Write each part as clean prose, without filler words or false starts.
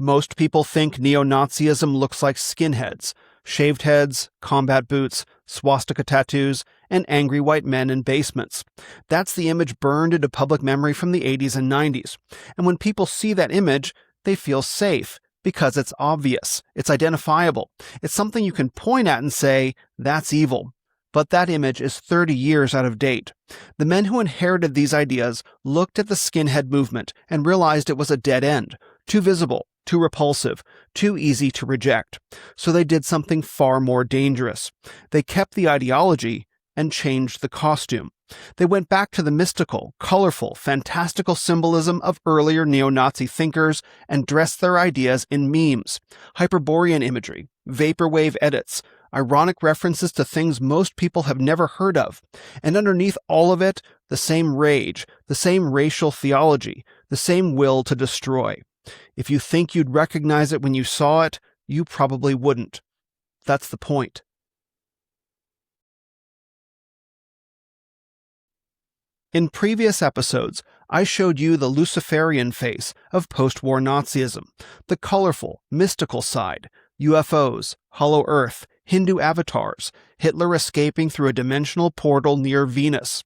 Most people think neo-Nazism looks like skinheads, shaved heads, combat boots, swastika tattoos, and angry white men in basements. That's the image burned into public memory from the 80s and 90s. And when people see that image, they feel safe because it's obvious, it's identifiable, it's something you can point at and say, that's evil. But that image is 30 years out of date. The men who inherited these ideas looked at the skinhead movement and realized it was a dead end, too visible, too repulsive, too easy to reject. So they did something far more dangerous. They kept the ideology and changed the costume. They went back to the mystical, colorful, fantastical symbolism of earlier neo-Nazi thinkers and dressed their ideas in memes, Hyperborean imagery, vaporwave edits, ironic references to things most people have never heard of, and underneath all of it, the same rage, the same racial theology, the same will to destroy. If you think you'd recognize it when you saw it, you probably wouldn't. That's the point. In previous episodes, I showed you the Luciferian face of post-war Nazism, the colorful, mystical side, UFOs, Hollow Earth, Hindu avatars, Hitler escaping through a dimensional portal near Venus.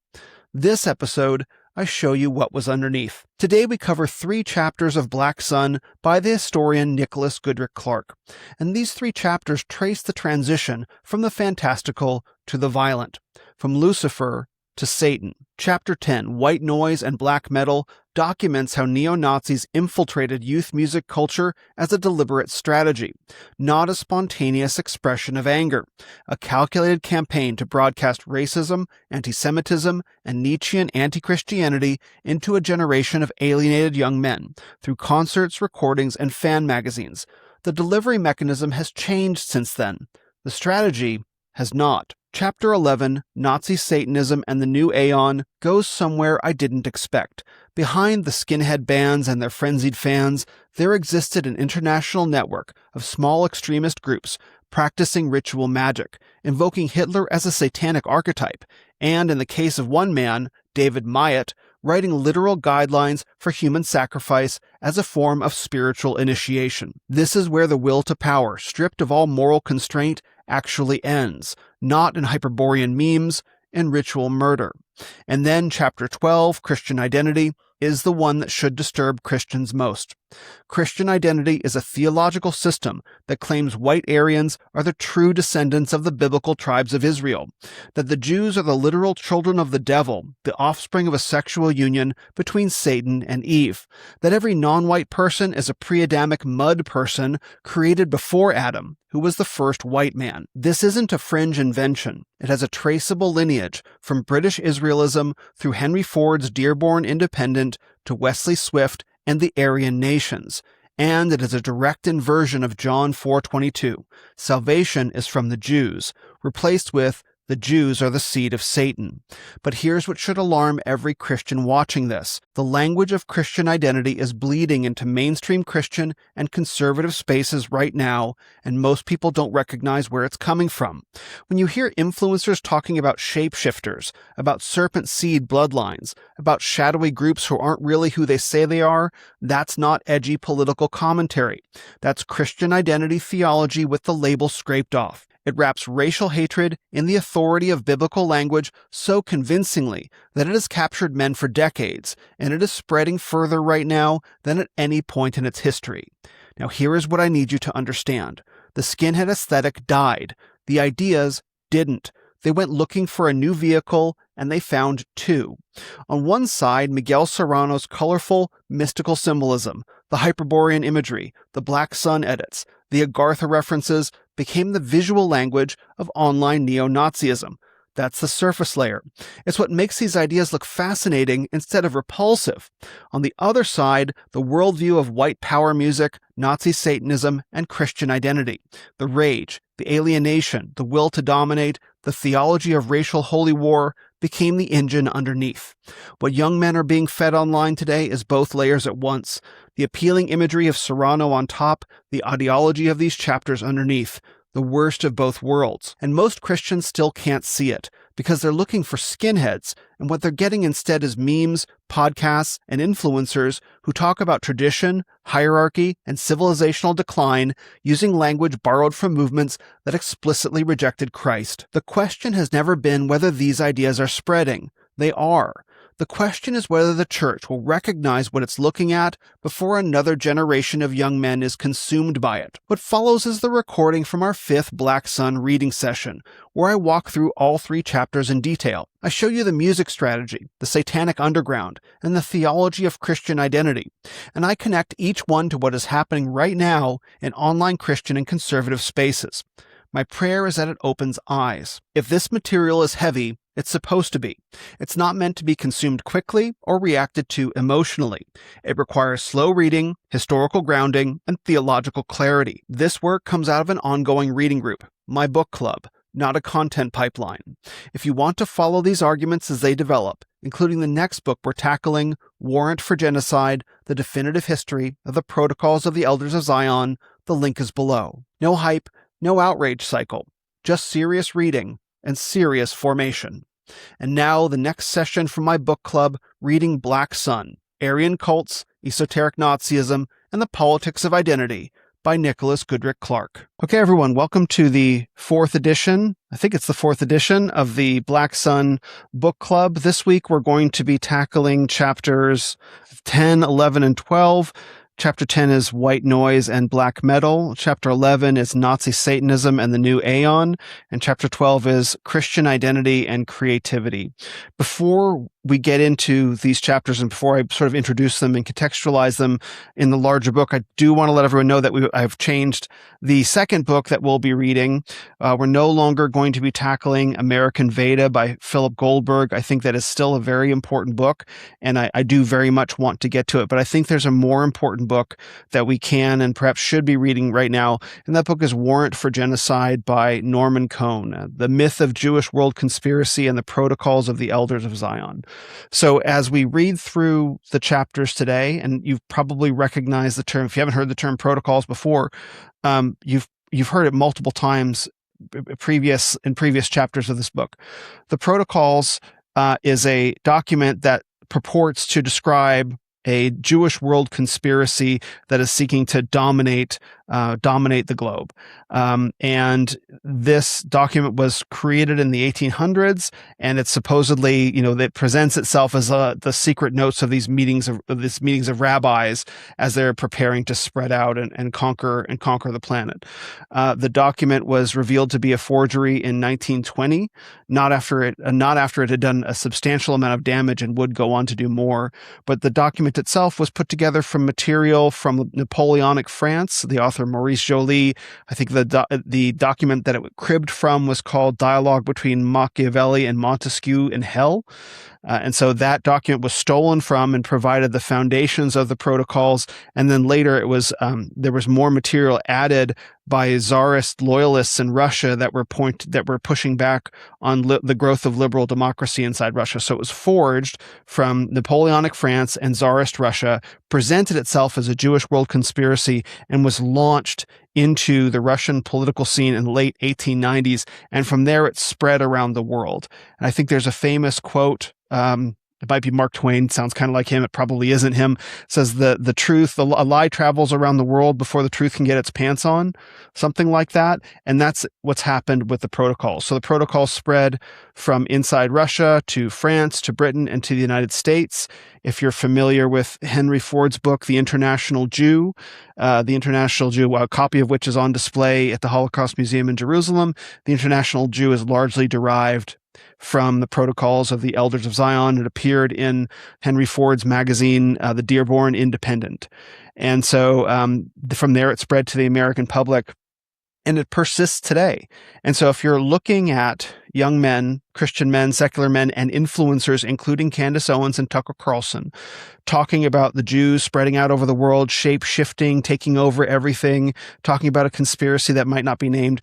This episode, I show you what was underneath. Today we cover 3 chapters of Black Sun by the historian Nicholas Goodrick Clark, and these 3 chapters trace the transition from the fantastical to the violent, from Lucifer to Satan. Chapter 10, White Noise and Black Metal, documents how neo-Nazis infiltrated youth music culture as a deliberate strategy, not a spontaneous expression of anger, a calculated campaign to broadcast racism, anti-Semitism, and Nietzschean anti-Christianity into a generation of alienated young men through concerts, recordings, and fan magazines. The delivery mechanism has changed since then. The strategy has not. Chapter 11, Nazi Satanism and the New Aeon, goes somewhere I didn't expect. Behind the skinhead bands and their frenzied fans, there existed an international network of small extremist groups practicing ritual magic, invoking Hitler as a satanic archetype, and in the case of one man, David Myatt, writing literal guidelines for human sacrifice as a form of spiritual initiation. This is where the will to power, stripped of all moral constraint, actually ends, not in Hyperborean memes, in ritual murder. And then Chapter 12, Christian Identity, is the one that should disturb Christians most. Christian identity is a theological system that claims white Aryans are the true descendants of the biblical tribes of Israel, that the Jews are the literal children of the devil, the offspring of a sexual union between Satan and Eve, that every non-white person is a pre-Adamic mud person created before Adam, who was the first white man. This isn't a fringe invention. It has a traceable lineage from British Israelism through Henry Ford's Dearborn Independent to Wesley Swift and the Aryan nations, and it is a direct inversion of John 4:22. Salvation is from the Jews, replaced with the Jews are the seed of Satan. But here's what should alarm every Christian watching this. The language of Christian identity is bleeding into mainstream Christian and conservative spaces right now, and most people don't recognize where it's coming from. When you hear influencers talking about shapeshifters, about serpent seed bloodlines, about shadowy groups who aren't really who they say they are, that's not edgy political commentary. That's Christian identity theology with the label scraped off. It wraps racial hatred in the authority of biblical language so convincingly that it has captured men for decades, and it is spreading further right now than at any point in its history. Now here is what I need you to understand. The skinhead aesthetic died. The ideas didn't. They went looking for a new vehicle, and they found 2. On one side, Miguel Serrano's colorful, mystical symbolism, the Hyperborean imagery, the Black Sun edits, the Agartha references became the visual language of online neo-Nazism. That's the surface layer. It's what makes these ideas look fascinating instead of repulsive. On the other side, the worldview of white power music, Nazi Satanism, and Christian identity, the rage, the alienation, the will to dominate, the theology of racial holy war became the engine underneath. What young men are being fed online today is both layers at once. The appealing imagery of Serrano on top, the ideology of these chapters underneath. The worst of both worlds, and most Christians still can't see it. because they're looking for skinheads, and what they're getting instead is memes, podcasts, and influencers who talk about tradition, hierarchy, and civilizational decline using language borrowed from movements that explicitly rejected Christ. The question has never been whether these ideas are spreading. They are. The question is whether the church will recognize what it's looking at before another generation of young men is consumed by it. What follows is the recording from our 5th Black Sun reading session, where I walk through all 3 chapters in detail. I show you the music strategy, the satanic underground, and the theology of Christian identity, and I connect each one to what is happening right now in online Christian and conservative spaces. My prayer is that it opens eyes. If this material is heavy, it's supposed to be. It's not meant to be consumed quickly or reacted to emotionally. It requires slow reading, historical grounding, and theological clarity. This work comes out of an ongoing reading group, my book club, not a content pipeline. If you want to follow these arguments as they develop, including the next book we're tackling, Warrant for Genocide, The Definitive History of the Protocols of the Elders of Zion, the link is below. No hype, no outrage cycle, just serious reading and serious formation. And now the next session from my book club, Reading Black Sun, Aryan Cults, Esoteric Nazism, and the Politics of Identity by Nicholas Goodrick Clark. Okay, everyone, welcome to the 4th edition. I think it's the 4th edition of the Black Sun Book Club. This week we're going to be tackling chapters 10, 11, and 12. Chapter 10 is White Noise and Black Metal. Chapter 11 is Nazi Satanism and the New Aeon. And Chapter 12 is Christian Identity and Creativity. Before we get into these chapters and before I sort of introduce them and contextualize them in the larger book, I do want to let everyone know that I've changed the second book that we'll be reading. We're no longer going to be tackling American Veda by Philip Goldberg. I think that is still a very important book, and I do very much want to get to it. But I think there's a more important book that we can and perhaps should be reading right now, and that book is Warrant for Genocide by Norman Cohn, The Myth of Jewish World Conspiracy and the Protocols of the Elders of Zion. So as we read through the chapters today, and you've probably recognized the term, if you haven't heard the term protocols before, you've heard it multiple times in previous chapters of this book. The protocols is a document that purports to describe a Jewish world conspiracy that is seeking to dominate the globe. And this document was created in the 1800s, and it's supposedly, that presents itself as the secret notes of these meetings of rabbis as they're preparing to spread out and conquer the planet. The document was revealed to be a forgery in 1920, not after it had done a substantial amount of damage and would go on to do more. But the document itself was put together from material from Napoleonic France. The author Maurice Joly, I think the document that it cribbed from was called Dialogue Between Machiavelli and Montesquieu in Hell. And so that document was stolen from and provided the foundations of the protocols. And then later it was there was more material added by Tsarist loyalists in Russia that were pushing back on the growth of liberal democracy inside Russia. So it was forged from Napoleonic France and Tsarist Russia, presented itself as a Jewish world conspiracy, and was launched into the Russian political scene in the late 1890s. And from there, it spread around the world. And I think there's a famous quote, it might be Mark Twain, sounds kind of like him, it probably isn't him, says the truth, a lie travels around the world before the truth can get its pants on, something like that. And that's what's happened with the protocols. So the protocols spread from inside Russia to France, to Britain, and to the United States. If you're familiar with Henry Ford's book, The International Jew, a copy of which is on display at the Holocaust Museum in Jerusalem, the International Jew is largely derived from the Protocols of the Elders of Zion. It appeared in Henry Ford's magazine, The Dearborn Independent. And so from there, it spread to the American public, and it persists today. And so if you're looking at young men, Christian men, secular men, and influencers, including Candace Owens and Tucker Carlson, talking about the Jews spreading out over the world, shape-shifting, taking over everything, talking about a conspiracy that must not be named,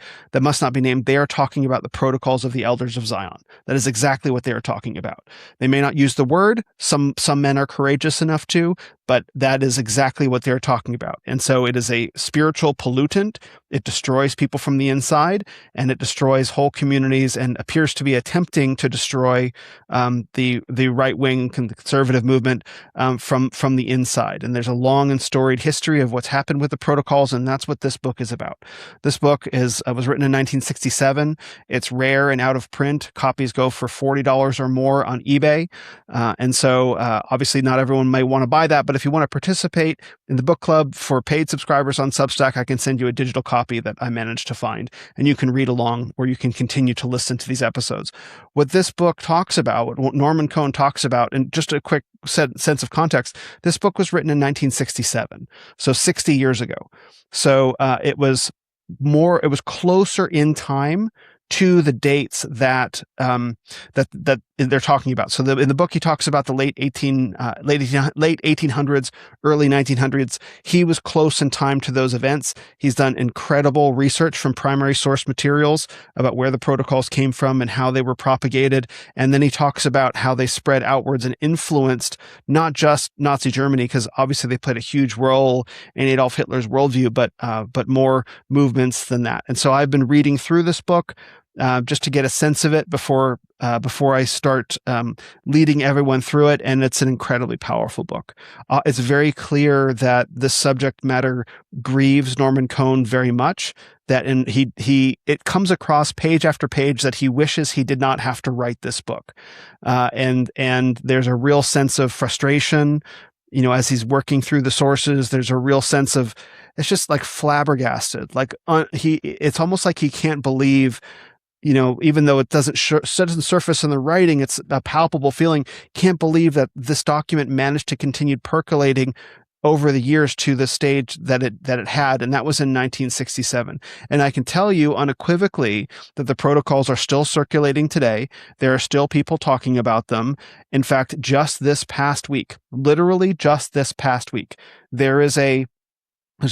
they are talking about the protocols of the Elders of Zion. That is exactly what they are talking about. They may not use the word, some men are courageous enough to, but that is exactly what they're talking about. And so it is a spiritual pollutant. It destroys people from the inside, and it destroys whole communities and appears to be attempting to destroy the right-wing conservative movement from the inside. And there's a long and storied history of what's happened with the protocols, and that's what this book is about. This book was written in 1967. It's rare and out of print. Copies go for $40 or more on eBay. And so obviously not everyone may want to buy that, but if you want to participate in the book club for paid subscribers on Substack, I can send you a digital copy that I managed to find, and you can read along, or you can continue to listen to these episodes. What this book talks about, what Norman Cohn talks about, and just a quick sense of context, this book was written in 1967, so 60 years ago. So it was closer in time to the dates that they're talking about. So in the book, he talks about the late 1800s, early 1900s. He was close in time to those events. He's done incredible research from primary source materials about where the protocols came from and how they were propagated. And then he talks about how they spread outwards and influenced not just Nazi Germany, because obviously they played a huge role in Adolf Hitler's worldview, but more movements than that. And so I've been reading through this book just to get a sense of it before I start leading everyone through it. And it's an incredibly powerful book. It's very clear that this subject matter grieves Norman Cohn very much, that it comes across page after page that he wishes he did not have to write this book. And there's a real sense of frustration, as he's working through the sources. There's a real sense of, it's just like flabbergasted. Like it's almost like he can't believe, even though it doesn't surface in the writing, it's a palpable feeling. Can't believe that this document managed to continue percolating over the years to the stage that it had, and that was in 1967. And I can tell you unequivocally that the protocols are still circulating today. There are still people talking about them. In fact, literally just this past week, there's a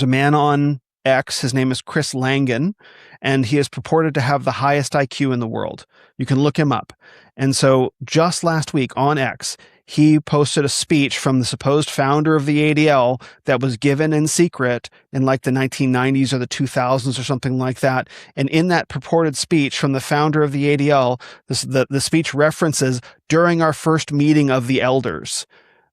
man on X. His name is Chris Langan, and he is purported to have the highest IQ in the world. You can look him up. And so just last week on X, he posted a speech from the supposed founder of the ADL that was given in secret in like the 1990s or the 2000s or something like that. And in that purported speech from the founder of the ADL, the speech references during our first meeting of the elders.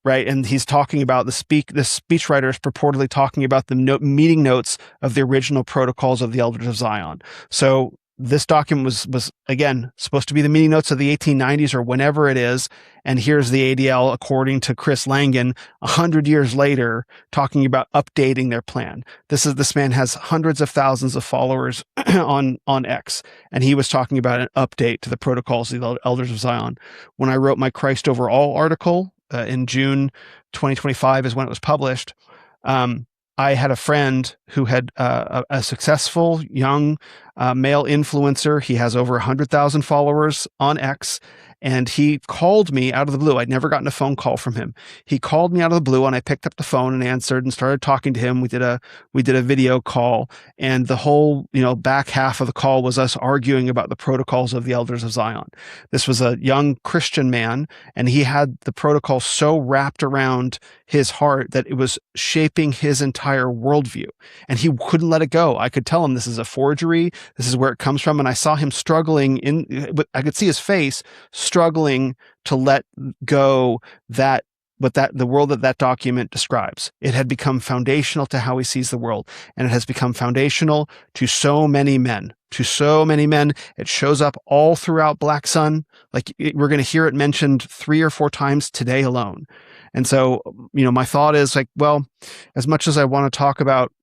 Right. And he's talking about the speechwriter is purportedly talking about the meeting notes of the original protocols of the Elders of Zion. So this document was again supposed to be the meeting notes of the 1890s or whenever it is. And here's the ADL, according to Chris Langan, 100 years later, talking about updating their plan. This man has hundreds of thousands of followers on X, and he was talking about an update to the protocols of the Elders of Zion. When I wrote my Christ Over All article, in June 2025 is when it was published. I had a friend who had a successful young male influencer. He has over 100,000 followers on X. And he called me out of the blue. I'd never gotten a phone call from him. He called me out of the blue, and I picked up the phone and answered and started talking to him. We did a video call, and the whole back half of the call was us arguing about the protocols of the Elders of Zion. This was a young Christian man, and he had the protocol so wrapped around his heart that it was shaping his entire worldview, and he couldn't let it go. I could tell him this is a forgery. This is where it comes from, and I saw him struggling. I could see his face struggling to let go the world that document describes. It had become foundational to how he sees the world, and it has become foundational to so many men. It shows up all throughout Black Sun. Like we're going to hear it mentioned 3 or 4 times today alone. And so, my thought is like, well, as much as I want to talk about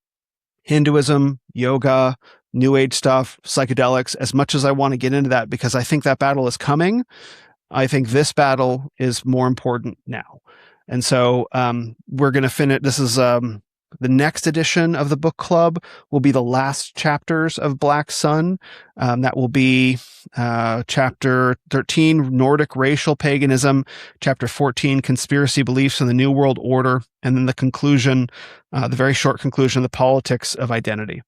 Hinduism, yoga, New Age stuff, psychedelics, as much as I want to get into that, because I think that battle is coming, I think this battle is more important now. And so we're going to finish. This is the next edition of the book club will be the last chapters of Black Sun. That will be chapter 13, Nordic racial paganism, chapter 14, conspiracy beliefs in the New World Order, and then the conclusion, the very short conclusion, the politics of identity.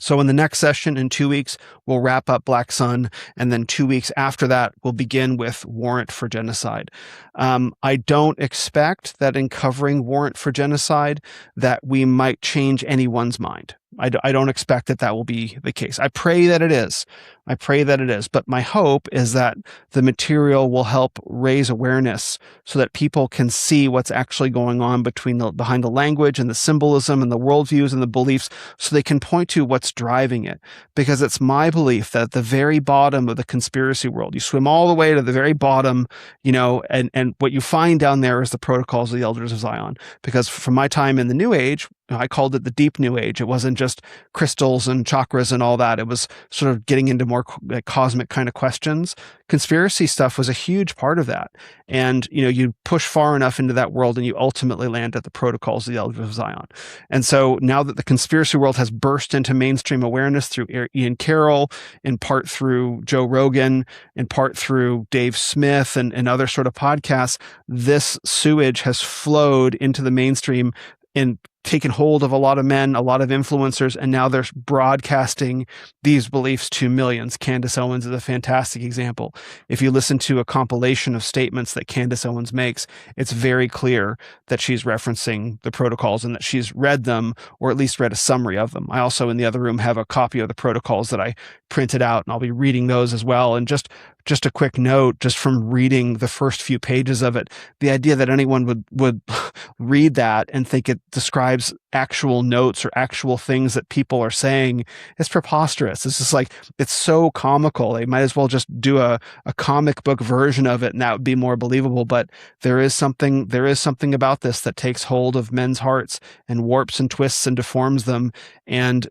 So in the next session in 2 weeks, we'll wrap up Black Sun, and then 2 weeks after that, we'll begin with Warrant for Genocide. I don't expect that in covering Warrant for Genocide that we might change anyone's mind. I don't expect that will be the case. I pray that it is. I pray that it is. But my hope is that the material will help raise awareness so that people can see what's actually going on behind the language and the symbolism and the worldviews and the beliefs, so they can point to what's driving it. Because it's my belief that at the very bottom of the conspiracy world, you swim all the way to the very bottom, and what you find down there is the protocols of the Elders of Zion. Because from my time in the New Age, I called it the deep New Age. It wasn't just crystals and chakras and all that. It was sort of getting into more cosmic kind of questions. Conspiracy stuff was a huge part of that. And, you push far enough into that world and you ultimately land at the protocols of the Elders of Zion. And so now that the conspiracy world has burst into mainstream awareness through Ian Carroll, in part through Joe Rogan, in part through Dave Smith and other sort of podcasts, this sewage has flowed into the mainstream and taken hold of a lot of men, a lot of influencers, and now they're broadcasting these beliefs to millions. Candace Owens is a fantastic example. If you listen to a compilation of statements that Candace Owens makes, it's very clear that she's referencing the protocols and that she's read them, or at least read a summary of them. I also, in the other room, have a copy of the protocols that I printed out, and I'll be reading those as well. And just a quick note, just from reading the first few pages of it, the idea that anyone would read that and think it describes actual notes or actual things that people are saying is preposterous. It's just like, it's so comical. They might as well just do a comic book version of it, and that would be more believable. But there is something about this that takes hold of men's hearts and warps and twists and deforms them. And,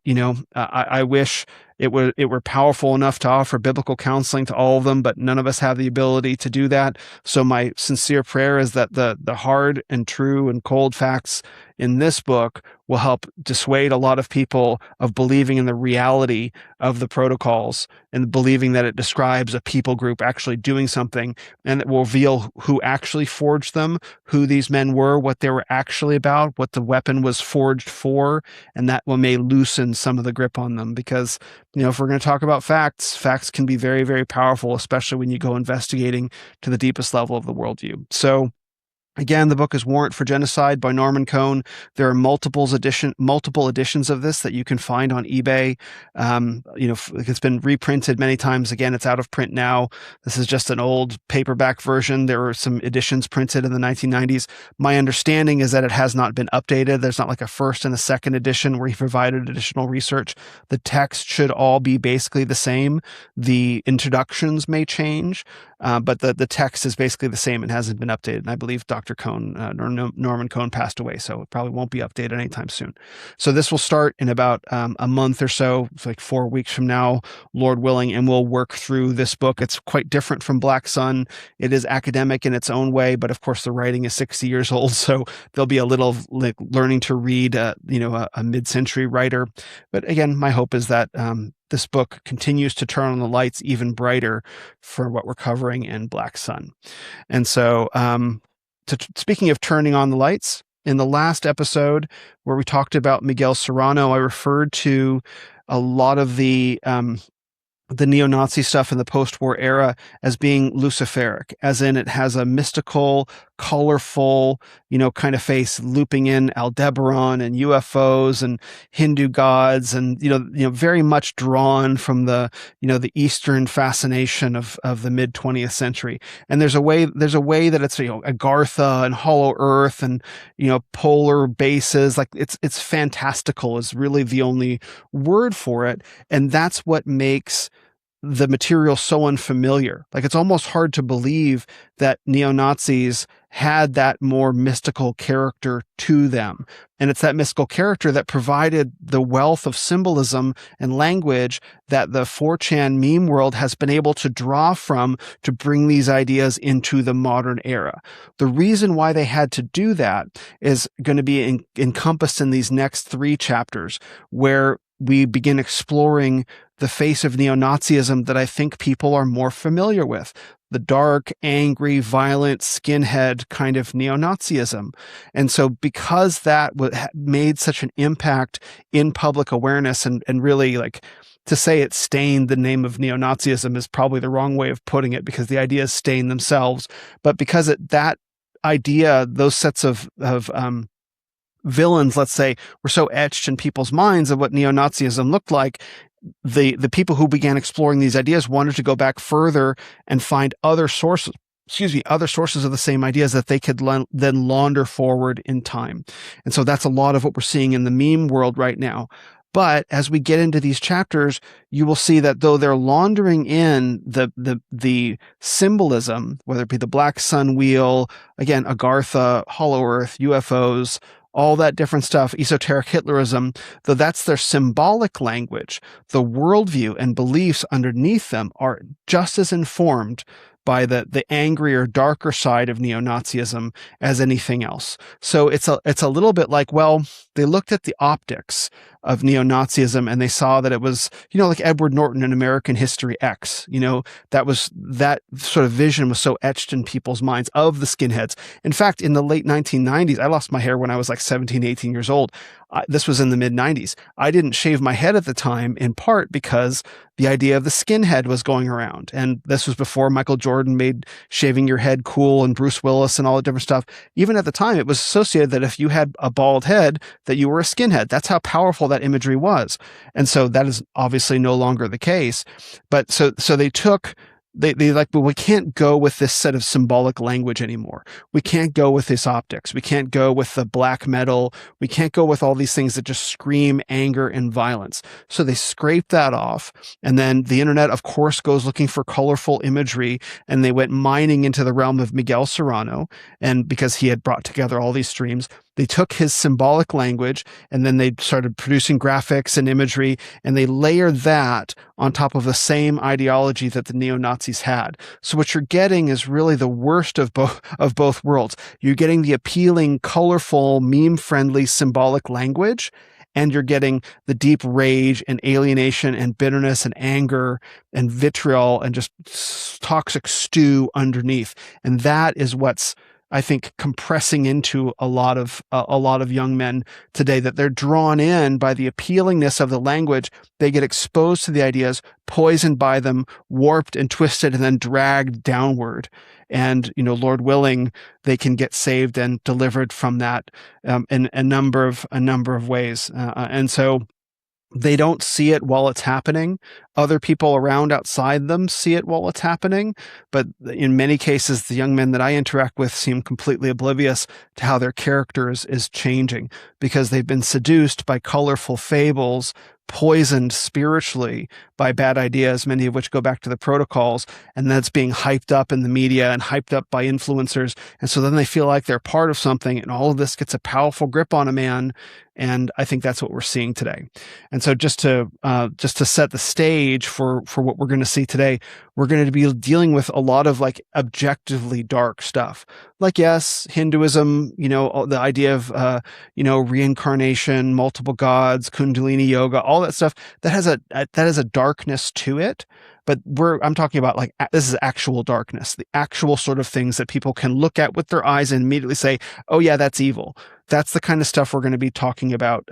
I wish it were powerful enough to offer biblical counseling to all of them, but none of us have the ability to do that. So my sincere prayer is that the hard and true and cold facts in this book will help dissuade a lot of people of believing in the reality of the protocols and believing that it describes a people group actually doing something, and it will reveal who actually forged them, who these men were, what they were actually about, what the weapon was forged for, and that may loosen some of the grip on them. Because, if we're going to talk about facts can be very, very powerful, especially when you go investigating to the deepest level of the worldview. So, again, the book is Warrant for Genocide by Norman Cohn. There are multiple editions of this that you can find on eBay. It's been reprinted many times. Again, it's out of print now. This is just an old paperback version. There were some editions printed in the 1990s. My understanding is that it has not been updated. There's not like a first and a second edition where he provided additional research. The text should all be basically the same. The introductions may change, but the text is basically the same and hasn't been updated. And I believe Dr. Cohn, Norman Cohn, passed away, so it probably won't be updated anytime soon. So this will start in about a month or so. It's like 4 weeks from now, Lord willing, and we'll work through this book. It's quite different from Black Sun. It is academic in its own way, but of course the writing is 60 years old, so there'll be a little like learning to read, a mid-century writer. But again, my hope is that this book continues to turn on the lights even brighter for what we're covering in Black Sun. And so, speaking of turning on the lights, in the last episode where we talked about Miguel Serrano, I referred to a lot of the neo-Nazi stuff in the post-war era as being Luciferic, as in it has a mystical, colorful, kind of face, looping in Aldebaran and UFOs and Hindu gods, and very much drawn from the Eastern fascination of the mid 20th century. And there's a way that it's Agartha and Hollow Earth and polar bases, like it's fantastical is really the only word for it, and that's what makes the material so unfamiliar. Like, it's almost hard to believe that neo-Nazis had that more mystical character to them. And it's that mystical character that provided the wealth of symbolism and language that the 4chan meme world has been able to draw from to bring these ideas into the modern era. The reason why they had to do that is going to be encompassed in these next 3 chapters, where we begin exploring the face of neo-Nazism that I think people are more familiar with. The dark, angry, violent, skinhead kind of neo-Nazism. And so because that made such an impact in public awareness, and really, like, to say it stained the name of neo-Nazism is probably the wrong way of putting it, because the ideas stain themselves. But because that idea, those sets of villains, let's say, were so etched in people's minds of what neo-Nazism looked like, the people who began exploring these ideas wanted to go back further and find other sources. Other sources of the same ideas that they could then launder forward in time. And so that's a lot of what we're seeing in the meme world right now. But as we get into these chapters, you will see that though they're laundering in the symbolism, whether it be the black sun wheel, again, Agartha, Hollow Earth, UFOs, all that different stuff, esoteric Hitlerism, though that's their symbolic language, the worldview and beliefs underneath them are just as informed by the angrier, darker side of neo-Nazism as anything else. So it's a little bit like, well, they looked at the optics of neo-Nazism and they saw that it was, like Edward Norton in American History X, that sort of vision was so etched in people's minds of the skinheads. In fact, in the late 1990s, I lost my hair when I was like 17, 18 years old. This was in the mid 90s. I didn't shave my head at the time, in part because the idea of the skinhead was going around. And this was before Michael Jordan made shaving your head cool and Bruce Willis and all the different stuff. Even at the time, it was associated that if you had a bald head, that you were a skinhead. That's how powerful that imagery was. And so that is obviously no longer the case. But so they took... They like, but we can't go with this set of symbolic language anymore. We can't go with this optics. We can't go with the black metal. We can't go with all these things that just scream anger and violence. So they scrape that off. And then the internet, of course, goes looking for colorful imagery. And they went mining into the realm of Miguel Serrano. And because he had brought together all these streams, they took his symbolic language and then they started producing graphics and imagery, and they layered that on top of the same ideology that the neo-Nazis had. So what you're getting is really the worst of both worlds. You're getting the appealing, colorful, meme-friendly symbolic language, and you're getting the deep rage and alienation and bitterness and anger and vitriol and just toxic stew underneath. And that is what's, I think, compressing into a lot of young men today, that they're drawn in by the appealingness of the language. They get exposed to the ideas, poisoned by them, warped and twisted, and then dragged downward. And, Lord willing, they can get saved and delivered from that in a number of ways. And so they don't see it while it's happening. Other people around outside them see it while it's happening. But in many cases, the young men that I interact with seem completely oblivious to how their character is changing, because they've been seduced by colorful fables, poisoned spiritually by bad ideas, many of which go back to the protocols, and that's being hyped up in the media and hyped up by influencers. And so then they feel like they're part of something, and all of this gets a powerful grip on a man. And I think that's what we're seeing today. And so just to set the stage for what we're going to see today, we're going to be dealing with a lot of like objectively dark stuff. Like, yes, Hinduism, the idea of, reincarnation, multiple gods, Kundalini yoga, all that stuff that has a darkness to it. But I'm talking about like, this is actual darkness, the actual sort of things that people can look at with their eyes and immediately say, oh yeah, that's evil. That's the kind of stuff we're going to be talking about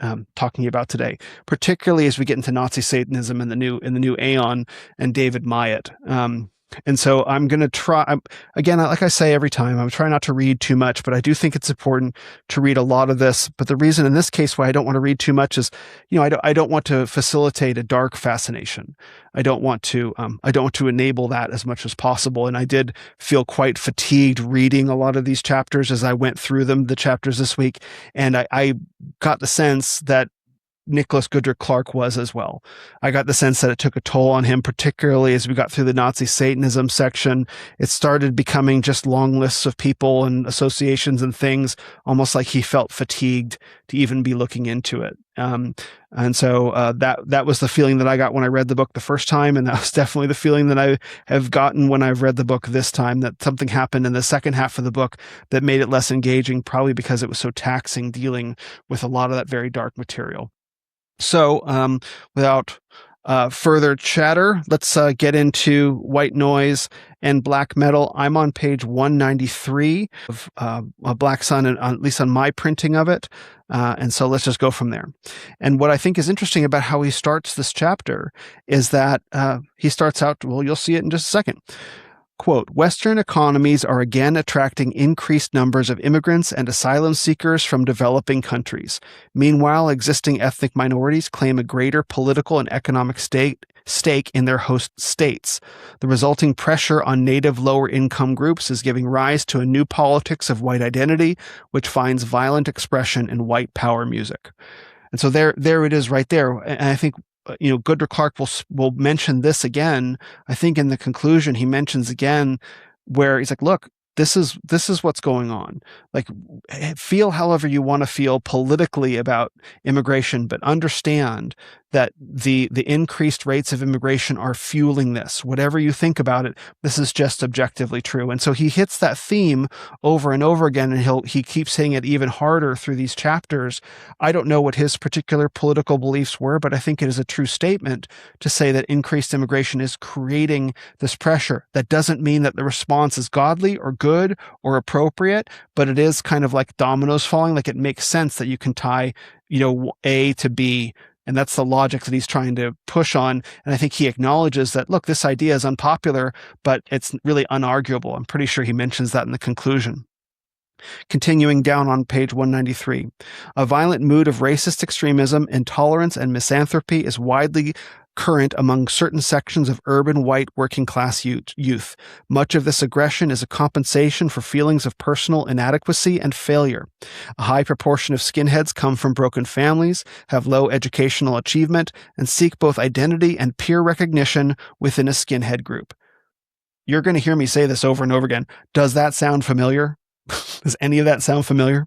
today, particularly as we get into Nazi Satanism in the new Aeon and David Myatt. And so I'm going to try, again, like I say every time, I'm trying not to read too much, but I do think it's important to read a lot of this. But the reason in this case why I don't want to read too much is, I don't want to facilitate a dark fascination. I don't want to enable that as much as possible. And I did feel quite fatigued reading a lot of these chapters as I went through the chapters this week. And I got the sense that Nicholas Goodrick Clark was as well. I got the sense that it took a toll on him, particularly as we got through the Nazi Satanism section. It started becoming just long lists of people and associations and things, almost like he felt fatigued to even be looking into it. And so that was the feeling that I got when I read the book the first time, and that was definitely the feeling that I have gotten when I've read the book this time, that something happened in the second half of the book that made it less engaging, probably because it was so taxing dealing with a lot of that very dark material. So without further chatter, let's get into white noise and black metal. I'm on page 193 of Black Sun, at least on my printing of it. And so let's just go from there. And what I think is interesting about how he starts this chapter is that he starts out, well, you'll see it in just a second. Quote, Western economies are again attracting increased numbers of immigrants and asylum seekers from developing countries. Meanwhile, existing ethnic minorities claim a greater political and economic stake in their host states. The resulting pressure on native lower-income groups is giving rise to a new politics of white identity, which finds violent expression in white power music. And so there it is right there. And I think Goodrick Clark will mention this again. I think in the conclusion, he mentions again where he's like, look, this is what's going on. Like, feel however you want to feel politically about immigration, but understand that the increased rates of immigration are fueling this. Whatever you think about it, this is just objectively true. And so he hits that theme over and over again, and he keeps hitting it even harder through these chapters. I don't know what his particular political beliefs were, but I think it is a true statement to say that increased immigration is creating this pressure. That doesn't mean that the response is godly or good or appropriate, but it is kind of like dominoes falling. Like, it makes sense that you can tie, A to B. And that's the logic that he's trying to push on. And I think he acknowledges that, look, this idea is unpopular, but it's really unarguable. I'm pretty sure he mentions that in the conclusion. Continuing down on page 193, a violent mood of racist extremism, intolerance, and misanthropy is widely current among certain sections of urban white working class youth. Much of this aggression is a compensation for feelings of personal inadequacy and failure. A high proportion of skinheads come from broken families, have low educational achievement, and seek both identity and peer recognition within a skinhead group. You're going to hear me say this over and over again. Does that sound familiar? Does any of that sound familiar?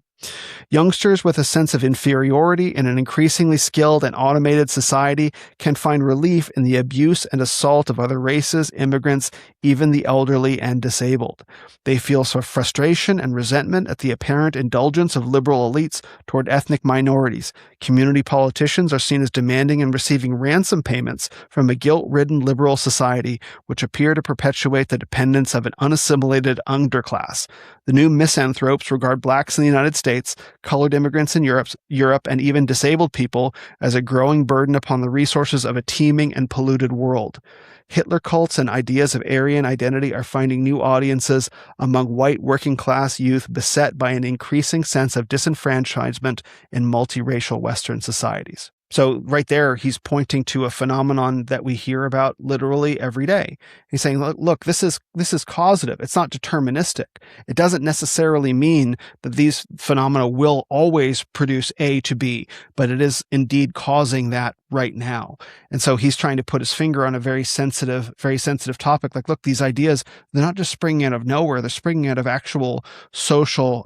Youngsters with a sense of inferiority in an increasingly skilled and automated society can find relief in the abuse and assault of other races, immigrants, even the elderly and disabled. They feel frustration and resentment at the apparent indulgence of liberal elites toward ethnic minorities. Community politicians are seen as demanding and receiving ransom payments from a guilt-ridden liberal society, which appear to perpetuate the dependence of an unassimilated underclass. The new misanthropes regard blacks in the United States, colored immigrants in Europe, and even disabled people as a growing burden upon the resources of a teeming and polluted world. Hitler cults and ideas of Aryan identity are finding new audiences among white working-class youth beset by an increasing sense of disenfranchisement in multiracial Western societies. So right there, he's pointing to a phenomenon that we hear about literally every day. He's saying, look, this is causative. It's not deterministic. It doesn't necessarily mean that these phenomena will always produce A to B, but it is indeed causing that right now. And so he's trying to put his finger on a very sensitive topic. Like, look, these ideas, they're not just springing out of nowhere. They're springing out of actual social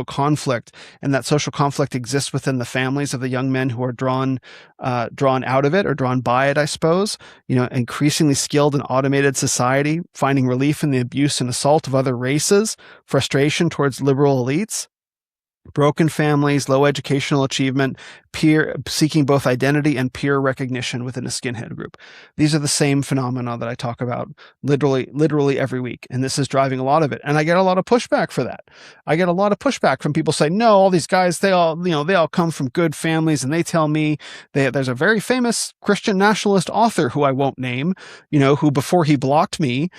conflict. And that social conflict exists within the families of the young men who are drawn out of it, or drawn by it, I suppose. Increasingly skilled and automated society, finding relief in the abuse and assault of other races, frustration towards liberal elites, broken families, low educational achievement, seeking both identity and peer recognition within a skinhead group. These are the same phenomena that I talk about literally every week. And this is driving a lot of it. And I get a lot of pushback for that. I get a lot of pushback from people saying, no, all these guys, they all come from good families. And they tell me there's a very famous Christian nationalist author who I won't name, who before he blocked me,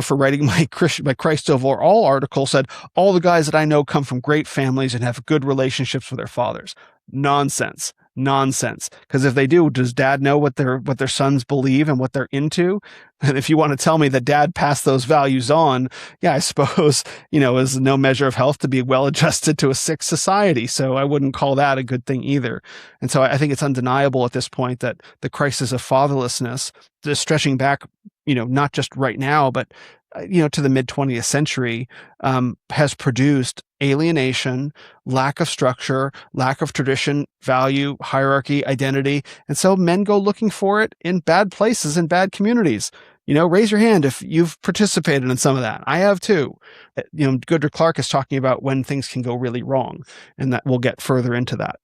for writing my Christ over all article, said all the guys that I know come from great families and have good relationships with their fathers. Nonsense. Because if they do, does dad know what their sons believe and what they're into? And if you want to tell me that dad passed those values on, yeah, I suppose, is no measure of health to be well adjusted to a sick society. So I wouldn't call that a good thing either. And so I think it's undeniable at this point that the crisis of fatherlessness, just stretching back, not just right now, but to the mid 20th century, has produced alienation, lack of structure, lack of tradition, value, hierarchy, identity. And so men go looking for it in bad places, in bad communities. Raise your hand if you've participated in some of that. I have too. Goodrick Clark is talking about when things can go really wrong, and that we'll get further into that.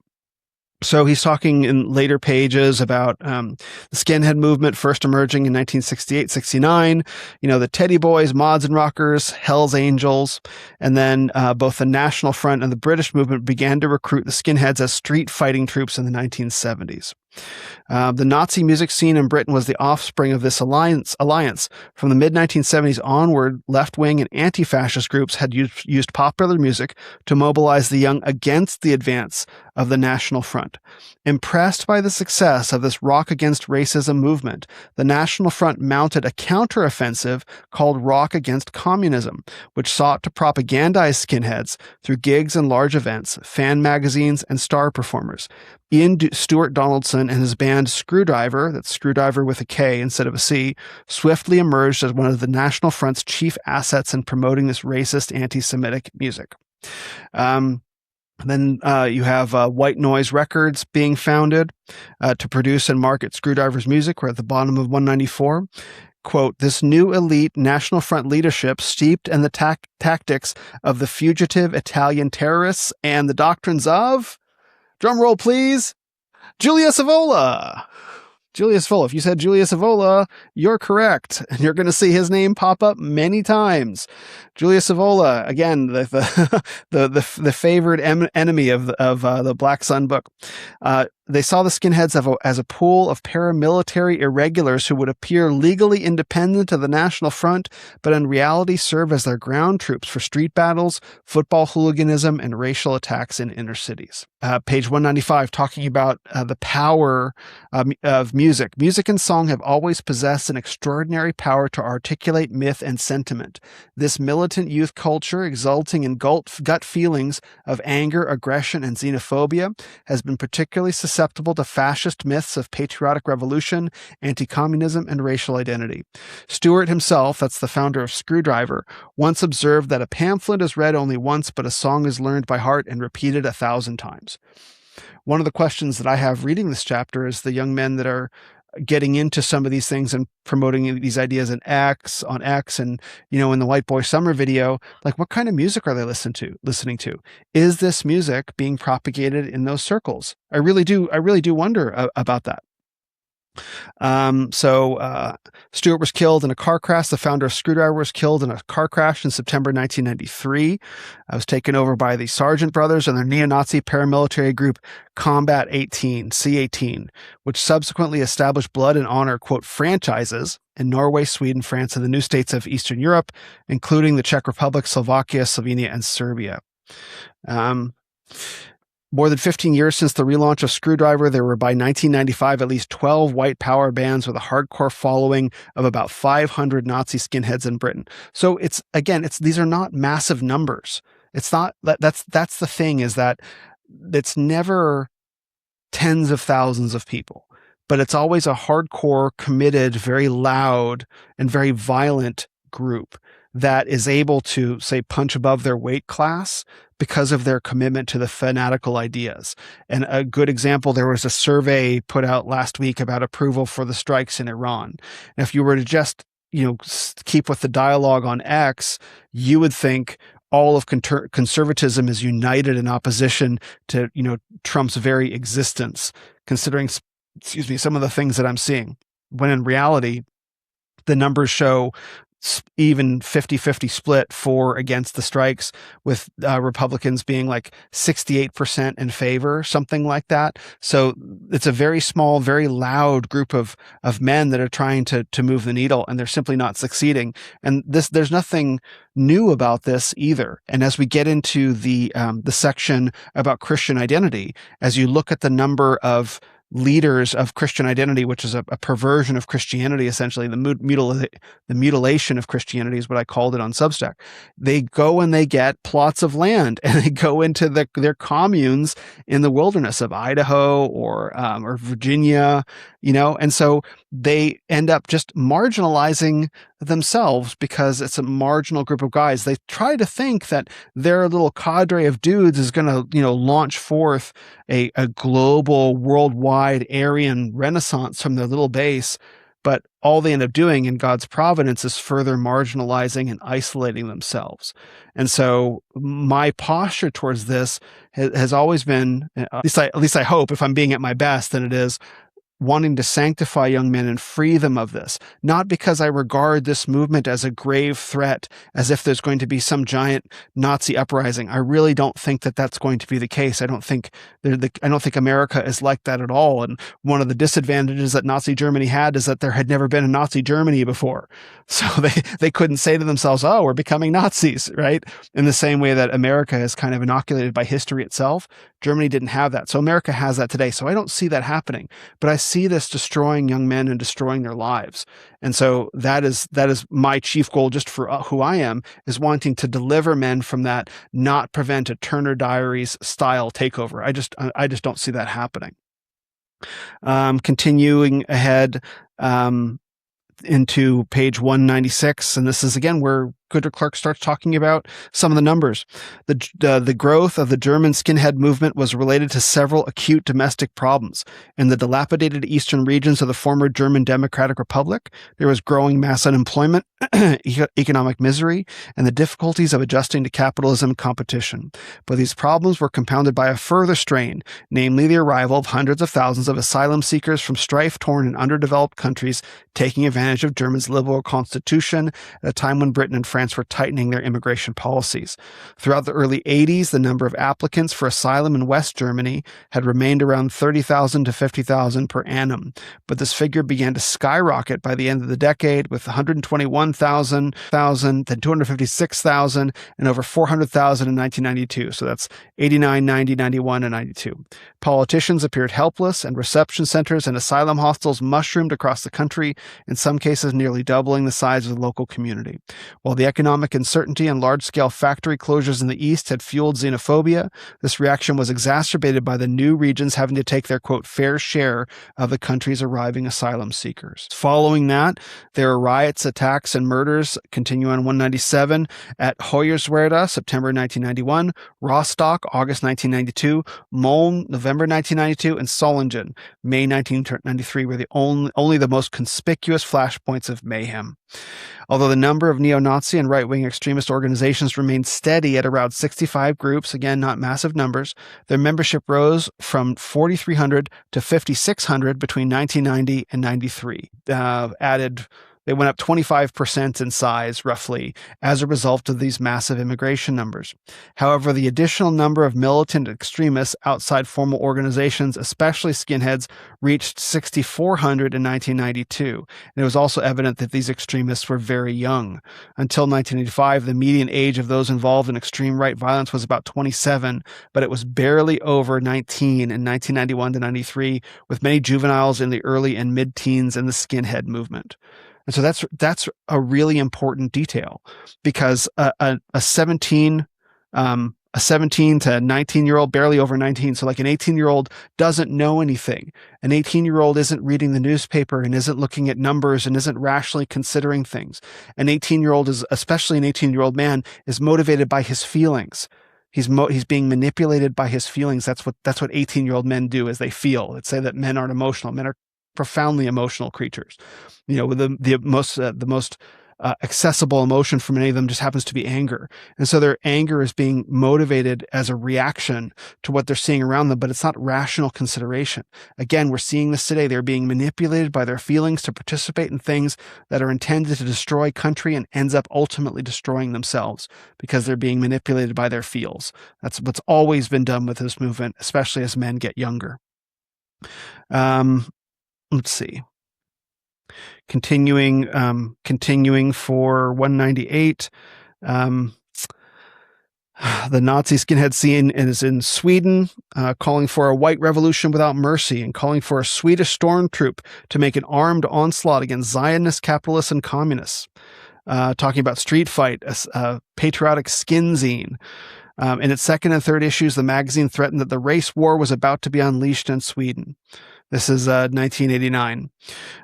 So he's talking in later pages about the skinhead movement first emerging in 1968-69, the Teddy Boys, Mods and Rockers, Hell's Angels, and then both the National Front and the British movement began to recruit the skinheads as street fighting troops in the 1970s. The Nazi music scene in Britain was the offspring of this alliance. From the mid-1970s onward, left-wing and anti-fascist groups had used popular music to mobilize the young against the advance of the National Front. Impressed by the success of this rock against racism movement, the National Front mounted a counteroffensive called Rock Against Communism, which sought to propagandize skinheads through gigs and large events, fan magazines, and star performers. Ian Stuart Donaldson and his band Screwdriver, that's Screwdriver with a K instead of a C, swiftly emerged as one of the National Front's chief assets in promoting this racist anti-Semitic music. Then you have White Noise Records being founded to produce and market Screwdriver's music. We're at the bottom of 194. Quote, this new elite National Front leadership, steeped in the tactics of the fugitive Italian terrorists and the doctrines of, drum roll please, Julius Evola. Julius Evola. If you said Julius Evola, you're correct. And you're going to see his name pop up many times. Julius Evola, again, the favored enemy of the Black Sun book. They saw the skinheads as a pool of paramilitary irregulars who would appear legally independent of the National Front, but in reality serve as their ground troops for street battles, football hooliganism, and racial attacks in inner cities. Page 195, talking about the power of music. Music and song have always possessed an extraordinary power to articulate myth and sentiment. This militant youth culture, exulting in gut feelings of anger, aggression, and xenophobia, has been particularly susceptible to fascist myths of patriotic revolution, anti-communism, and racial identity. Stewart himself, that's the founder of Screwdriver, once observed that a pamphlet is read only once, but a song is learned by heart and repeated 1,000 times. One of the questions that I have reading this chapter is the young men that are getting into some of these things and promoting these ideas on X and, in the White Boy Summer video, like what kind of music are they listening to? Is this music being propagated in those circles? I really do wonder about that. Stewart was killed in a car crash. The founder of Screwdriver was killed in a car crash in September 1993. I was taken over by the Sargent brothers and their neo-Nazi paramilitary group Combat 18, C-18, which subsequently established blood and honor, quote, franchises in Norway, Sweden, France, and the new states of Eastern Europe, including the Czech Republic, Slovakia, Slovenia, and Serbia. More than 15 years since the relaunch of Screwdriver, there were by 1995 at least 12 white power bands with a hardcore following of about 500 Nazi skinheads in Britain. So these are not massive numbers. It's not that's the thing, is that it's never tens of thousands of people, but it's always a hardcore, committed, very loud, and very violent group that is able to, say, punch above their weight class because of their commitment to the fanatical ideas. And a good example, there was a survey put out last week about approval for the strikes in Iran. And if you were to just, keep with the dialogue on X, you would think all of conservatism is united in opposition to, Trump's very existence, considering, some of the things that I'm seeing. When in reality, the numbers show even 50-50 split for against the strikes, with Republicans being like 68% in favor, something like that. So it's a very small, very loud group of men that are trying to move the needle, and they're simply not succeeding. And there's nothing new about this either. And as we get into the section about Christian identity, as you look at the number of leaders of Christian identity, which is a perversion of Christianity, essentially the mutilation of Christianity is what I called it on Substack. They go and they get plots of land and they go into their communes in the wilderness of Idaho or Virginia, and so they end up just marginalizing themselves because it's a marginal group of guys. They try to think that their little cadre of dudes is going to, launch forth a global, worldwide Aryan renaissance from their little base. But all they end up doing in God's providence is further marginalizing and isolating themselves. And so my posture towards this has always been, at least I hope, if I'm being at my best, then it is, wanting to sanctify young men and free them of this, not because I regard this movement as a grave threat, as if there's going to be some giant Nazi uprising. I really don't think that that's going to be the case. I don't think America is like that at all. And one of the disadvantages that Nazi Germany had is that there had never been a Nazi Germany before. So they couldn't say to themselves, oh, we're becoming Nazis, right? In the same way that America is kind of inoculated by history itself, Germany didn't have that. So America has that today. So I don't see that happening, but I see this destroying young men and destroying their lives. And so that is my chief goal, just for who I am, is wanting to deliver men from that, not prevent a Turner Diaries style takeover. I just don't see that happening. Continuing ahead, into page 196, and this is again where Goodr Clark starts talking about some of the numbers. The growth of the German skinhead movement was related to several acute domestic problems. In the dilapidated eastern regions of the former German Democratic Republic, there was growing mass unemployment, economic misery, and the difficulties of adjusting to capitalism and competition. But these problems were compounded by a further strain, namely the arrival of hundreds of thousands of asylum seekers from strife-torn and underdeveloped countries, taking advantage of Germany's liberal constitution at a time when Britain and France were tightening their immigration policies. Throughout the early 80s, the number of applicants for asylum in West Germany had remained around 30,000 to 50,000 per annum, but this figure began to skyrocket by the end of the decade, with 121,000, then 256,000, and over 400,000 in 1992. So that's 89, 90, 91, and 92. Politicians appeared helpless, and reception centers and asylum hostels mushroomed across the country, in some cases nearly doubling the size of the local community. While the economic uncertainty and large-scale factory closures in the East had fueled xenophobia, this reaction was exacerbated by the new regions having to take their, quote, fair share of the country's arriving asylum seekers. Following that, there are riots, attacks, and murders, continue on 197, at Hoyerswerda, September 1991, Rostock, August 1992, Mölln, November 1992, and Solingen, May 1993, were only the most conspicuous flashpoints of mayhem. Although the number of neo-Nazi and right-wing extremist organizations remained steady at around 65 groups, again, not massive numbers, their membership rose from 4,300 to 5,600 between 1990 and 93. They went up 25% in size, roughly, as a result of these massive immigration numbers. However, the additional number of militant extremists outside formal organizations, especially skinheads, reached 6,400 in 1992. And it was also evident that these extremists were very young. Until 1985, the median age of those involved in extreme right violence was about 27, but it was barely over 19 in 1991 to 93, with many juveniles in the early and mid-teens in the skinhead movement. And so that's a really important detail, because a 17 to 19-year-old, barely over 19, so like an 18-year-old doesn't know anything. An 18-year-old isn't reading the newspaper and isn't looking at numbers and isn't rationally considering things. An 18-year-old especially an 18-year-old man, is motivated by his feelings. He's being manipulated by his feelings. That's what 18-year-old men do, is they feel. Let's say that men aren't emotional. Men are profoundly emotional creatures. You know, the most accessible emotion for many of them just happens to be anger. And so their anger is being motivated as a reaction to what they're seeing around them, but it's not rational consideration. Again, we're seeing this today. They're being manipulated by their feelings to participate in things that are intended to destroy country and ends up ultimately destroying themselves, because they're being manipulated by their feels. That's what's always been done with this movement, especially as men get younger. Let's see. Continuing for 198, the Nazi skinhead scene is in Sweden, calling for a white revolution without mercy and calling for a Swedish stormtroop to make an armed onslaught against Zionists, capitalists, and communists. Talking about Street Fight, a patriotic skin zine. In its second and third issues, the magazine threatened that the race war was about to be unleashed in Sweden. This is 1989.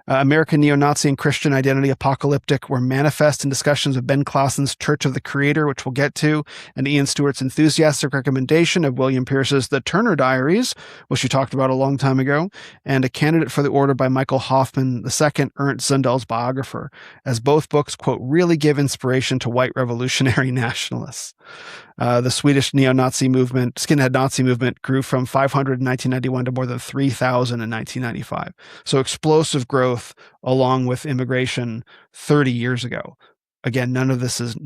American neo-Nazi and Christian identity apocalyptic were manifest in discussions of Ben Clausen's Church of the Creator, which we'll get to, and Ian Stewart's enthusiastic recommendation of William Pierce's The Turner Diaries, which we talked about a long time ago, and A Candidate for the Order by Michael Hoffman II, Ernst Zundel's biographer, as both books, quote, really give inspiration to white revolutionary nationalists. The Swedish neo-Nazi movement, skinhead Nazi movement, grew from 500 in 1991 to more than 3,000 in 1995. So explosive growth along with immigration 30 years ago. Again, none of this is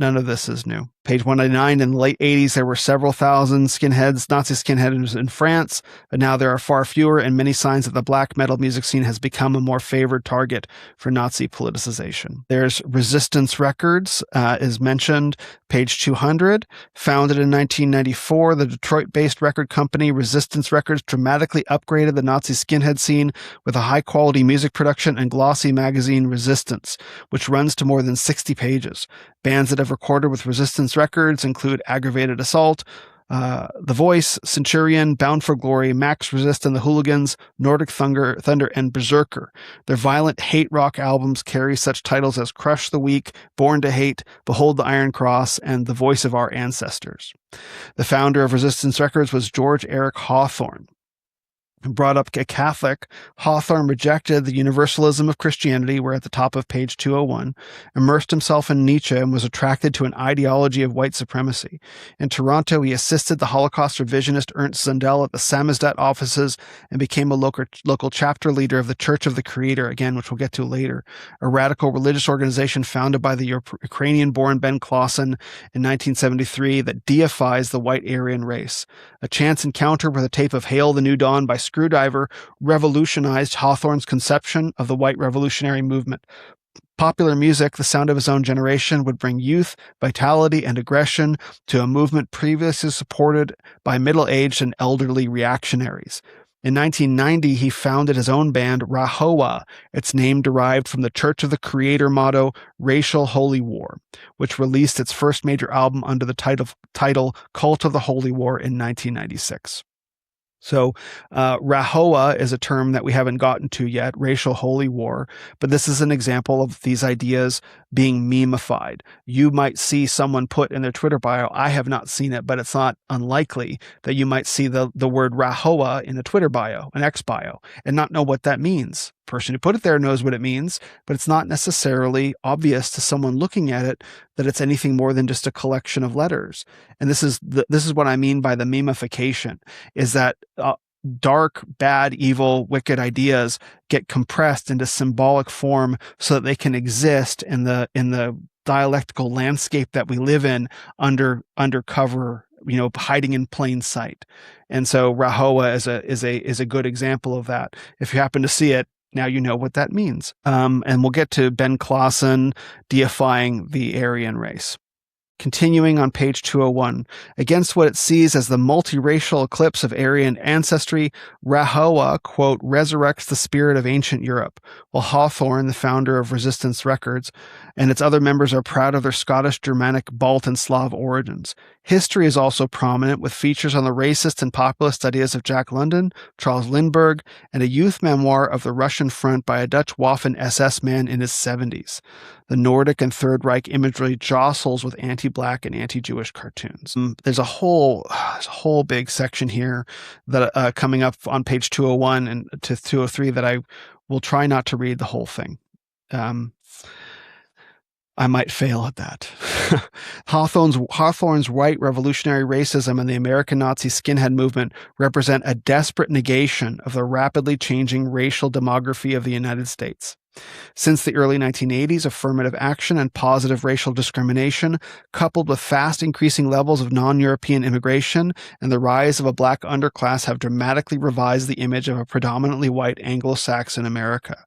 new. Page 199, in the late 80s, there were several thousand skinheads, Nazi skinheads in France, but now there are far fewer, and many signs that the black metal music scene has become a more favored target for Nazi politicization. There's Resistance Records, is mentioned, page 200. Founded in 1994, the Detroit-based record company Resistance Records dramatically upgraded the Nazi skinhead scene with a high-quality music production and glossy magazine Resistance, which runs to more than 60 pages. Bands that have recorded with Resistance Records include Aggravated Assault, The Voice, Centurion, Bound for Glory, Max Resist and the Hooligans, Nordic Thunder, and Berserker. Their violent hate rock albums carry such titles as Crush the Weak, Born to Hate, Behold the Iron Cross, and The Voice of Our Ancestors. The founder of Resistance Records was George Eric Hawthorne. Brought up a Catholic, Hawthorne rejected the universalism of Christianity, we're at the top of page 201, immersed himself in Nietzsche, and was attracted to an ideology of white supremacy. In Toronto, he assisted the Holocaust revisionist Ernst Zundel at the Samizdat offices and became a local chapter leader of the Church of the Creator, again, which we'll get to later, a radical religious organization founded by the Ukrainian-born Ben Clausen in 1973 that deifies the white Aryan race. A chance encounter with a tape of Hail the New Dawn by Screwdriver revolutionized Hawthorne's conception of the white revolutionary movement. Popular music, the sound of his own generation, would bring youth, vitality, and aggression to a movement previously supported by middle-aged and elderly reactionaries. In 1990, he founded his own band, RAHOWA, its name derived from the Church of the Creator motto, Racial Holy War, which released its first major album under the title Cult of the Holy War in 1996. So RAHOWA is a term that we haven't gotten to yet, racial holy war, but this is an example of these ideas being memified. You might see someone put in their Twitter bio, I have not seen it, but it's not unlikely that you might see the word RAHOWA in a Twitter bio, an X bio, and not know what that means. The person who put it there knows what it means, but it's not necessarily obvious to someone looking at it that it's anything more than just a collection of letters. And this is what I mean by the memification, is that dark, bad, evil, wicked ideas get compressed into symbolic form so that they can exist in the dialectical landscape that we live in undercover, hiding in plain sight. And so RAHOWA is a good example of that. If you happen to see it, now you know what that means. And we'll get to Ben Clausen deifying the Aryan race. Continuing on page 201, against what it sees as the multiracial eclipse of Aryan ancestry, RAHOWA, quote, resurrects the spirit of ancient Europe, while Hawthorne, the founder of Resistance Records, and its other members are proud of their Scottish, Germanic, Balt, and Slav origins. History is also prominent, with features on the racist and populist ideas of Jack London, Charles Lindbergh, and a youth memoir of the Russian front by a Dutch Waffen SS man in his 70s. The Nordic and Third Reich imagery jostles with anti-Black and anti-Jewish cartoons. There's a whole big section here that coming up on page 201 and to 203 that I will try not to read the whole thing. I might fail at that. Hawthorne's white revolutionary racism and the American Nazi skinhead movement represent a desperate negation of the rapidly changing racial demography of the United States. Since the early 1980s, affirmative action and positive racial discrimination, coupled with fast increasing levels of non-European immigration and the rise of a black underclass, have dramatically revised the image of a predominantly white Anglo-Saxon America.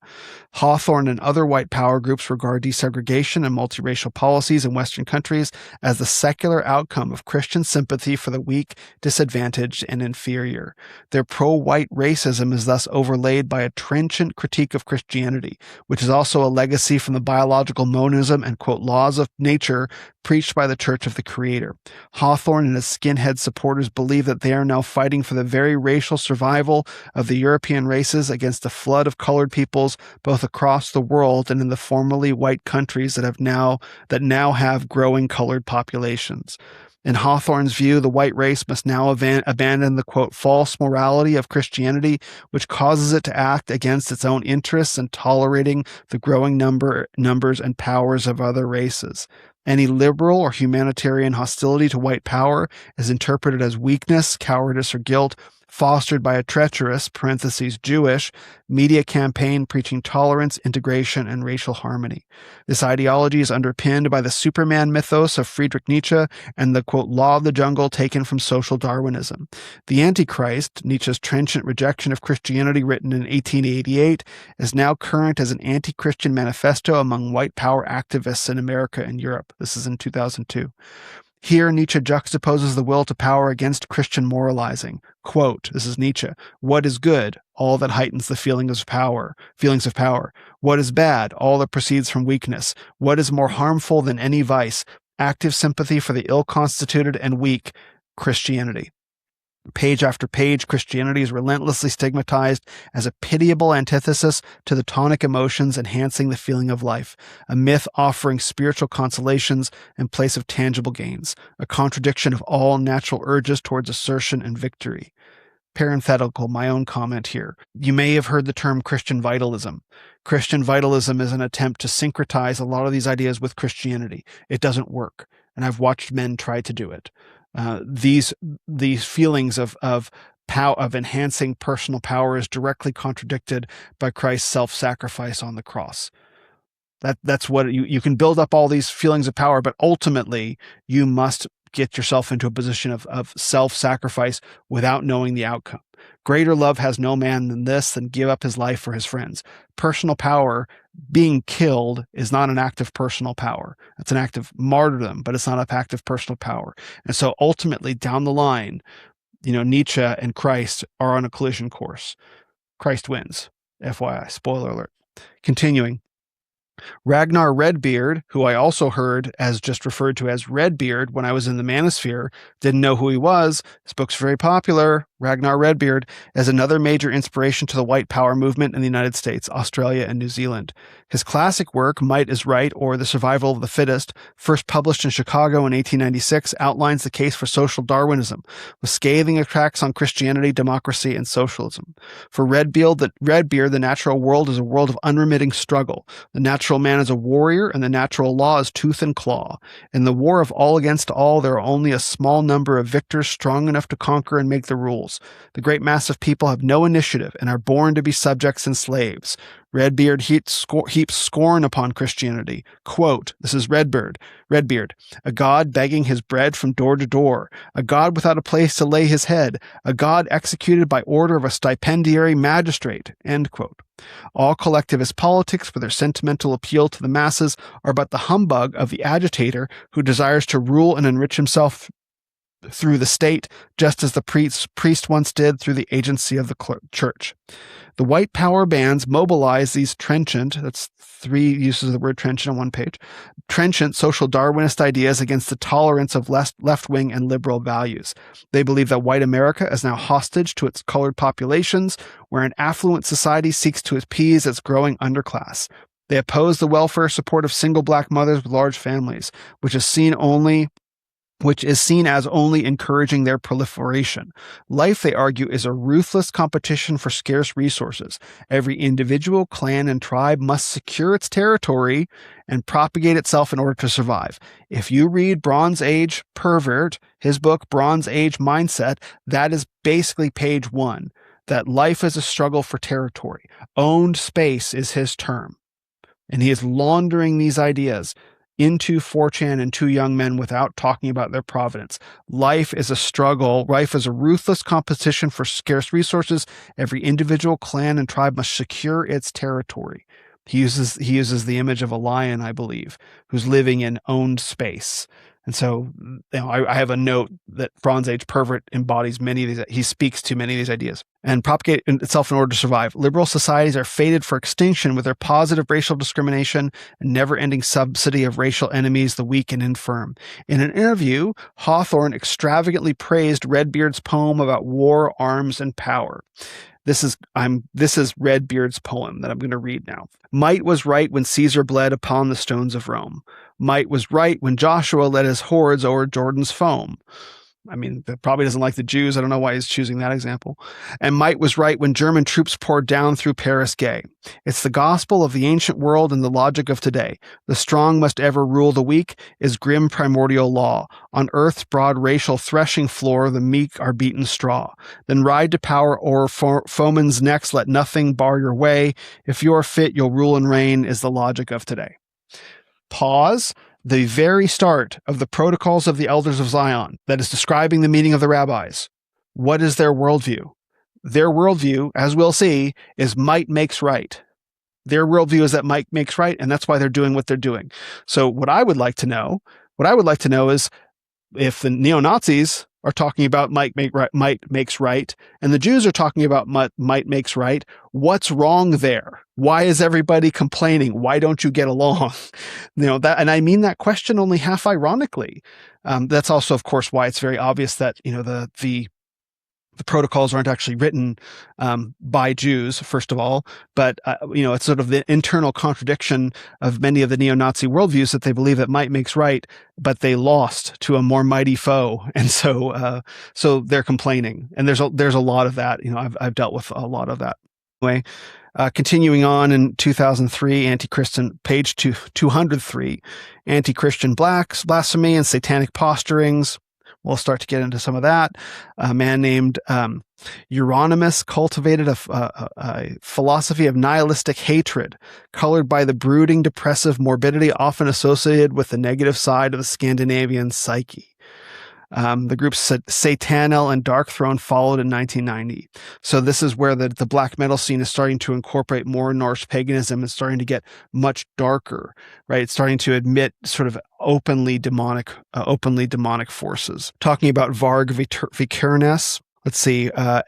Hawthorne and other white power groups regard desegregation and multiracial policies in Western countries as the secular outcome of Christian sympathy for the weak, disadvantaged, and inferior. Their pro-white racism is thus overlaid by a trenchant critique of Christianity, which is also a legacy from the biological monism and, quote, laws of nature preached by the Church of the Creator. Hawthorne and his skinhead supporters believe that they are now fighting for the very racial survival of the European races against a flood of colored peoples both across the world and in the formerly white countries that now have growing colored populations. In Hawthorne's view, the white race must now abandon the, quote, false morality of Christianity, which causes it to act against its own interests and tolerating the growing numbers and powers of other races. Any liberal or humanitarian hostility to white power is interpreted as weakness, cowardice, or guilt, fostered by a treacherous (Jewish) media campaign preaching tolerance, integration, and racial harmony. This ideology is underpinned by the Superman mythos of Friedrich Nietzsche and the, quote, law of the jungle taken from social Darwinism. The Antichrist, Nietzsche's trenchant rejection of Christianity written in 1888, is now current as an anti-Christian manifesto among white power activists in America and Europe. This is in 2002. Here, Nietzsche juxtaposes the will to power against Christian moralizing. Quote, this is Nietzsche, what is good? All that heightens the feelings of power. What is bad? All that proceeds from weakness. What is more harmful than any vice? Active sympathy for the ill-constituted and weak. Christianity. Page after page, Christianity is relentlessly stigmatized as a pitiable antithesis to the tonic emotions enhancing the feeling of life, a myth offering spiritual consolations in place of tangible gains, a contradiction of all natural urges towards assertion and victory. Parenthetical, my own comment here. You may have heard the term Christian vitalism. Christian vitalism is an attempt to syncretize a lot of these ideas with Christianity. It doesn't work, and I've watched men try to do it. These feelings of enhancing personal power is directly contradicted by Christ's self-sacrifice on the cross. That's what you can build up all these feelings of power, but ultimately you must get yourself into a position of self-sacrifice without knowing the outcome. Greater love has no man than give up his life for his friends. Personal power, being killed, is not an act of personal power. It's an act of martyrdom, but it's not an act of personal power. And so ultimately, down the line, Nietzsche and Christ are on a collision course. Christ wins. FYI, spoiler alert. Continuing. Ragnar Redbeard, who I also heard as just referred to as Redbeard when I was in the Manosphere, didn't know who he was. His book's very popular. Ragnar Redbeard is another major inspiration to the white power movement in the United States, Australia, and New Zealand. His classic work, Might is Right, or The Survival of the Fittest, first published in Chicago in 1896, outlines the case for social Darwinism, with scathing attacks on Christianity, democracy, and socialism. For Redbeard, the natural world is a world of unremitting struggle. The natural man is a warrior, and the natural law is tooth and claw. In the war of all against all, there are only a small number of victors strong enough to conquer and make the rules. The great mass of people have no initiative and are born to be subjects and slaves. Redbeard heaps scorn upon Christianity. Quote, this is Redbeard, a God begging his bread from door to door, a God without a place to lay his head, a God executed by order of a stipendiary magistrate, end quote. All collectivist politics, with their sentimental appeal to the masses, are but the humbug of the agitator who desires to rule and enrich himself through the state, just as the priest once did through the agency of the church. The white power bands mobilize these trenchant, that's 3 uses of the word trenchant on one page, trenchant social Darwinist ideas against the tolerance of left-wing and liberal values. They believe that white America is now hostage to its colored populations, where an affluent society seeks to appease its growing underclass. They oppose the welfare support of single black mothers with large families, which is seen as only encouraging their proliferation. Life, they argue, is a ruthless competition for scarce resources. Every individual, clan, and tribe must secure its territory and propagate itself in order to survive. If you read Bronze Age Pervert, his book Bronze Age Mindset, that is basically page 1, that life is a struggle for territory. Owned space is his term. And he is laundering these ideas into 4chan and to young men without talking about their provenance. Life is a struggle. Life is a ruthless competition for scarce resources. Every individual, clan, and tribe must secure its territory. He uses the image of a lion, I believe, who's living in owned space. And so, I have a note that Bronze Age Pervert embodies many of these. He speaks to many of these ideas. and propagate itself in order to survive. Liberal societies are fated for extinction with their positive racial discrimination and never-ending subsidy of racial enemies, the weak and infirm. In an interview, Hawthorne extravagantly praised Redbeard's poem about war, arms, and power. This is Redbeard's poem that I'm going to read now. Might was right when Caesar bled upon the stones of Rome. Might was right when Joshua led his hordes o'er Jordan's foam. I mean, that probably doesn't like the Jews. I don't know why he's choosing that example. And might was right when German troops poured down through Paris gay. It's the gospel of the ancient world and the logic of today. The strong must ever rule the weak is grim primordial law. On earth's broad racial threshing floor, the meek are beaten straw. Then ride to power o'er foemen's necks, let nothing bar your way. If you're fit, you'll rule and reign is the logic of today. Pause. The very start of the Protocols of the Elders of Zion that is describing the meaning of the rabbis. What is their worldview? Their worldview, as we'll see, is might makes right. Their worldview is that might makes right, and that's why they're doing what they're doing. So what I would like to know is if the neo-Nazis are talking about might makes right, and the Jews are talking about might makes right, what's wrong there? Why is everybody complaining? Why don't you get along? That, and I mean that question only half ironically. That's also, of course, why it's very obvious that the protocols aren't actually written by Jews, first of all, but it's sort of the internal contradiction of many of the neo-Nazi worldviews that they believe that might makes right, but they lost to a more mighty foe, and so they're complaining. And there's a lot of that. I've dealt with a lot of that. Anyway, continuing on in 2003, Anti-Christian, page 203, Anti-Christian blasphemy and satanic posturings. We'll start to get into some of that. A man named Euronymous cultivated a philosophy of nihilistic hatred, colored by the brooding, depressive morbidity often associated with the negative side of the Scandinavian psyche. The groups Satanel and Dark Throne followed in 1990. So this is where the black metal scene is starting to incorporate more Norse paganism and starting to get much darker, right? It's starting to admit sort of openly demonic forces. Talking about Varg Vikernes. Let's see, a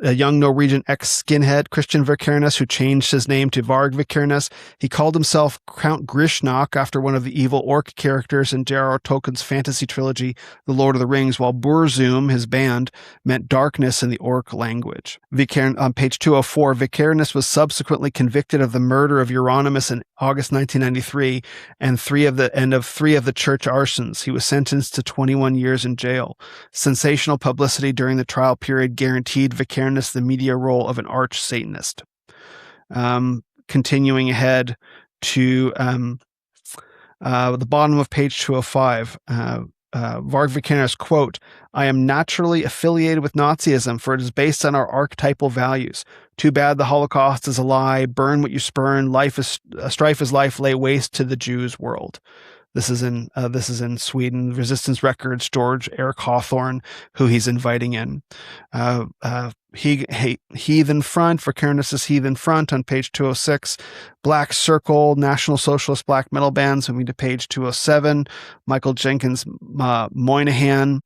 young Norwegian ex-skinhead, Christian Vikernes, who changed his name to Varg Vikernes. He called himself Count Grishnok after one of the evil orc characters in J.R.R. Tolkien's fantasy trilogy, The Lord of the Rings, while Burzum, his band, meant darkness in the orc language. On page 204, Vikernes was subsequently convicted of the murder of Euronymous in August 1993 and three of the church arsons. He was sentenced to 21 years in jail. Sensational publicity during the trial period guaranteed Vikernes the media role of an arch Satanist. Continuing ahead to the bottom of page 205, Varg Vikernes, quote, "I am naturally affiliated with Nazism, for it is based on our archetypal values. Too bad the Holocaust is a lie. Burn what you spurn. Strife is life. Lay waste to the Jews' world." This is in Sweden. Resistance Records, George Eric Hawthorne, who he's inviting in. Heathen Front, Vikernes' Heathen Front on page 206. Black Circle, National Socialist Black Metal Bands, moving to page 207. Michael Jenkins Moynihan,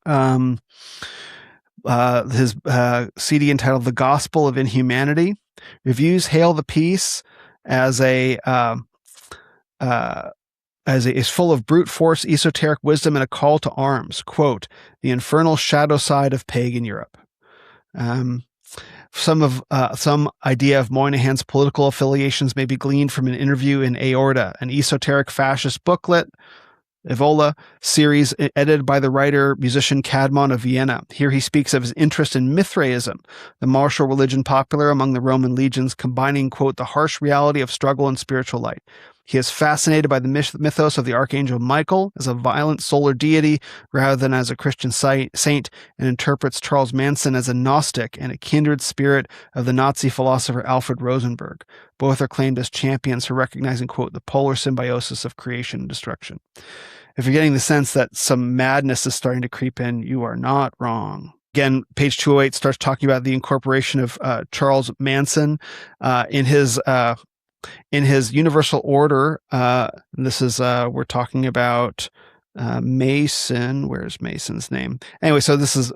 his CD entitled The Gospel of Inhumanity. Reviews hail the piece as is full of brute force, esoteric wisdom, and a call to arms. Quote, "The infernal shadow side of pagan Europe." Some idea of Moynihan's political affiliations may be gleaned from an interview in Aorta, an esoteric fascist booklet, Evola series edited by the writer-musician Cadmon of Vienna. Here he speaks of his interest in Mithraism, the martial religion popular among the Roman legions, combining, quote, "the harsh reality of struggle and spiritual light." He is fascinated by the mythos of the Archangel Michael as a violent solar deity rather than as a Christian saint, and interprets Charles Manson as a Gnostic and a kindred spirit of the Nazi philosopher Alfred Rosenberg. Both are claimed as champions for recognizing, quote, "the polar symbiosis of creation and destruction." If you're getting the sense that some madness is starting to creep in, you are not wrong. Again, page 208 starts talking about the incorporation of Charles Manson in his Universal Order. This is we're talking about Mason. Where's Mason's name? Anyway, so this is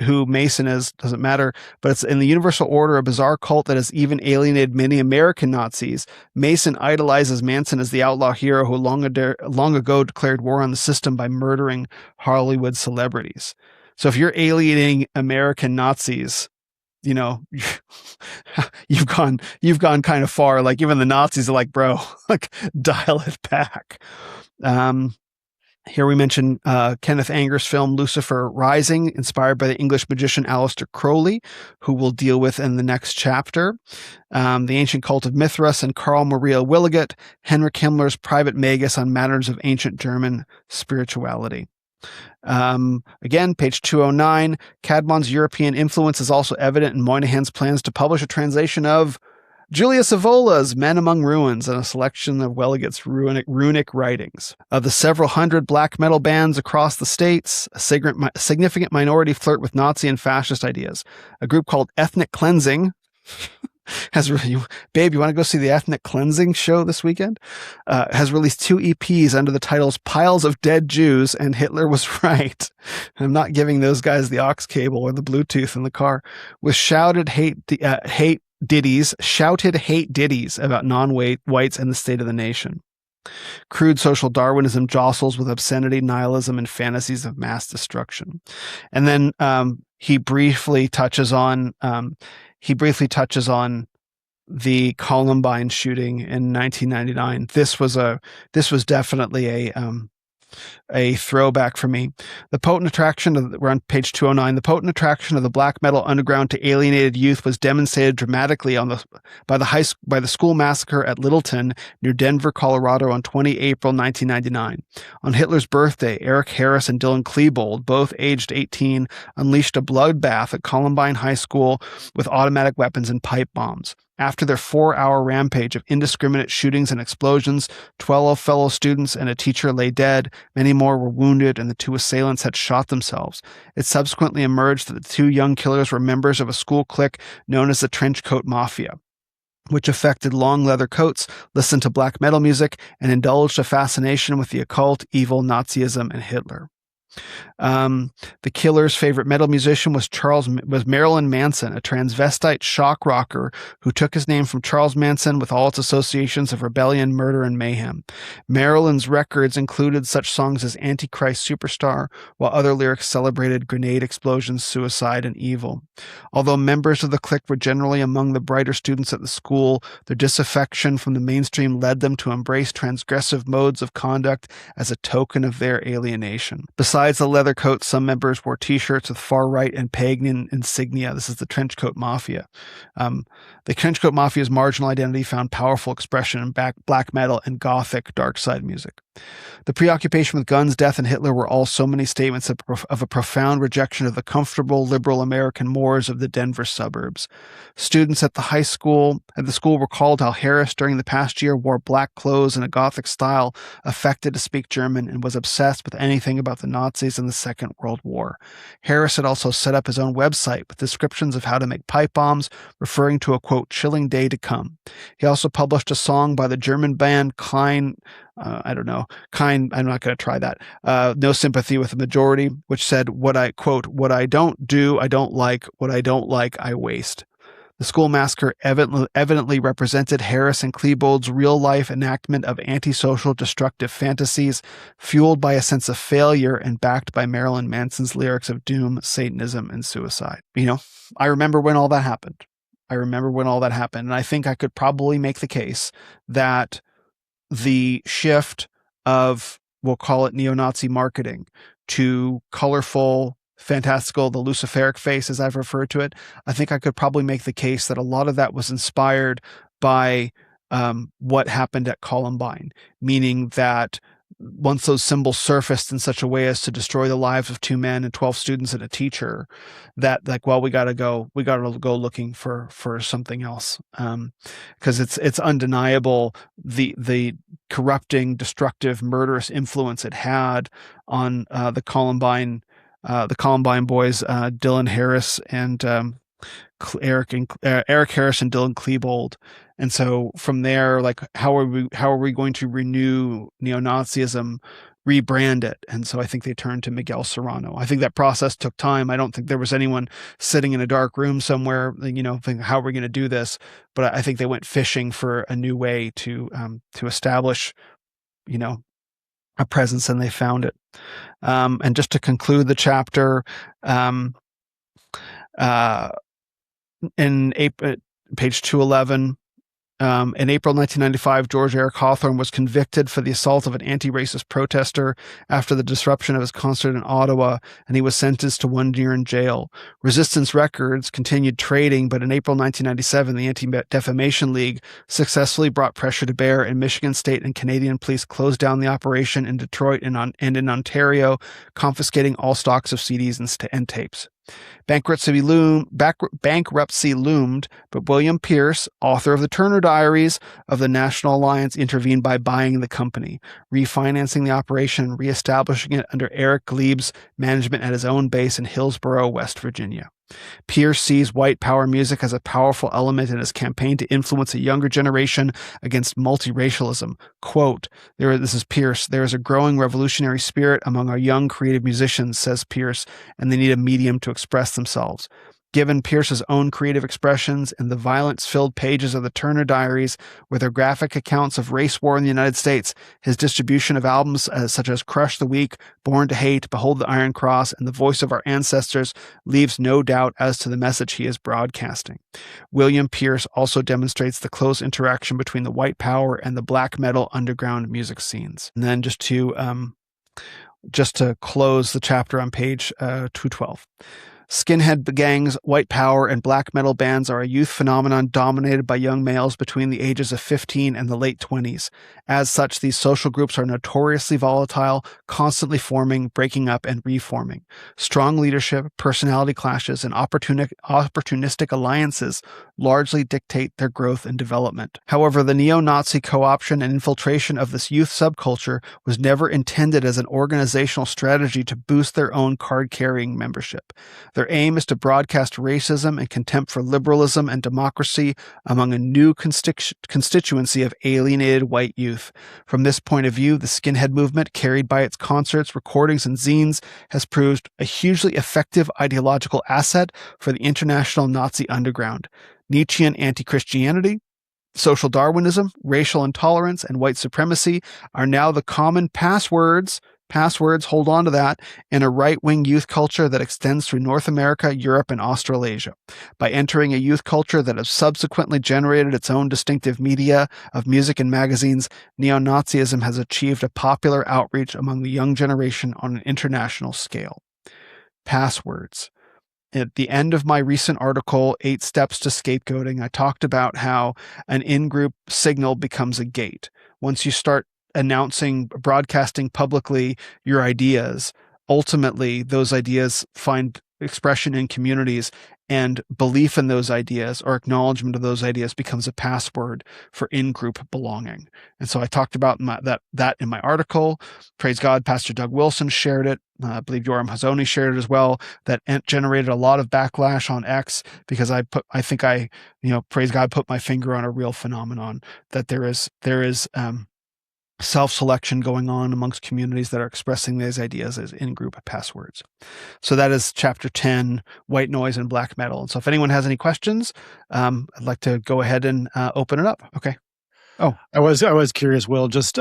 who Mason is, doesn't matter, but it's in the Universal Order, a bizarre cult that has even alienated many American Nazis. Mason idolizes Manson as the outlaw hero who long ago declared war on the system by murdering Hollywood celebrities. So if you're alienating American Nazis, you've gone kind of far. Like even the Nazis are like, bro, like dial it back. Here we mentioned Kenneth Anger's film Lucifer Rising, inspired by the English magician Aleister Crowley, who we'll deal with in the next chapter. The Ancient Cult of Mithras and Carl Maria Williget, Henrik Himmler's Private Magus on Matters of Ancient German Spirituality. Again, page 209, Cadmon's European influence is also evident in Moynihan's plans to publish a translation of Julius Evola's Men Among Ruins and a selection of Williget's runic writings. Of the several hundred black metal bands across the states, a significant minority flirt with Nazi and fascist ideas. A group called Ethnic Cleansing babe, you want to go see the Ethnic Cleansing show this weekend? Has released 2 EPs under the titles Piles of Dead Jews and Hitler Was Right. I'm not giving those guys the aux cable or the Bluetooth in the car. With shouted hate ditties about non-whites and the state of the nation. Crude social Darwinism jostles with obscenity, nihilism, and fantasies of mass destruction. And then he briefly touches on the Columbine shooting in 1999. This was definitely a throwback for me. The potent attraction we're on page 209. The potent attraction of the black metal underground to alienated youth was demonstrated dramatically by the school massacre at Littleton near Denver, Colorado on 20 April 1999. On Hitler's birthday, Eric Harris and Dylan Klebold, both aged 18, unleashed a bloodbath at Columbine High School with automatic weapons and pipe bombs. After their 4-hour rampage of indiscriminate shootings and explosions, 12 fellow students and a teacher lay dead, many more were wounded, and the 2 assailants had shot themselves. It subsequently emerged that the 2 young killers were members of a school clique known as the Trenchcoat Mafia, which affected long leather coats, listened to black metal music, and indulged a fascination with the occult, evil, Nazism, and Hitler. The killer's favorite metal musician was Marilyn Manson, a transvestite shock rocker who took his name from Charles Manson with all its associations of rebellion, murder, and mayhem. Marilyn's records included such songs as Antichrist Superstar, while other lyrics celebrated grenade explosions, suicide, and evil. Although members of the clique were generally among the brighter students at the school, their disaffection from the mainstream led them to embrace transgressive modes of conduct as a token of their alienation. Besides the leather coats, some members wore t-shirts with far-right and pagan insignia. This is the Trenchcoat Mafia. The Trenchcoat Mafia's marginal identity found powerful expression in black metal and gothic dark side music. The preoccupation with guns, death, and Hitler were all so many statements of a profound rejection of the comfortable liberal American mores of the Denver suburbs. Students at the school recalled how Harris during the past year wore black clothes in a gothic style, affected to speak German, and was obsessed with anything about the Nazis and the Second World War. Harris had also set up his own website with descriptions of how to make pipe bombs, referring to a, quote, chilling day to come. He also published a song by the German band Klein, I'm not going to try that. No Sympathy with the Majority, which said, what I don't do, I don't like. What I don't like, I waste. The school massacre evidently represented Harris and Klebold's real-life enactment of antisocial, destructive fantasies, fueled by a sense of failure and backed by Marilyn Manson's lyrics of doom, Satanism, and suicide. I remember when all that happened. And I think I could probably make the case that the shift of, we'll call it neo-Nazi marketing, to colorful, fantastical, the Luciferic face, as I've referred to it, I think I could probably make the case that a lot of that was inspired by what happened at Columbine, meaning that once those symbols surfaced in such a way as to destroy the lives of 2 men and 12 students and a teacher, that we got to go looking for something else. Cause it's undeniable the corrupting, destructive, murderous influence it had on the Columbine boys, Dylan Harris and Eric Harris and Dylan Klebold. And so from there, how are we going to renew neo-Nazism rebrand it. And so I think they turned to Miguel Serrano. I think that process took time. I don't think there was anyone sitting in a dark room somewhere, thinking, how are we going to do this? But I think they went fishing for a new way to establish, a presence, and they found it. And just to conclude the chapter, in April, page 211, in April 1995, George Eric Hawthorne was convicted for the assault of an anti-racist protester after the disruption of his concert in Ottawa, and he was sentenced to 1 year in jail. Resistance Records continued trading, but in April 1997, the Anti-Defamation League successfully brought pressure to bear, and Michigan State and Canadian police closed down the operation in Detroit and in Ontario, confiscating all stocks of CDs and tapes. Bankruptcy loomed, but William Pierce, author of the Turner Diaries of the National Alliance, intervened by buying the company, refinancing the operation, and reestablishing it under Eric Gleb's management at his own base in Hillsborough, West Virginia. Pierce sees white power music as a powerful element in his campaign to influence a younger generation against multiracialism. Quote, this is Pierce, "There is a growing revolutionary spirit among our young creative musicians," says Pierce, "and they need a medium to express themselves." Given Pierce's own creative expressions and the violence-filled pages of the Turner Diaries with their graphic accounts of race war in the United States, his distribution of albums such as Crush the Weak, Born to Hate, Behold the Iron Cross, and The Voice of Our Ancestors leaves no doubt as to the message he is broadcasting. William Pierce also demonstrates the close interaction between the white power and the black metal underground music scenes. And then just to close the chapter on page 212. Skinhead gangs, white power, and black metal bands are a youth phenomenon dominated by young males between the ages of 15 and the late 20s. As such, these social groups are notoriously volatile, constantly forming, breaking up, and reforming. Strong leadership, personality clashes, and opportunistic alliances largely dictate their growth and development. However, the neo-Nazi co-option and infiltration of this youth subculture was never intended as an organizational strategy to boost their own card-carrying membership. Their aim is to broadcast racism and contempt for liberalism and democracy among a new constituency of alienated white youth. From this point of view, the skinhead movement, carried by its concerts, recordings, and zines, has proved a hugely effective ideological asset for the international Nazi underground. Nietzschean anti-Christianity, social Darwinism, racial intolerance, and white supremacy are now the common passwords, hold on to that, in a right-wing youth culture that extends through North America, Europe, and Australasia. By entering a youth culture that has subsequently generated its own distinctive media of music and magazines, neo-Nazism has achieved a popular outreach among the young generation on an international scale. Passwords. At the end of my recent article, 8 Steps to Scapegoating, I talked about how an in-group signal becomes a gate. Once you start broadcasting publicly your ideas, ultimately those ideas find expression in communities, and belief in those ideas or acknowledgement of those ideas becomes a password for in-group belonging. And so I talked about that in my article. Praise God, Pastor Doug Wilson shared it. I believe Yoram Hazony shared it as well. That generated a lot of backlash on X because praise God, put my finger on a real phenomenon that there is self-selection going on amongst communities that are expressing these ideas as in-group passwords. So that is chapter 10, white noise and black metal. And so if anyone has any questions, I'd like to go ahead and open it up. Okay. Oh, I was curious, Will, just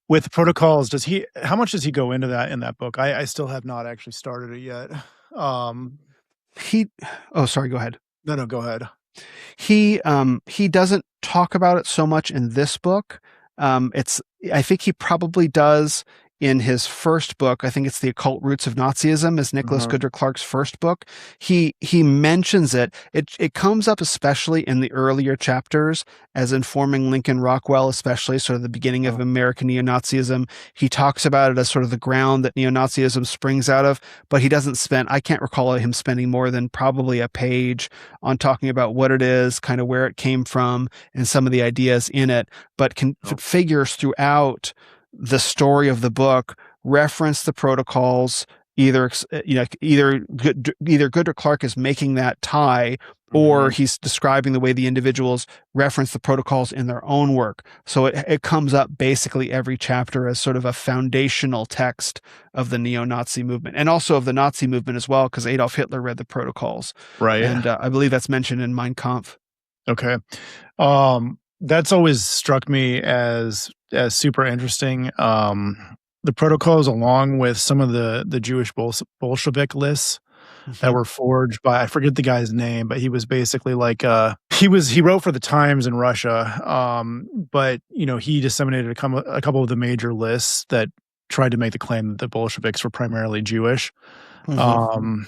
with protocols, how much does he go into that in that book? I still have not actually started it yet. Sorry, go ahead. No, go ahead. He doesn't talk about it so much in this book. I think he probably does in his first book. I think it's The Occult Roots of Nazism is Nicholas Goodrick Clark's first book. He mentions it. It comes up especially in the earlier chapters as informing Lincoln Rockwell, especially sort of the beginning of American neo-Nazism. He talks about it as sort of the ground that neo-Nazism springs out of, but he doesn't I can't recall him spending more than probably a page on talking about what it is, kind of where it came from, and some of the ideas in it, but figures throughout the story of the book reference the protocols. Either Goodrick Clark is making that tie or he's describing the way the individuals reference the protocols in their own work. So it comes up basically every chapter as sort of a foundational text of the neo-Nazi movement, and also of the Nazi movement as well, because Adolf Hitler read the protocols. Right. And I believe that's mentioned in Mein Kampf. Okay. That's always struck me as super interesting. The protocols, along with some of the Jewish Bolshevik lists that were forged by, I forget the guy's name, but he was basically like he wrote for the Times in Russia, but he disseminated a couple of the major lists that tried to make the claim that the Bolsheviks were primarily Jewish. But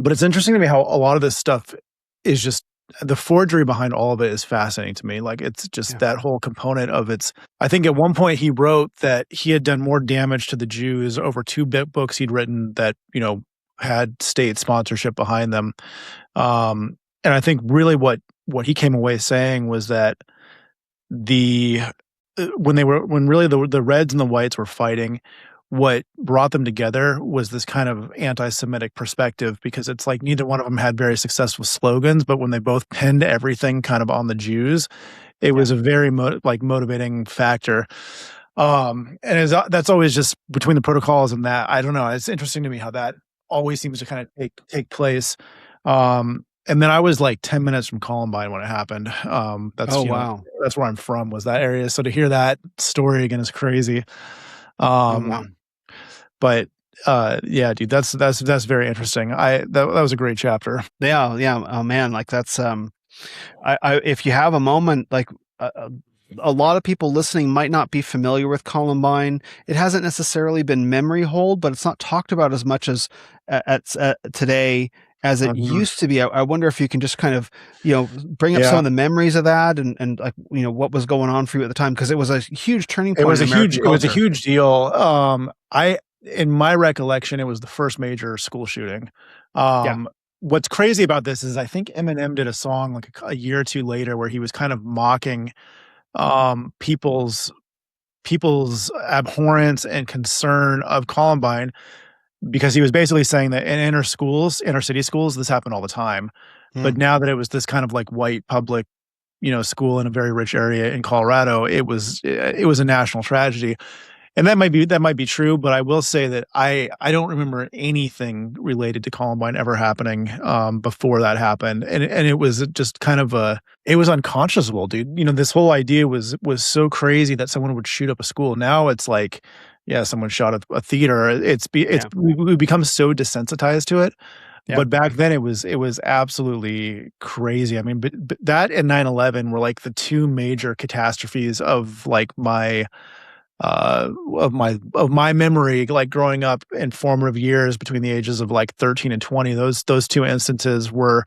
it's interesting to me how a lot of this stuff is just, the forgery behind all of it is fascinating to me. Like, it's just that whole component of it's, I think at one point he wrote that he had done more damage to the Jews over two books he'd written that, had state sponsorship behind them. And I think really what he came away saying was that when really the Reds and the Whites were fighting, what brought them together was this kind of anti-Semitic perspective, because it's like neither one of them had very successful slogans, but when they both pinned everything kind of on the Jews, it was a very motivating factor. And that's always just between the protocols and that. I don't know. It's interesting to me how that always seems to kind of take place. And then I was like 10 minutes from Columbine when it happened. That's wow. That's where I'm from, was that area. So to hear that story again is crazy. Wow. But yeah, dude, that's very interesting. That was a great chapter. Yeah. Oh man, like that's if you have a moment, like a lot of people listening might not be familiar with Columbine. It hasn't necessarily been memory hold, but it's not talked about as much as today as it used to be. I wonder if you can just kind of, bring up some of the memories of that and like, what was going on for you at the time, because it was a huge turning point. It was a huge deal. In my recollection, it was the first major school shooting. What's crazy about this is I think Eminem did a song like a year or two later where he was kind of mocking people's abhorrence and concern of Columbine, because he was basically saying that in inner city schools, this happened all the time. But now that it was this kind of like white public, school in a very rich area in Colorado, it was a national tragedy. And that might be true, but I will say that I don't remember anything related to Columbine ever happening before that happened, and it was just kind of it was unconscionable, dude. This whole idea was so crazy that someone would shoot up a school. Now it's like, yeah, someone shot a theater. We become so desensitized to it. Yeah. But back then it was absolutely crazy. I mean, but that and 9/11 were like the two major catastrophes of like my memory, like growing up in formative years between the ages of like 13 and 20. Those two instances were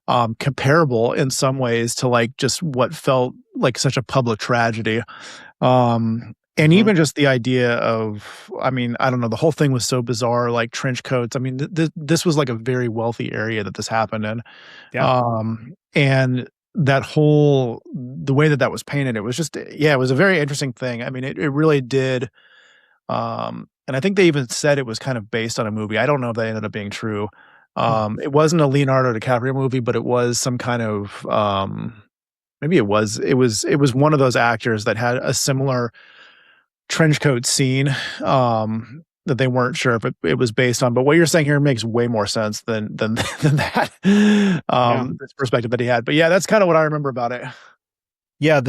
comparable in some ways to like just what felt like such a public tragedy. And even just the idea of, I mean, I don't know, the whole thing was so bizarre, like trench coats. I mean, this was like a very wealthy area that this happened in. And the way that was painted, it was just, it was a very interesting thing. I mean, it really did. And I think they even said it was kind of based on a movie. I don't know if that ended up being true. It wasn't a Leonardo DiCaprio movie, but it was some kind of, maybe it was one of those actors that had a similar trench coat scene that they weren't sure if it was based on. But what you're saying here makes way more sense than that this perspective that he had. But yeah, that's kind of what I remember about it. Yeah,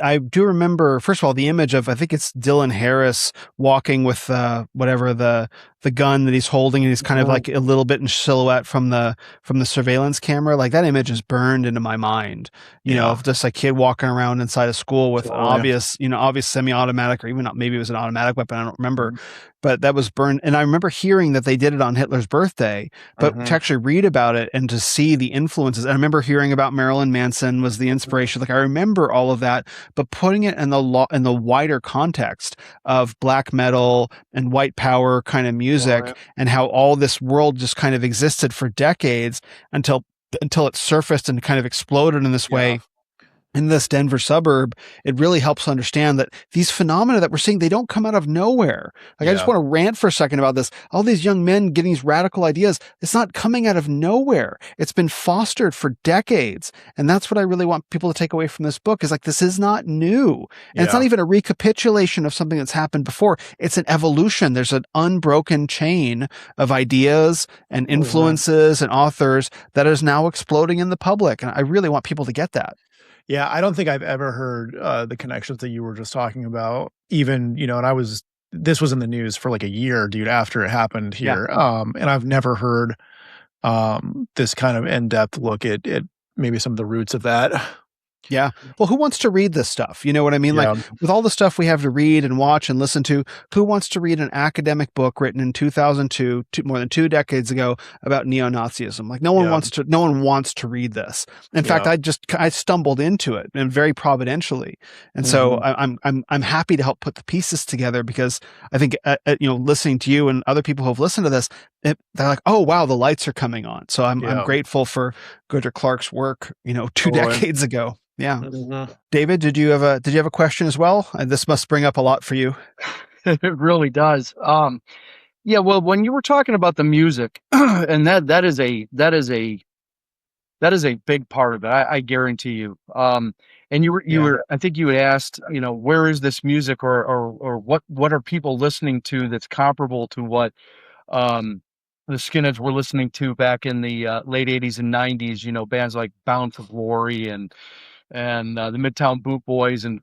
I do remember, first of all, the image of, I think it's Dylan Harris walking with whatever the gun that he's holding, and he's kind of like a little bit in silhouette from the surveillance camera. Like, that image is burned into my mind, of just a kid walking around inside a school with obvious semi-automatic, or even not, maybe it was an automatic weapon, I don't remember, but that was burned. And I remember hearing that they did it on Hitler's birthday, but to actually read about it and to see the influences. I remember hearing about Marilyn Manson was the inspiration. Like, I remember all of that, but putting it in the wider context of black metal and white power kind of music, and how all this world just kind of existed for decades until it surfaced and kind of exploded in this way. in this Denver suburb, it really helps understand that these phenomena that we're seeing, they don't come out of nowhere. Like, I just want to rant for a second about this. All these young men getting these radical ideas, it's not coming out of nowhere. It's been fostered for decades. And that's what I really want people to take away from this book, is like, this is not new. And it's not even a recapitulation of something that's happened before. It's an evolution. There's an unbroken chain of ideas and influences and authors that is now exploding in the public. And I really want people to get that. Yeah, I don't think I've ever heard the connections that you were just talking about. Even, and this was in the news for like a year, dude, after it happened here. And I've never heard this kind of in-depth look at maybe some of the roots of that. Yeah. Well, who wants to read this stuff? You know what I mean? Like, with all the stuff we have to read and watch and listen to, who wants to read an academic book written in 2002, more than 2 decades ago, about neo-Nazism? Like, no one wants to read this. In fact, I stumbled into it, and very providentially. And so I'm happy to help put the pieces together, because I think, listening to you and other people who have listened to this, they're like, oh, wow, the lights are coming on. So I'm grateful for Goodr Clark's work, 2 decades ago. Yeah. David, did you have a question as well? This must bring up a lot for you. It really does. Yeah. Well, when you were talking about the music, and that is a big part of it. I guarantee you. And you were, I think you had asked, where is this music, or what are people listening to that's comparable to what the skinheads were listening to back in the late 80s and 90s, bands like Bound for Glory and the Midtown Boot Boys and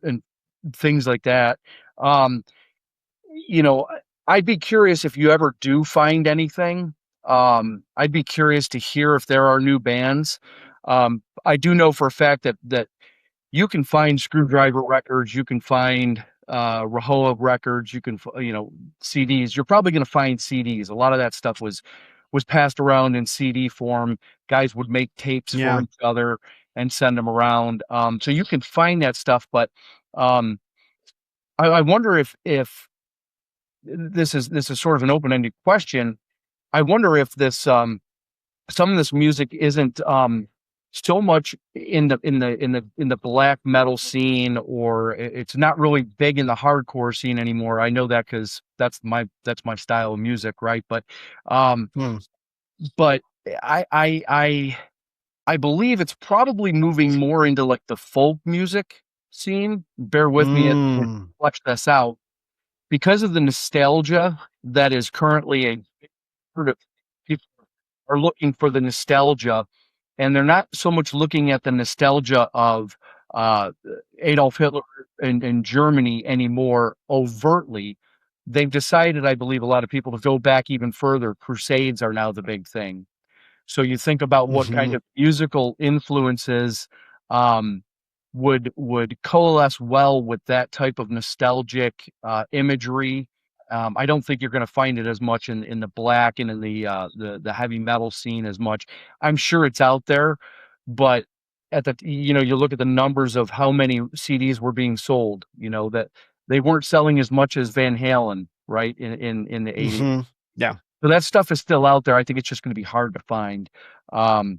things like that. I'd be curious if you ever do find anything. I'd be curious to hear if there are new bands. I do know for a fact that you can find Screwdriver records, you can find RAHOWA records, you can CDs. You're probably going to find CDs. A lot of that stuff was passed around in CD form. Guys would make tapes for each other and send them around. So you can find that stuff, but I wonder if this is sort of an open-ended question. I wonder if this some of this music isn't so much in the black metal scene, or it's not really big in the hardcore scene anymore. I know that because that's my style of music, right? But but I believe it's probably moving more into like the folk music scene. Bear with me and flesh this out, because of the nostalgia that is currently a sort of, people are looking for the nostalgia, and they're not so much looking at the nostalgia of Adolf Hitler in Germany anymore overtly. They've decided, I believe, a lot of people, to go back even further. Crusades are now the big thing. So you think about what kind of musical influences would coalesce well with that type of nostalgic imagery. I don't think you're going to find it as much in the black and in the heavy metal scene as much. I'm sure it's out there, but you look at the numbers of how many CDs were being sold, that they weren't selling as much as Van Halen, right? In the 80s. Yeah. So that stuff is still out there. I think it's just going to be hard to find. So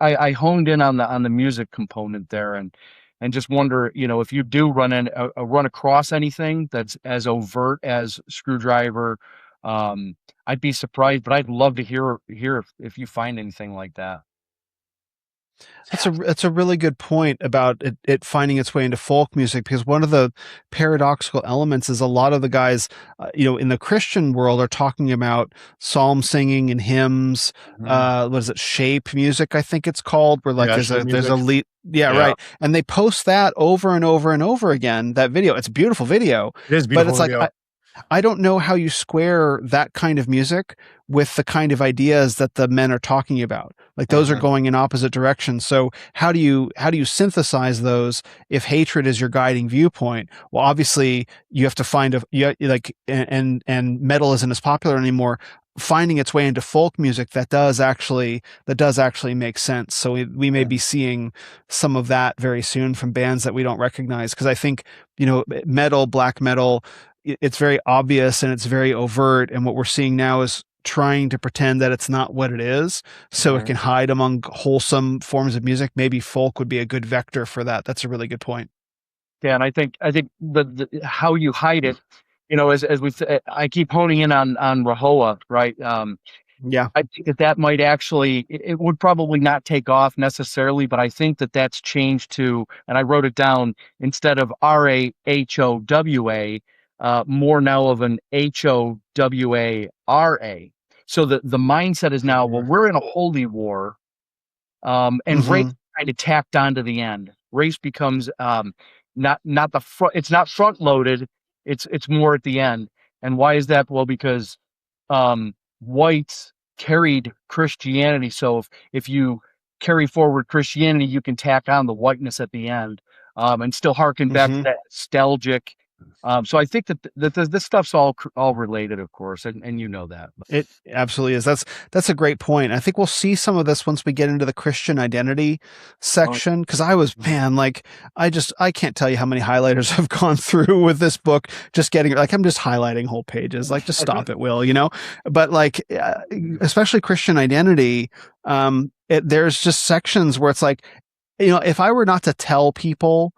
I honed in on the music component there, and just wonder, if you do run across anything that's as overt as Screwdriver, I'd be surprised, but I'd love to hear if you find anything like that. That's a really good point about it finding its way into folk music, because one of the paradoxical elements is a lot of the guys, in the Christian world, are talking about psalm singing and hymns. What is it? Shape music, I think it's called, where like there's a lead. Yeah, right. And they post that over and over and over again. That video, it's a beautiful video. It is beautiful, but it's like, I don't know how you square that kind of music with the kind of ideas that the men are talking about. Like, those are going in opposite directions. So how do you synthesize those if hatred is your guiding viewpoint? Well, obviously you have to find and metal isn't as popular anymore. Finding its way into folk music that does actually make sense. So we may be seeing some of that very soon from bands that we don't recognize. Because I think, metal, black metal, it's very obvious and it's very overt. And what we're seeing now is trying to pretend that it's not what it is, so it can hide among wholesome forms of music. Maybe folk would be a good vector for that. That's a really good point. Yeah, and I think the how you hide it, as we I keep honing in on RAHOWA, right? Yeah. I think that might actually, it would probably not take off necessarily, but I think that's changed to, and I wrote it down, instead of RAHOWA, more now of an HOWARA. So the mindset is now, well, we're in a holy war, and race kind of tacked onto the end. Race becomes not the front. It's not front loaded. It's more at the end. And why is that? Well, because whites carried Christianity. So if you carry forward Christianity, you can tack on the whiteness at the end, and still harken back to that nostalgic. So I think that this stuff's all related, of course, and that. It absolutely is. That's a great point. I think we'll see some of this once we get into the Christian identity section, because I was, man, like, I can't tell you how many highlighters I've gone through with this book, just getting, like, I'm just highlighting whole pages, like, just stop it, Will, but like, especially Christian identity, there's just sections where it's like, if I were not to tell people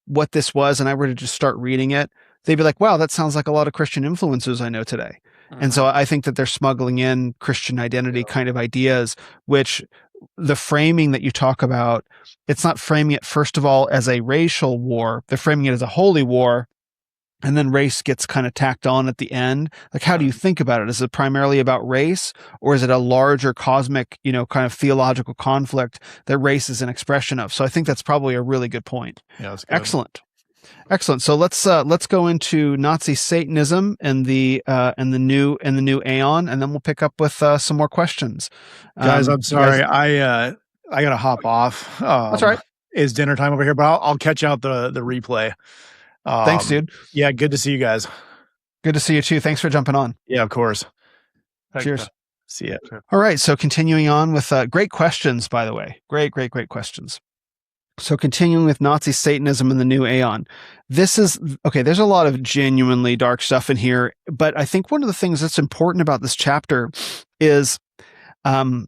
what this was and I were to just start reading it, they'd be like, wow, that sounds like a lot of Christian influences I know today. And so I think that they're smuggling in Christian identity kind of ideas, which the framing that you talk about, it's not framing it, first of all, as a racial war. They're framing it as a holy war. And then race gets kind of tacked on at the end. Like, how do you think about it? Is it primarily about race, or is it a larger cosmic, kind of theological conflict that race is an expression of? So I think that's probably a really good point. Yeah, that's good. Excellent. So let's go into Nazi Satanism and the new Aeon, and then we'll pick up with some more questions. Guys, I'm sorry, I gotta hop off. That's all right. It's dinner time over here, but I'll catch out the replay. Thanks, dude. Yeah, good to see you guys. Good to see you too. Thanks for jumping on. Yeah, of course. Thanks, cheers. See ya. All right. So continuing on with great questions, by the way. Great questions. So continuing with Nazi Satanism and the new Aeon. This is, okay, there's a lot of genuinely dark stuff in here, but I think one of the things that's important about this chapter is, and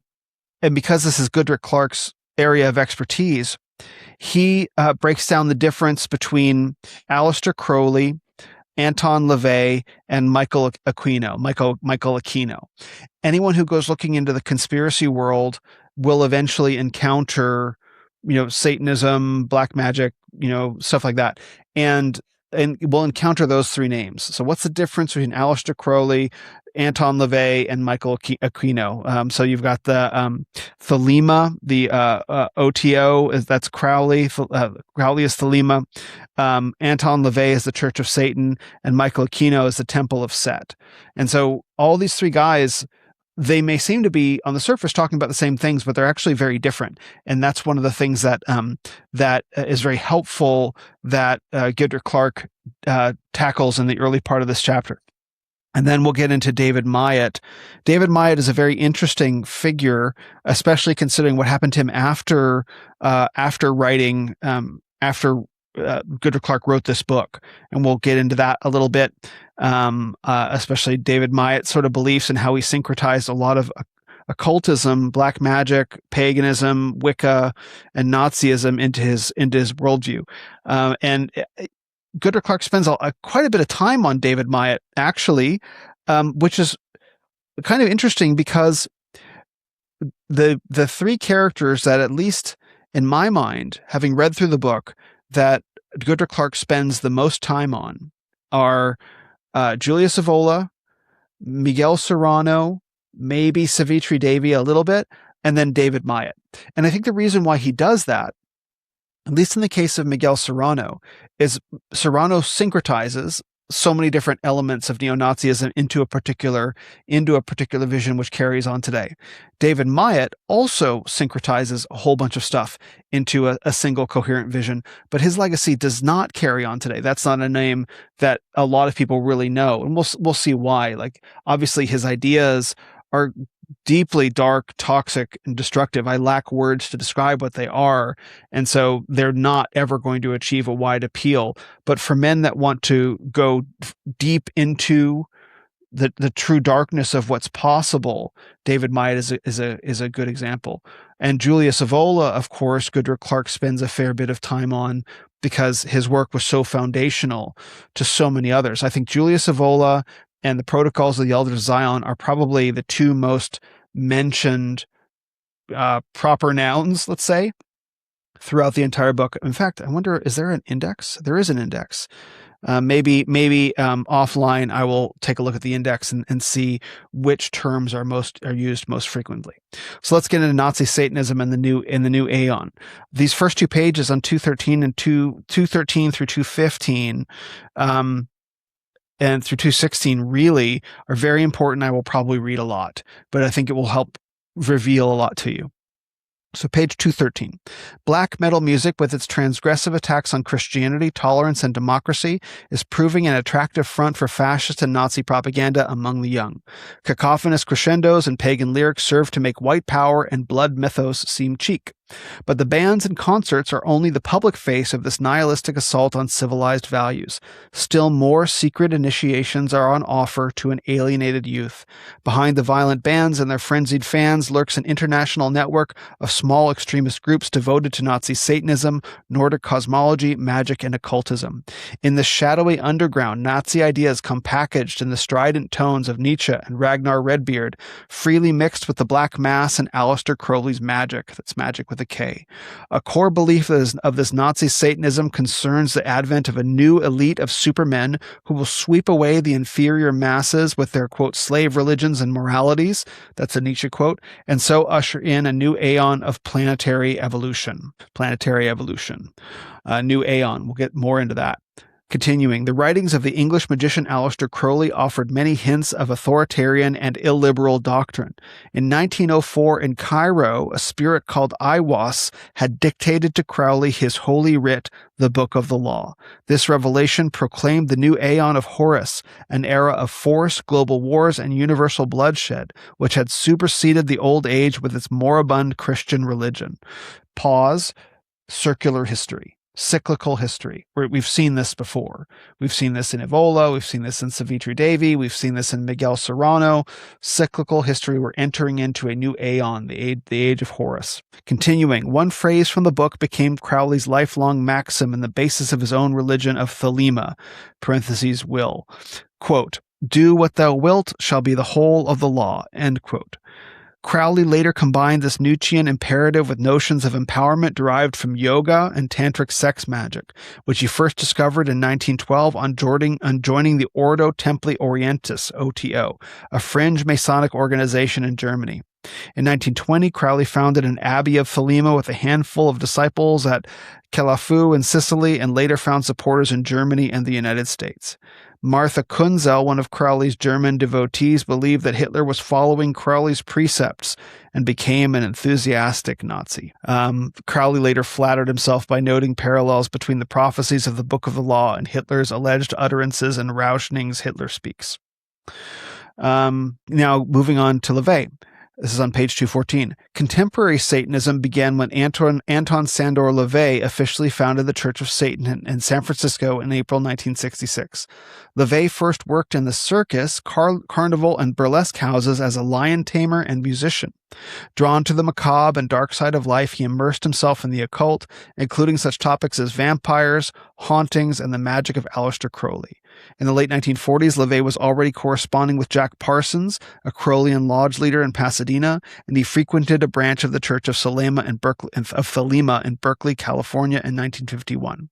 because this is Goodrick Clark's area of expertise, he breaks down the difference between Aleister Crowley, Anton LaVey, and Michael Aquino. Anyone who goes looking into the conspiracy world will eventually encounter, Satanism, black magic, stuff like that. And we'll encounter those three names. So what's the difference between Aleister Crowley, Anton LaVey, and Michael Aquino? So you've got the Thelema, the OTO, that's Crowley. Crowley is Thelema. Anton LaVey is the Church of Satan, and Michael Aquino is the Temple of Set. And so all these three guys, they may seem to be on the surface talking about the same things, but they're actually very different. And that's one of the things that is very helpful that Goodrick Clark tackles in the early part of this chapter. And then we'll get into David Myatt. David Myatt is a very interesting figure, especially considering what happened to him after Goodrick Clark wrote this book. And we'll get into that a little bit, especially David Myatt's sort of beliefs and how he syncretized a lot of occultism, black magic, paganism, Wicca, and Nazism into his worldview. And Goodrick Clark spends quite a bit of time on David Myatt, actually, which is kind of interesting because the three characters that, at least in my mind, having read through the book, that Goodrick Clark spends the most time on are Julius Evola, Miguel Serrano, maybe Savitri Devi a little bit, and then David Myatt. And I think the reason why he does that, at least in the case of Miguel Serrano, is Serrano syncretizes so many different elements of neo-Nazism into a particular vision, which carries on today. David Myatt also syncretizes a whole bunch of stuff into a single coherent vision, but his legacy does not carry on today. That's not a name that a lot of people really know, and we'll see why. Like, obviously his ideas are deeply dark, toxic, and destructive. I lack words to describe what they are. And so they're not ever going to achieve a wide appeal. But for men that want to go deep into the true darkness of what's possible. David Myatt is a good example. And Julius Evola, of course, Goodrick Clark spends a fair bit of time on because his work was so foundational to so many others. I think Julius Evola and the Protocols of the Elders of Zion are probably the two most mentioned proper nouns, let's say, throughout the entire book. In fact, I wonder, is there an index? There is an index. Maybe offline, I will take a look at the index and see which terms are used most frequently. So let's get into Nazi Satanism in the new Aeon. These first two pages on 213 and 213 through 215, and through 216 really are very important. I will probably read a lot, but I think it will help reveal a lot to you. So page 213. Black metal music with its transgressive attacks on Christianity, tolerance, and democracy is proving an attractive front for fascist and Nazi propaganda among the young. Cacophonous crescendos and pagan lyrics serve to make white power and blood mythos seem cheap. But the bands and concerts are only the public face of this nihilistic assault on civilized values. Still more secret initiations are on offer to an alienated youth. Behind the violent bands and their frenzied fans lurks an international network of small extremist groups devoted to Nazi Satanism, Nordic cosmology, magic, and occultism. In the shadowy underground, Nazi ideas come packaged in the strident tones of Nietzsche and Ragnar Redbeard, freely mixed with the Black Mass and Aleister Crowley's magic. That's magic with a K. A core belief of this Nazi Satanism concerns the advent of a new elite of supermen who will sweep away the inferior masses with their, quote, slave religions and moralities. That's a Nietzsche quote. And so usher in a new aeon of planetary evolution. New aeon. We'll get more into that. Continuing, the writings of the English magician Aleister Crowley offered many hints of authoritarian and illiberal doctrine. In 1904 in Cairo, a spirit called Aiwass had dictated to Crowley his holy writ, the Book of the Law. This revelation proclaimed the new Aeon of Horus, an era of force, global wars, and universal bloodshed, which had superseded the old age with its moribund Christian religion. Pause. Circular history. Cyclical history. We've seen this before. We've seen this in Evola. We've seen this in Savitri Devi. We've seen this in Miguel Serrano. Cyclical history. We're entering into a new aeon, the age of Horus. Continuing, one phrase from the book became Crowley's lifelong maxim and the basis of his own religion of Thelema, parentheses, will. Quote, do what thou wilt shall be the whole of the law, end quote. Crowley later combined this Nietzschean imperative with notions of empowerment derived from yoga and tantric sex magic, which he first discovered in 1912 on joining the Ordo Templi Orientis, OTO, a fringe Masonic organization in Germany. In 1920, Crowley founded an abbey of Thelema with a handful of disciples at Calafu in Sicily and later found supporters in Germany and the United States. Martha Kunzel, one of Crowley's German devotees, believed that Hitler was following Crowley's precepts and became an enthusiastic Nazi. Crowley later flattered himself by noting parallels between the prophecies of the Book of the Law and Hitler's alleged utterances in Rauschning's Hitler Speaks. Now, moving on to LaVey. This is on page 214. Contemporary Satanism began when Anton Sandor LaVey officially founded the Church of Satan in San Francisco in April 1966. LaVey first worked in the circus, carnival, and burlesque houses as a lion tamer and musician. Drawn to the macabre and dark side of life, he immersed himself in the occult, including such topics as vampires, hauntings, and the magic of Aleister Crowley. In the late 1940s, LaVey was already corresponding with Jack Parsons, a Crowleyan lodge leader in Pasadena, and he frequented a branch of the Church of Thelema in Berkeley, California in 1951.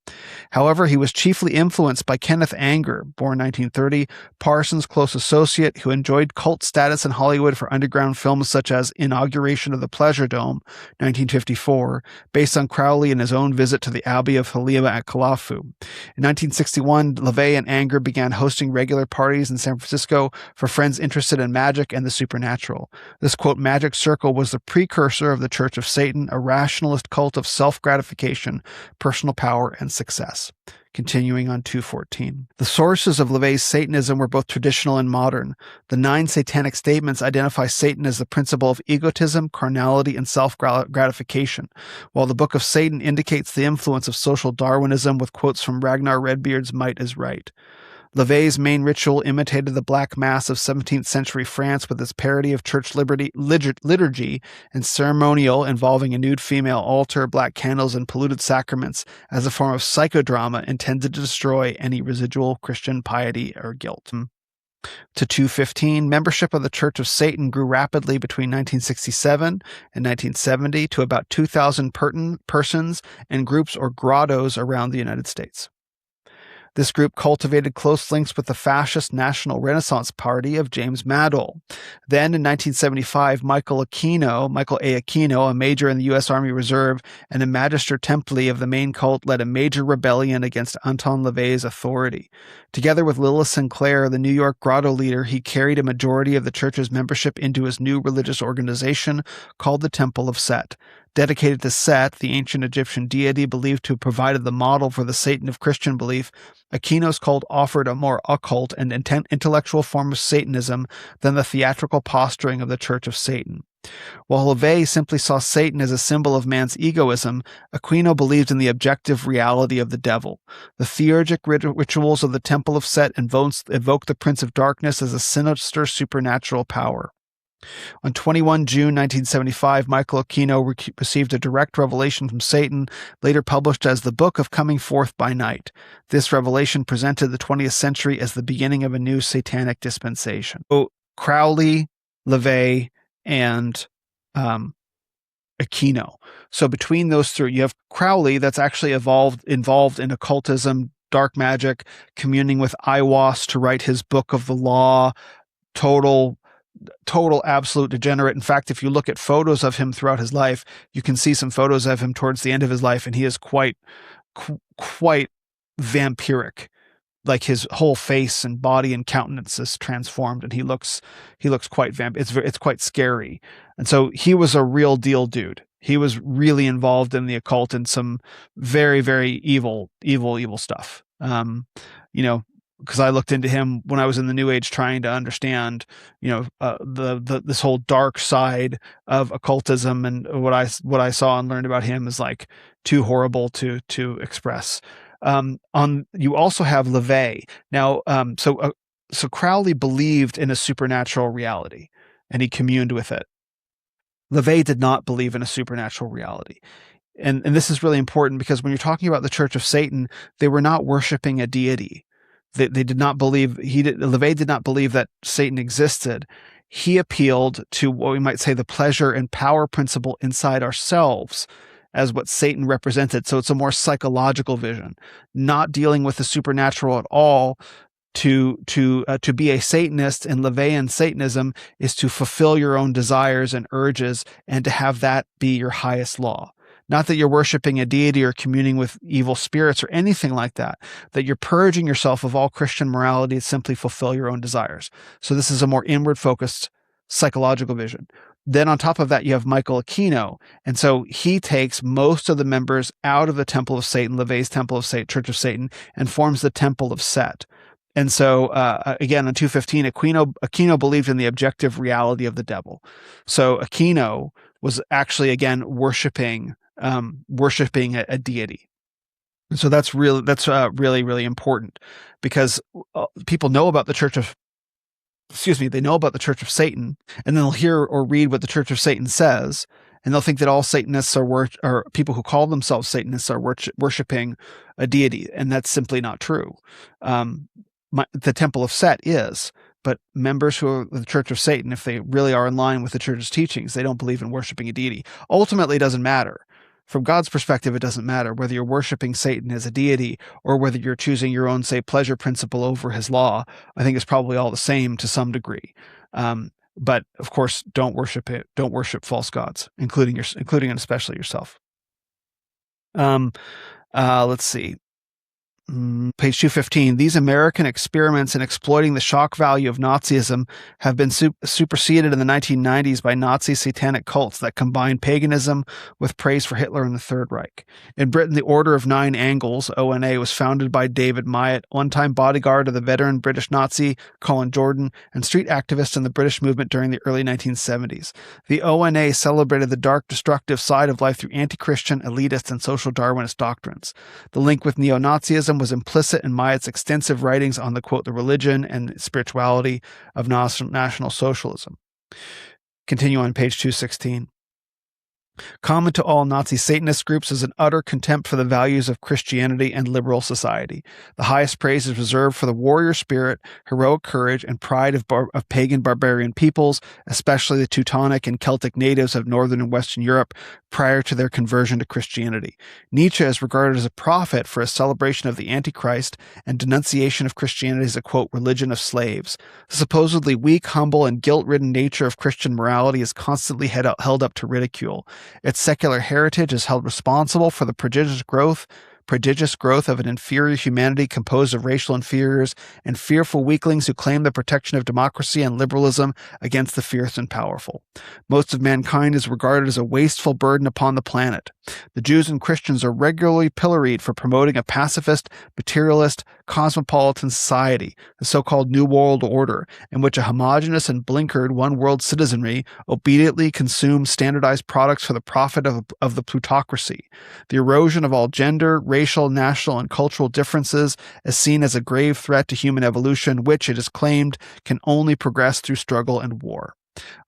However, he was chiefly influenced by Kenneth Anger, born 1930, Parsons' close associate, who enjoyed cult status in Hollywood for underground films such as Inauguration of the Pleasure Dome, 1954, based on Crowley and his own visit to the Abbey of Thelema at Calafu. In 1961, LaVey and Anger began hosting regular parties in San Francisco for friends interested in magic and the supernatural. This, quote, magic circle was the precursor of the Church of Satan, a rationalist cult of self-gratification, personal power, and success. Continuing on 214. The sources of LaVey's Satanism were both traditional and modern. The 9 satanic statements identify Satan as the principle of egotism, carnality, and self-gratification, while the Book of Satan indicates the influence of social Darwinism with quotes from Ragnar Redbeard's Might is Right. LaVey's main ritual imitated the Black Mass of 17th century France with its parody of church liturgy and ceremonial involving a nude female altar, black candles, and polluted sacraments as a form of psychodrama intended to destroy any residual Christian piety or guilt. To 215, membership of the Church of Satan grew rapidly between 1967 and 1970 to about 2,000 persons and groups or grottos around the United States. This group cultivated close links with the fascist National Renaissance Party of James Madole. Then, in 1975, Michael A. Aquino, a major in the U.S. Army Reserve and a Magister Templi of the main cult, led a major rebellion against Anton LaVey's authority. Together with Lilith Sinclair, the New York grotto leader, he carried a majority of the church's membership into his new religious organization called the Temple of Set. Dedicated to Set, the ancient Egyptian deity believed to have provided the model for the Satan of Christian belief, Aquino's cult offered a more occult and intellectual form of Satanism than the theatrical posturing of the Church of Satan. While LaVey simply saw Satan as a symbol of man's egoism, Aquino believed in the objective reality of the devil. The theurgic rituals of the Temple of Set evoke the Prince of Darkness as a sinister supernatural power. On 21 June 1975, Michael Aquino received a direct revelation from Satan, later published as the Book of Coming Forth by Night. This revelation presented the 20th century as the beginning of a new satanic dispensation. So Crowley, LaVey, and Aquino. So between those three, you have Crowley that's actually involved in occultism, dark magic, communing with Aiwass to write his Book of the Law, total absolute degenerate. In fact, if you look at photos of him throughout his life, you can see some photos of him towards the end of his life, and he is quite vampiric. Like his whole face and body and countenance is transformed, and he looks quite it's quite scary. And so he was a real deal dude. He was really involved in the occult and some very, very evil stuff. Because I looked into him when I was in the New Age, trying to understand, this whole dark side of occultism, and what I saw and learned about him is like too horrible to express. You also have LaVey. Now, so Crowley believed in a supernatural reality, and he communed with it. LaVey did not believe in a supernatural reality. And this is really important, because when you're talking about the Church of Satan, they were not worshiping a deity. They did not believe, LaVey did not believe that Satan existed. He appealed to what we might say the pleasure and power principle inside ourselves as what Satan represented. So it's a more psychological vision, not dealing with the supernatural at all. To be a Satanist in LaVeyan Satanism is to fulfill your own desires and urges, and to have that be your highest law. Not that you're worshiping a deity or communing with evil spirits or anything like that, that you're purging yourself of all Christian morality to simply fulfill your own desires. So this is a more inward-focused psychological vision. Then on top of that, you have Michael Aquino. And so he takes most of the members out of the Temple of Satan, LaVey's Temple of Satan, Church of Satan, and forms the Temple of Set. And so, again, on 215, Aquino believed in the objective reality of the devil. So Aquino was actually, again, worshiping a deity. And so that's really, really important, because people know about the they know about the Church of Satan, and then they'll hear or read what the Church of Satan says, and they'll think that all Satanists or people who call themselves Satanists are worshiping a deity, and that's simply not true. The Temple of Set is, but members who are the Church of Satan, if they really are in line with the Church's teachings, they don't believe in worshiping a deity. Ultimately, it doesn't matter. From God's perspective, it doesn't matter whether you're worshiping Satan as a deity or whether you're choosing your own, say, pleasure principle over his law. I think it's probably all the same to some degree. But of course, don't worship it. Don't worship false gods, including and especially yourself. Let's see. Page 215. These American experiments in exploiting the shock value of Nazism have been superseded in the 1990s by Nazi satanic cults that combine paganism with praise for Hitler and the Third Reich. In Britain, the Order of Nine Angles, ONA, was founded by David Myatt, one-time bodyguard of the veteran British Nazi Colin Jordan and street activist in the British movement during the early 1970s. The ONA celebrated the dark, destructive side of life through anti-Christian, elitist, and social Darwinist doctrines. The link with neo-Nazism was implicit in Myatt's extensive writings on the, quote, the religion and spirituality of National Socialism. Continue on page 216. Common to all Nazi Satanist groups is an utter contempt for the values of Christianity and liberal society. The highest praise is reserved for the warrior spirit, heroic courage, and pride of pagan barbarian peoples, especially the Teutonic and Celtic natives of Northern and Western Europe prior to their conversion to Christianity. Nietzsche is regarded as a prophet for his celebration of the Antichrist and denunciation of Christianity as a, quote, religion of slaves. The supposedly weak, humble, and guilt-ridden nature of Christian morality is constantly held up to ridicule. Its secular heritage is held responsible for the prodigious growth of an inferior humanity composed of racial inferiors and fearful weaklings who claim the protection of democracy and liberalism against the fierce and powerful. Most of mankind is regarded as a wasteful burden upon the planet. The Jews and Christians are regularly pilloried for promoting a pacifist, materialist, cosmopolitan society, the so-called New World Order, in which a homogeneous and blinkered one-world citizenry obediently consumes standardized products for the profit of the plutocracy. The erosion of all gender, racial, national, and cultural differences is seen as a grave threat to human evolution, which, it is claimed, can only progress through struggle and war.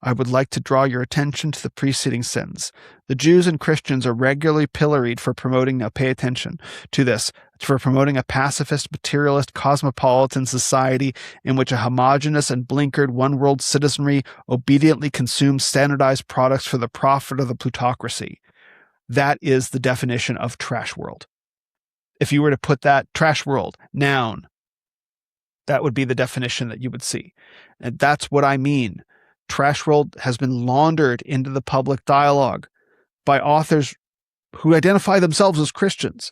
I would like to draw your attention to the preceding sentence. The Jews and Christians are regularly pilloried for promoting, now pay attention to this, for promoting a pacifist, materialist, cosmopolitan society in which a homogeneous and blinkered one-world citizenry obediently consumes standardized products for the profit of the plutocracy. That is the definition of trash world. If you were to put that, trash world, noun, that would be the definition that you would see. And that's what I mean. Trash world has been laundered into the public dialogue by authors who identify themselves as Christians.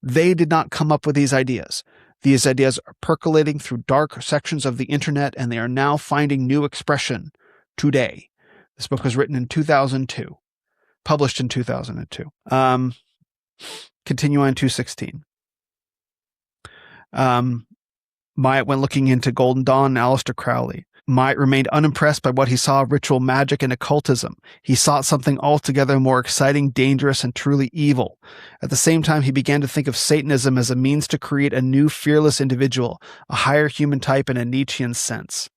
They did not come up with these ideas. These ideas are percolating through dark sections of the internet, and they are now finding new expression today. This book was written in 2002, published in 2002. Continue on 216. Myatt went looking into Golden Dawn and Aleister Crowley. Myatt remained unimpressed by what he saw of ritual magic and occultism. He sought something altogether more exciting, dangerous, and truly evil. At the same time, he began to think of Satanism as a means to create a new fearless individual, a higher human type in a Nietzschean sense.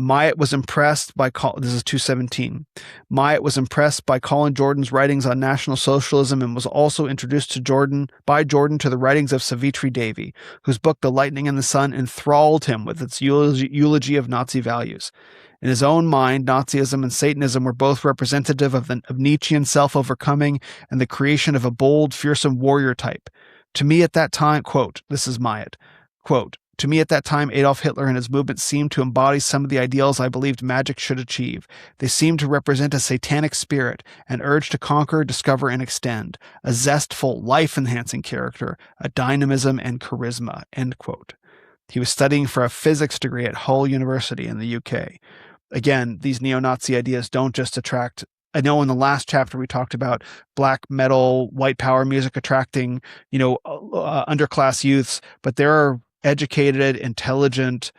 Myatt was impressed by, this is 217. Myatt was impressed by Colin Jordan's writings on National Socialism and was also introduced to Jordan to the writings of Savitri Devi, whose book The Lightning and the Sun enthralled him with its eulogy of Nazi values. In his own mind, Nazism and Satanism were both representative of Nietzschean self-overcoming and the creation of a bold, fearsome warrior type. To me at that time, quote, this is Myatt, quote, to me at that time, Adolf Hitler and his movement seemed to embody some of the ideals I believed magic should achieve. They seemed to represent a satanic spirit, an urge to conquer, discover, and extend, a zestful, life-enhancing character, a dynamism and charisma, end quote. He was studying for a physics degree at Hull University in the UK. Again, these neo-Nazi ideas don't just attract. I know in the last chapter we talked about black metal, white power music attracting, underclass youths, but there are educated, intelligent,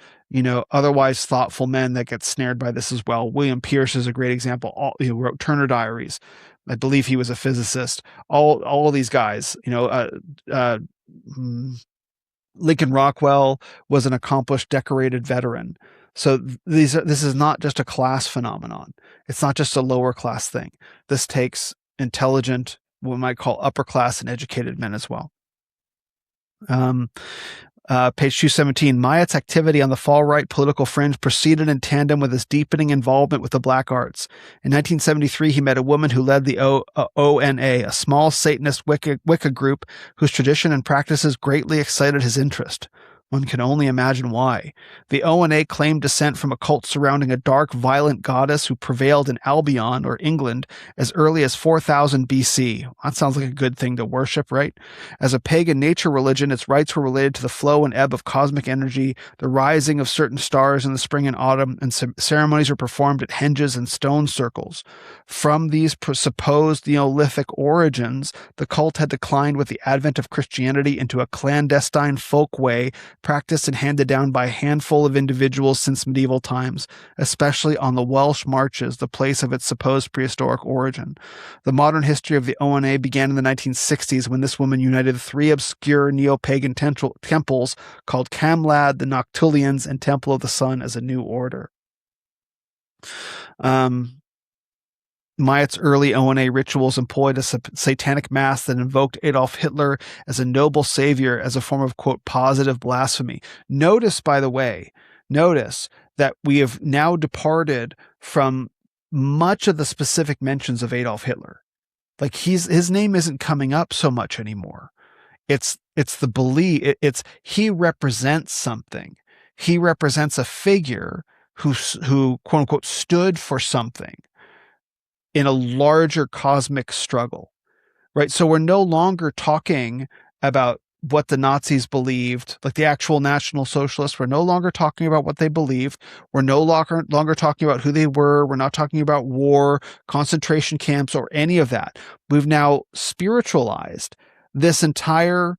otherwise thoughtful men that get snared by this as well. William Pierce is a great example. He wrote Turner Diaries. I believe he was a physicist. All of these guys, Lincoln Rockwell was an accomplished, decorated veteran. So this is not just a class phenomenon. It's not just a lower class thing. This takes intelligent, what we might call upper class and educated men as well. Page 217, Myatt's activity on the far-right political fringe proceeded in tandem with his deepening involvement with the black arts. In 1973, he met a woman who led the ONA, a small Satanist Wicca group whose tradition and practices greatly excited his interest. One can only imagine why. The ONA claimed descent from a cult surrounding a dark, violent goddess who prevailed in Albion, or England, as early as 4000 BC. That sounds like a good thing to worship, right? As a pagan nature religion, its rites were related to the flow and ebb of cosmic energy, the rising of certain stars in the spring and autumn, and ceremonies were performed at henges and stone circles. From these supposed Neolithic origins, the cult had declined with the advent of Christianity into a clandestine folk way practiced and handed down by a handful of individuals since medieval times, especially on the Welsh marches, the place of its supposed prehistoric origin. The modern history of the ONA began in the 1960s when this woman united 3 obscure neo-pagan temples called Camlad, the Noctulians, and Temple of the Sun as a new order. Myatt's early ONA rituals employed a satanic mass that invoked Adolf Hitler as a noble savior as a form of, quote, positive blasphemy. Notice, by the way, that we have now departed from much of the specific mentions of Adolf Hitler. Like his name isn't coming up so much anymore. It's the belief. He represents something. He represents a figure who quote unquote stood for something in a larger cosmic struggle, right? So we're no longer talking about what the Nazis believed, like the actual National Socialists. We're no longer talking about what they believed. We're no longer talking about who they were. We're not talking about war, concentration camps, or any of that. We've now spiritualized this entire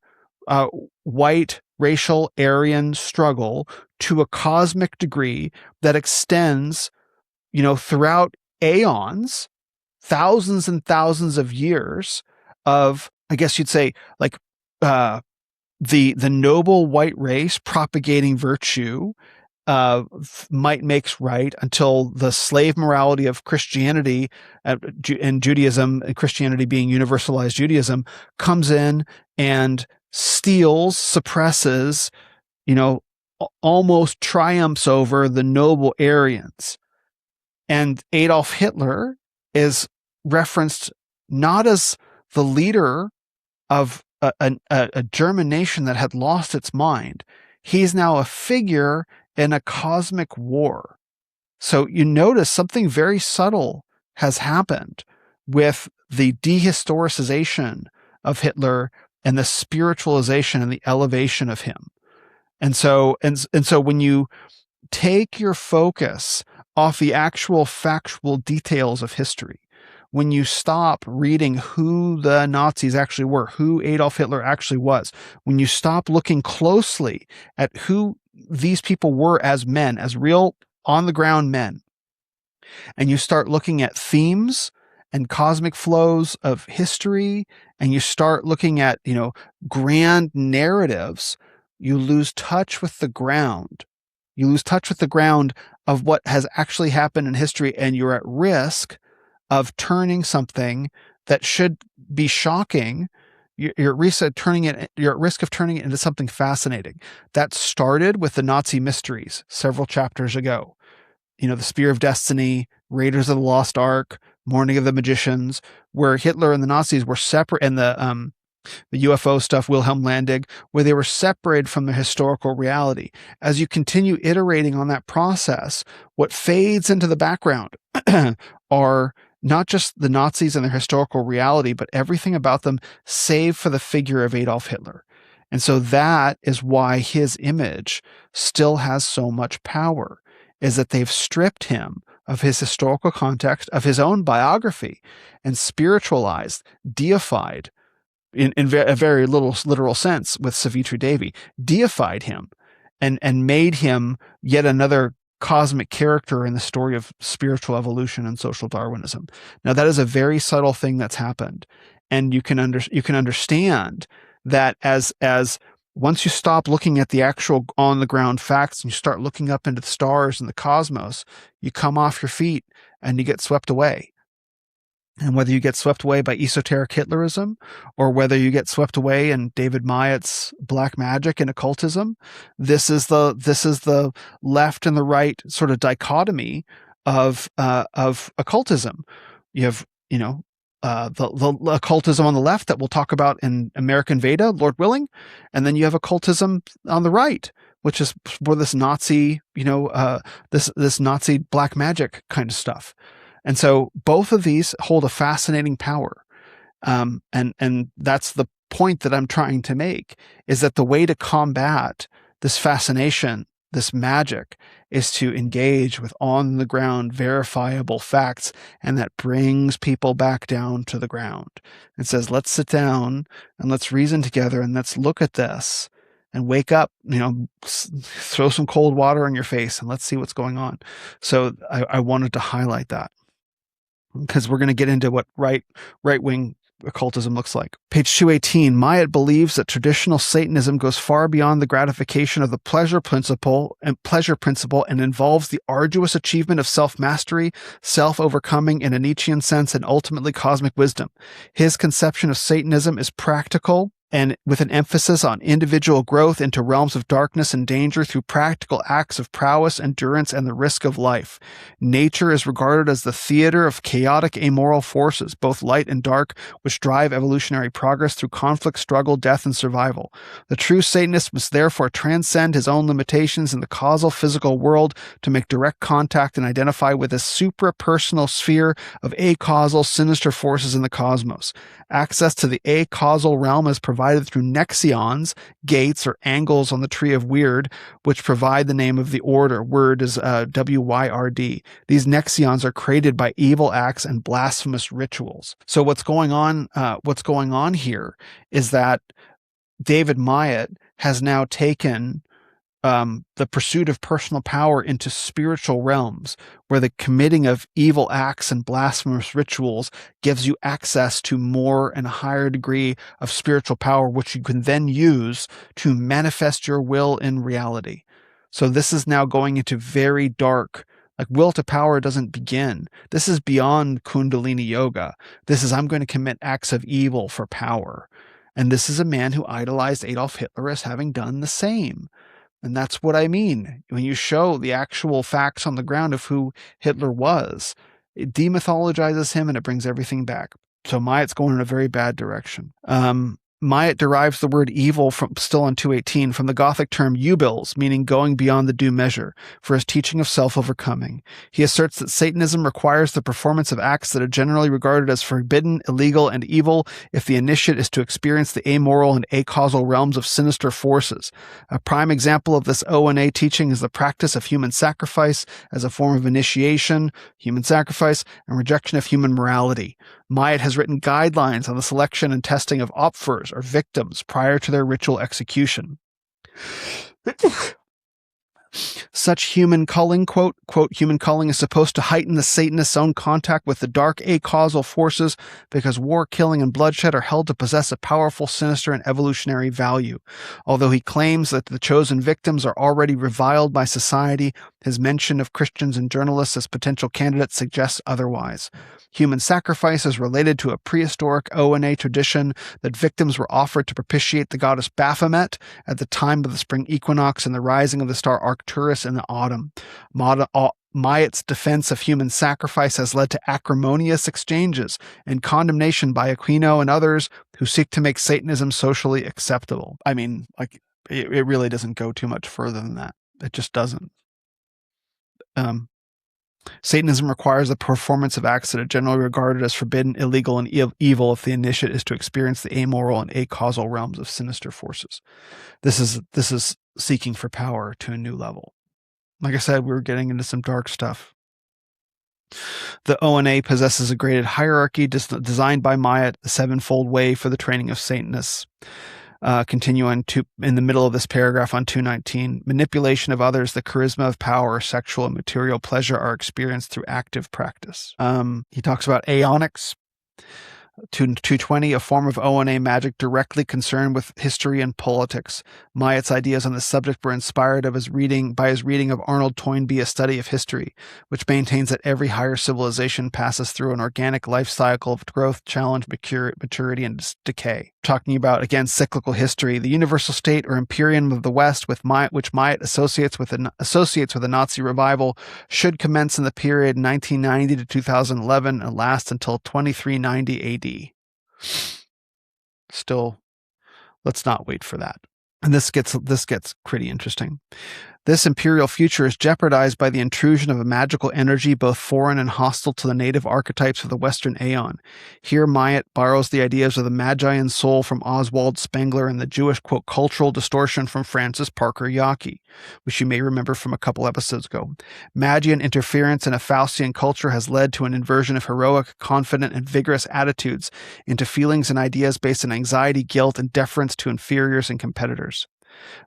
white racial Aryan struggle to a cosmic degree that extends, throughout aeons, thousands and thousands of years of, I guess you'd say, like the noble white race propagating virtue, might makes right, until the slave morality of Christianity and Judaism, and Christianity being universalized Judaism, comes in and steals, suppresses, almost triumphs over the noble Aryans. And Adolf Hitler is referenced not as the leader of a German nation that had lost its mind. He's now a figure in a cosmic war. So you notice something very subtle has happened with the dehistoricization of Hitler and the spiritualization and the elevation of him. And so when you take your focus off the actual factual details of history, when you stop reading who the Nazis actually were, who Adolf Hitler actually was, when you stop looking closely at who these people were as men, as real on-the-ground men, and you start looking at themes and cosmic flows of history, and you start looking at, grand narratives, you lose touch with the ground. You lose touch with the ground of what has actually happened in history, and you're at risk of turning something that should be shocking. You're at risk of turning it into something fascinating. That started with the Nazi mysteries several chapters ago. The Spear of Destiny, Raiders of the Lost Ark, Morning of the Magicians, where Hitler and the Nazis were separate, and the UFO stuff, Wilhelm Landig, where they were separated from the historical reality. As you continue iterating on that process, what fades into the background are not just the Nazis and their historical reality, but everything about them save for the figure of Adolf Hitler. And so that is why his image still has so much power, is that they've stripped him of his historical context, of his own biography, and spiritualized, deified, in a very literal sense with Savitri Devi, deified him and made him yet another cosmic character in the story of spiritual evolution and social Darwinism. Now, that is a very subtle thing that's happened. And you can understand that as once you stop looking at the actual on the ground facts and you start looking up into the stars and the cosmos, you come off your feet and you get swept away. And whether you get swept away by esoteric Hitlerism, or whether you get swept away in David Myatt's black magic and occultism, this is the left and the right sort of dichotomy of occultism. You have the occultism on the left that we'll talk about in American Veda, Lord willing, and then you have occultism on the right, which is for this Nazi, this Nazi black magic kind of stuff. And so both of these hold a fascinating power. And that's the point that I'm trying to make, is that the way to combat this fascination, this magic, is to engage with on the ground verifiable facts. And that brings people back down to the ground. It says, let's sit down and let's reason together and let's look at this and wake up, throw some cold water on your face and let's see what's going on. So I wanted to highlight that because we're going to get into what right-wing occultism looks like. Page 218, Myatt believes that traditional Satanism goes far beyond the gratification of the pleasure principle and involves the arduous achievement of self-mastery, self-overcoming in a Nietzschean sense, and ultimately cosmic wisdom. His conception of Satanism is practical and with an emphasis on individual growth into realms of darkness and danger through practical acts of prowess, endurance, and the risk of life. Nature is regarded as the theater of chaotic amoral forces, both light and dark, which drive evolutionary progress through conflict, struggle, death, and survival. The true Satanist must therefore transcend his own limitations in the causal physical world to make direct contact and identify with a supra-personal sphere of acausal, sinister forces in the cosmos. Access to the acausal realm is provided through nexions, gates, or angles on the tree of Wyrd, which provide the name of the order. Wyrd is W-Y-R-D. These nexions are created by evil acts and blasphemous rituals. So what's going on here is that David Myatt has now taken the pursuit of personal power into spiritual realms, where the committing of evil acts and blasphemous rituals gives you access to more and a higher degree of spiritual power, which you can then use to manifest your will in reality. So this is now going into very dark, like will to power doesn't begin. This is beyond Kundalini yoga. This is, I'm going to commit acts of evil for power. And this is a man who idolized Adolf Hitler as having done the same. And that's what I mean. When you show the actual facts on the ground of who Hitler was, it demythologizes him and it brings everything back. So Myatt's going in a very bad direction. Myatt derives the word evil from, still on 218, from the Gothic term ubils, meaning going beyond the due measure, for his teaching of self-overcoming. He asserts that Satanism requires the performance of acts that are generally regarded as forbidden, illegal, and evil if the initiate is to experience the amoral and acausal realms of sinister forces. A prime example of this O&A teaching is the practice of human sacrifice as a form of initiation, human sacrifice, and rejection of human morality. Myatt has written guidelines on the selection and testing of opfers, or victims, prior to their ritual execution. Such human culling, quote, human culling is supposed to heighten the Satanist's own contact with the dark acausal forces because war, killing, and bloodshed are held to possess a powerful, sinister, and evolutionary value. Although he claims that the chosen victims are already reviled by society, his mention of Christians and journalists as potential candidates suggests otherwise. Human sacrifice is related to a prehistoric O&A tradition that victims were offered to propitiate the goddess Baphomet at the time of the spring equinox and the rising of the star Arcturus in the autumn. Myatt's defense of human sacrifice has led to acrimonious exchanges and condemnation by Aquino and others who seek to make Satanism socially acceptable. I mean, like, it really doesn't go too much further than that. It just doesn't. Satanism requires the performance of acts that are generally regarded as forbidden, illegal, and evil if the initiate is to experience the amoral and acausal realms of sinister forces. This is seeking for power to a new level. Like I said, we're getting into some dark stuff. The O&A possesses a graded hierarchy designed by Myatt, the sevenfold way for the training of Satanists. Continue on in the middle of this paragraph on 219. Manipulation of others, the charisma of power, sexual and material pleasure are experienced through active practice. He talks about aeonics. 220, a form of O&A magic directly concerned with history and politics. Myatt's ideas on the subject were inspired by his reading of Arnold Toynbee, A Study of History, which maintains that every higher civilization passes through an organic life cycle of growth, challenge, maturity, and decay. Talking about, again, cyclical history, the universal state or imperium of the West, which Myatt associates with the Nazi revival, should commence in the period 1990 to 2011 and last until 2390 AD. Still, let's not wait for that. And this gets pretty interesting. This imperial future is jeopardized by the intrusion of a magical energy both foreign and hostile to the native archetypes of the Western Aeon. Here Myatt borrows the ideas of the Magian soul from Oswald Spengler and the Jewish, quote, cultural distortion from Francis Parker Yockey, which you may remember from a couple episodes ago. Magian interference in a Faustian culture has led to an inversion of heroic, confident, and vigorous attitudes into feelings and ideas based on anxiety, guilt, and deference to inferiors and competitors.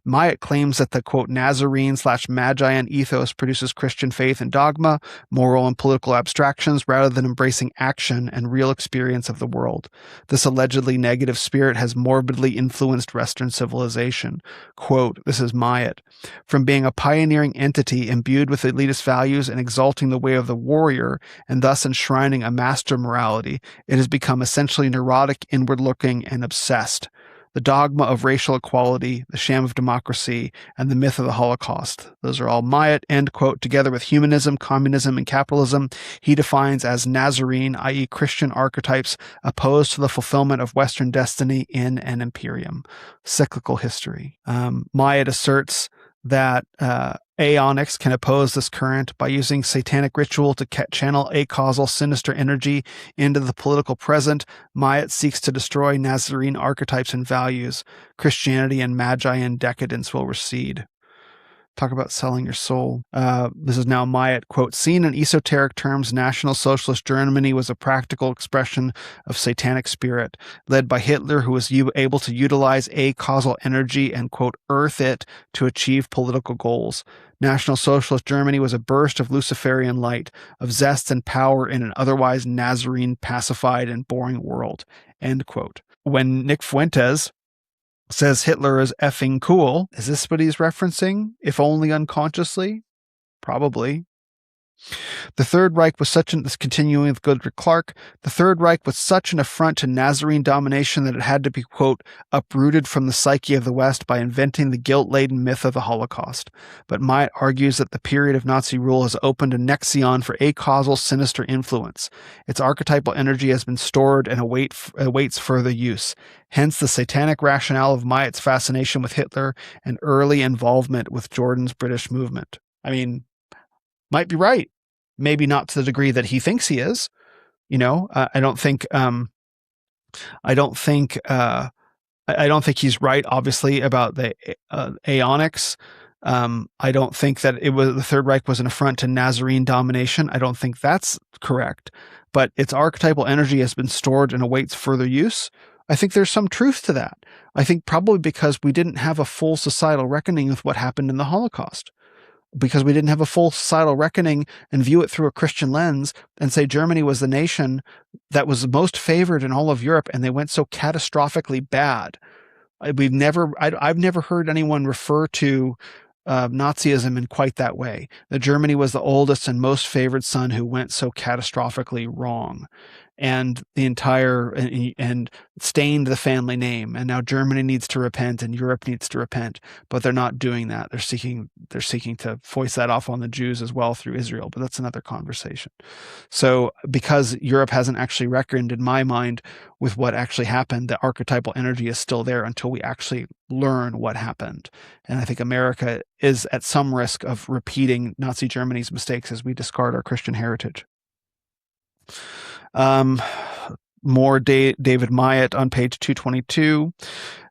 Myatt claims that the, quote, Nazarene/Magian ethos produces Christian faith and dogma, moral and political abstractions, rather than embracing action and real experience of the world. This allegedly negative spirit has morbidly influenced Western civilization. Quote, this is Myatt. From being a pioneering entity imbued with elitist values and exalting the way of the warrior, and thus enshrining a master morality, it has become essentially neurotic, inward-looking, and obsessed. The dogma of racial equality, the sham of democracy, and the myth of the Holocaust. Those are all Myatt, end quote. Together with humanism, communism, and capitalism, he defines as Nazarene, i.e. Christian archetypes opposed to the fulfillment of Western destiny in an imperium. Cyclical history. Myatt asserts that Aeonics can oppose this current by using satanic ritual to channel acausal sinister energy into the political present. Myatt seeks to destroy Nazarene archetypes and values. Christianity and Magian decadence will recede. Talk about selling your soul. This is now Myatt, quote, seen in esoteric terms, National Socialist Germany was a practical expression of satanic spirit, led by Hitler, who was able to utilize acausal energy and, quote, earth it to achieve political goals. National Socialist Germany was a burst of Luciferian light, of zest and power in an otherwise Nazarene, pacified, and boring world, end quote. When Nick Fuentes says Hitler is effing cool, is this what he's referencing, if only unconsciously? Probably. The Third Reich was continuing with Goodrich Clark, the Third Reich was such an affront to Nazarene domination that it had to be, quote, uprooted from the psyche of the West by inventing the guilt-laden myth of the Holocaust. But Myatt argues that the period of Nazi rule has opened a nexion for acausal sinister influence. Its archetypal energy has been stored and awaits further use. Hence the satanic rationale of Myatt's fascination with Hitler and early involvement with Jordan's British movement. I mean, might be right. Maybe not to the degree that he thinks he is. You know, I don't think he's right, obviously, about the Aeonics. I don't think that the Third Reich was an affront to Nazarene domination. I don't think that's correct. But its archetypal energy has been stored and awaits further use. I think there's some truth to that. I think probably because we didn't have a full societal reckoning with what happened in the Holocaust. Because we didn't have a full societal reckoning and view it through a Christian lens and say Germany was the nation that was most favored in all of Europe and they went so catastrophically bad. I've never heard anyone refer to Nazism in quite that way. That Germany was the oldest and most favored son who went so catastrophically wrong. And the entire and stained the family name, and now Germany needs to repent and Europe needs to repent, but they're not doing that. They're seeking to foist that off on the Jews as well through Israel, but that's another conversation. So because Europe hasn't actually reckoned, in my mind, with what actually happened, the archetypal energy is still there until we actually learn what happened. And I think America is at some risk of repeating Nazi Germany's mistakes as we discard our Christian heritage. More David Myatt on page 222.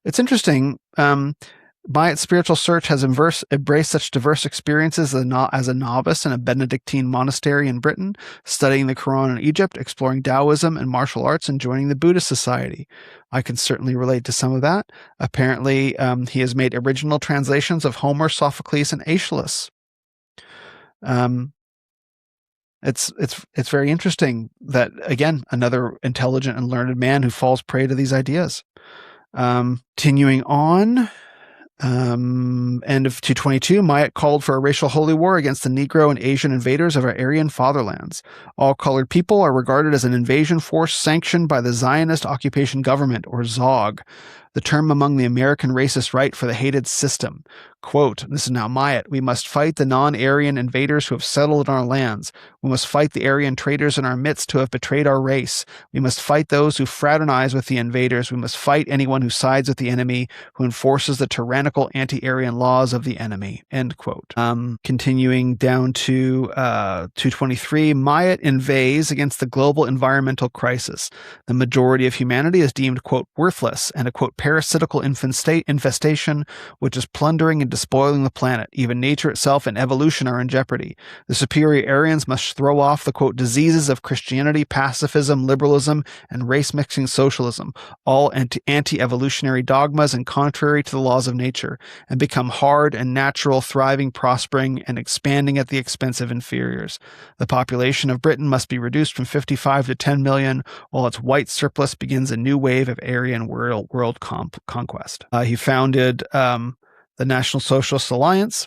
It's interesting. Myatt's spiritual search has embraced such diverse experiences as a novice in a Benedictine monastery in Britain, studying the Quran in Egypt, exploring Taoism and martial arts, and joining the Buddhist Society. I can certainly relate to some of that. Apparently, he has made original translations of Homer, Sophocles, and Aeschylus. It's very interesting that, again, another intelligent and learned man who falls prey to these ideas. Continuing on, end of 222, Myatt called for a racial holy war against the Negro and Asian invaders of our Aryan fatherlands. All colored people are regarded as an invasion force sanctioned by the Zionist occupation government, or ZOG, the term among the American racist right for the hated system. Quote, this is now Myatt, we must fight the non-Aryan invaders who have settled in our lands. We must fight the Aryan traitors in our midst who have betrayed our race. We must fight those who fraternize with the invaders. We must fight anyone who sides with the enemy, who enforces the tyrannical anti-Aryan laws of the enemy. End quote. Continuing down to 223, Myatt inveighs against the global environmental crisis. The majority of humanity is deemed, quote, worthless and a, quote, parasitical infestation, which is plundering and despoiling the planet. Even nature itself and evolution are in jeopardy. The superior Aryans must throw off the, quote, diseases of Christianity, pacifism, liberalism, and race-mixing socialism, all anti-evolutionary dogmas and contrary to the laws of nature, and become hard and natural, thriving, prospering, and expanding at the expense of inferiors. The population of Britain must be reduced from 55 to 10 million, while its white surplus begins a new wave of Aryan world conquest. He founded the National Socialist Alliance,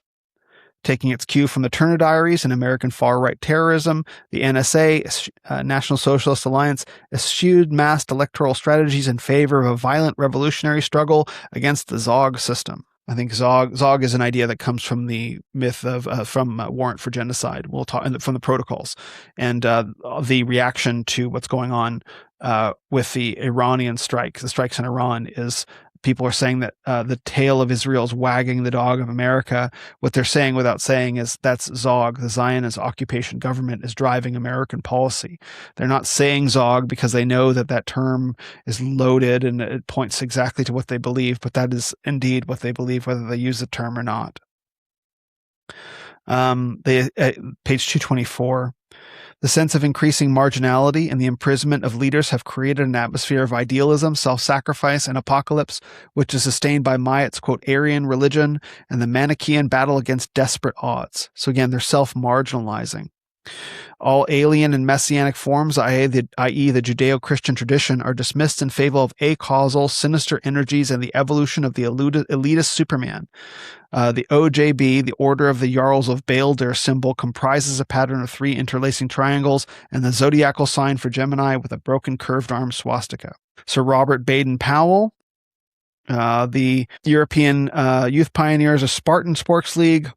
taking its cue from the Turner Diaries and American far-right terrorism. The NSA, National Socialist Alliance, eschewed massed electoral strategies in favor of a violent revolutionary struggle against the Zog system. I think Zog is an idea that comes from the myth of from Warrant for Genocide. We'll talk from the protocols and the reaction to what's going on with the Iranian strikes. The strikes in Iran is people are saying that the tail of Israel is wagging the dog of America. What they're saying without saying is that's Zog, the Zionist occupation government, is driving American policy. They're not saying Zog because they know that that term is loaded and it points exactly to what they believe, but that is indeed what they believe, whether they use the term or not. Page 224. The sense of increasing marginality and the imprisonment of leaders have created an atmosphere of idealism, self-sacrifice, and apocalypse, which is sustained by Myatt's, quote, Aryan religion and the Manichaean battle against desperate odds. So again, they're self-marginalizing. All alien and messianic forms, i.e. the Judeo-Christian tradition, are dismissed in favor of acausal, sinister energies and the evolution of the elitist Superman. The OJB, the Order of the Jarls of Balder symbol, comprises a pattern of 3 interlacing triangles and the zodiacal sign for Gemini with a broken curved arm swastika. Sir Robert Baden-Powell, the European youth pioneers of Spartan Sports League,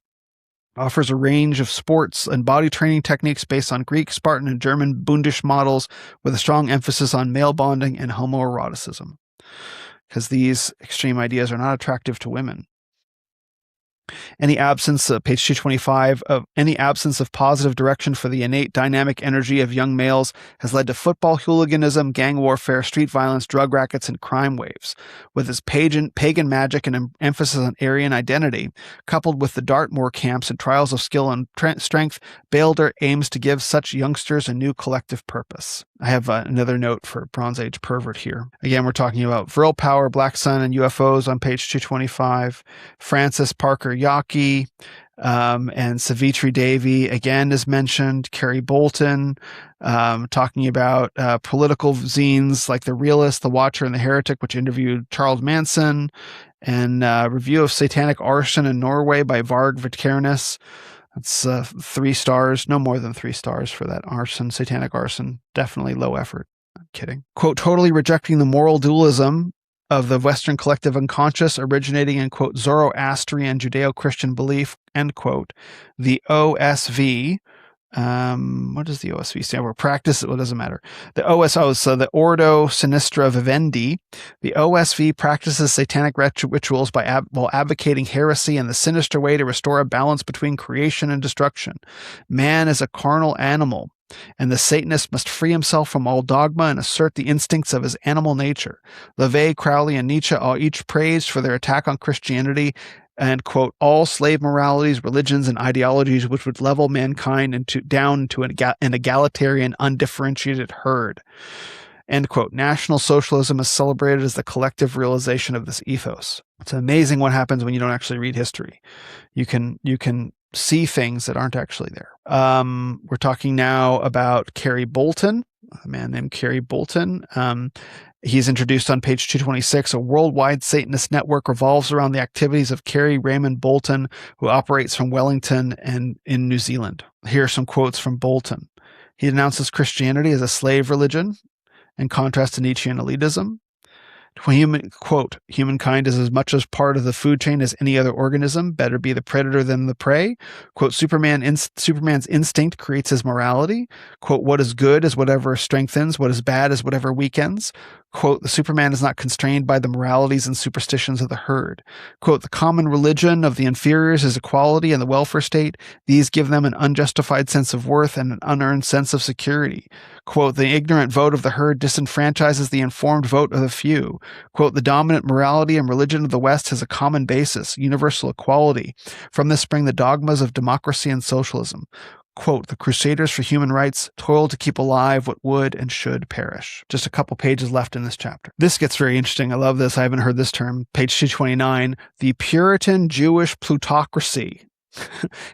offers a range of sports and body training techniques based on Greek, Spartan, and German Bundish models with a strong emphasis on male bonding and homoeroticism, because these extreme ideas are not attractive to women. Any absence, page 225, of any absence of positive direction for the innate dynamic energy of young males has led to football hooliganism, gang warfare, street violence, drug rackets, and crime waves. With its pagan magic and emphasis on Aryan identity, coupled with the Dartmoor camps and trials of skill and strength, Balder aims to give such youngsters a new collective purpose. I have another note for Bronze Age pervert here. Again, we're talking about Vril Power, Black Sun, and UFOs on page 225. Francis Parker Yockey and Savitri Devi again is mentioned. Carrie Bolton talking about political zines like The Realist, The Watcher, and The Heretic, which interviewed Charles Manson, and review of Satanic Arson in Norway by Varg Vikernes. That's 3 stars, no more than 3 stars for that arson, Satanic Arson. Definitely low effort. I'm kidding. Quote, totally rejecting the moral dualism of the Western collective unconscious originating in, quote, Zoroastrian Judeo-Christian belief, end quote. The OSV, what does the OSV stand for? Practice, well, it doesn't matter. The OSO, so the Ordo Sinistra Vivendi, the OSV practices satanic rituals while advocating heresy and the sinister way to restore a balance between creation and destruction. Man is a carnal animal, and the Satanist must free himself from all dogma and assert the instincts of his animal nature. LaVey, Crowley, and Nietzsche are each praised for their attack on Christianity and, quote, all slave moralities, religions, and ideologies which would level mankind down to an egalitarian, undifferentiated herd. End quote. National Socialism is celebrated as the collective realization of this ethos. It's amazing what happens when you don't actually read history. You can see things that aren't actually there. We're talking now about Carrie Bolton, a man named Carrie Bolton. He's introduced on page 226. A worldwide Satanist network revolves around the activities of Carrie Raymond Bolton, who operates from Wellington and in New Zealand. Here are some quotes from Bolton. He denounces Christianity as a slave religion, in contrast to Nietzschean elitism. Quote, humankind is as much as part of the food chain as any other organism. Better be the predator than the prey. Quote, Superman's instinct creates his morality. Quote, what is good is whatever strengthens. What is bad is whatever weakens. Quote, the Superman is not constrained by the moralities and superstitions of the herd. Quote, the common religion of the inferiors is equality and the welfare state. These give them an unjustified sense of worth and an unearned sense of security. Quote, the ignorant vote of the herd disenfranchises the informed vote of the few. Quote, the dominant morality and religion of the West has a common basis, universal equality. From this spring the dogmas of democracy and socialism. Quote, the crusaders for human rights toil to keep alive what would and should perish. Just a couple pages left in this chapter. This gets very interesting. I love this. I haven't heard this term. Page 229, the Puritan Jewish plutocracy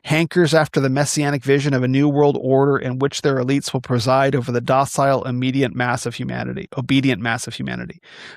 hankers after the messianic vision of a new world order in which their elites will preside over the docile, obedient mass of humanity.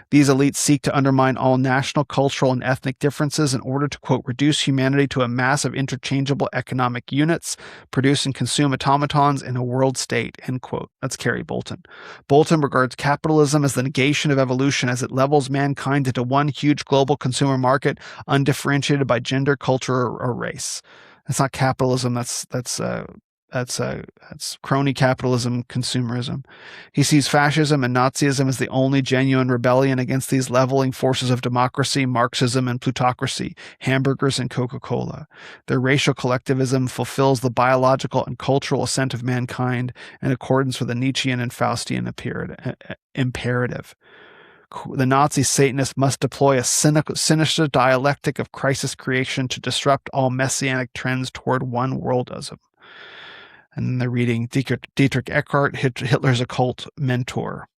These elites seek to undermine all national, cultural, and ethnic differences in order to, quote, reduce humanity to a mass of interchangeable economic units, produce and consume automatons in a world state, end quote. That's Carrie Bolton. Bolton regards capitalism as the negation of evolution as it levels mankind into one huge global consumer market undifferentiated by gender, culture, or race. That's not capitalism. That's crony capitalism, consumerism. He sees fascism and Nazism as the only genuine rebellion against these leveling forces of democracy, Marxism, and plutocracy, hamburgers and Coca-Cola. Their racial collectivism fulfills the biological and cultural assent of mankind in accordance with the Nietzschean and Faustian imperative. The Nazi Satanists must deploy a sinister dialectic of crisis creation to disrupt all messianic trends toward one worldism. And then they're reading Dietrich Eckart, Hitler's occult mentor.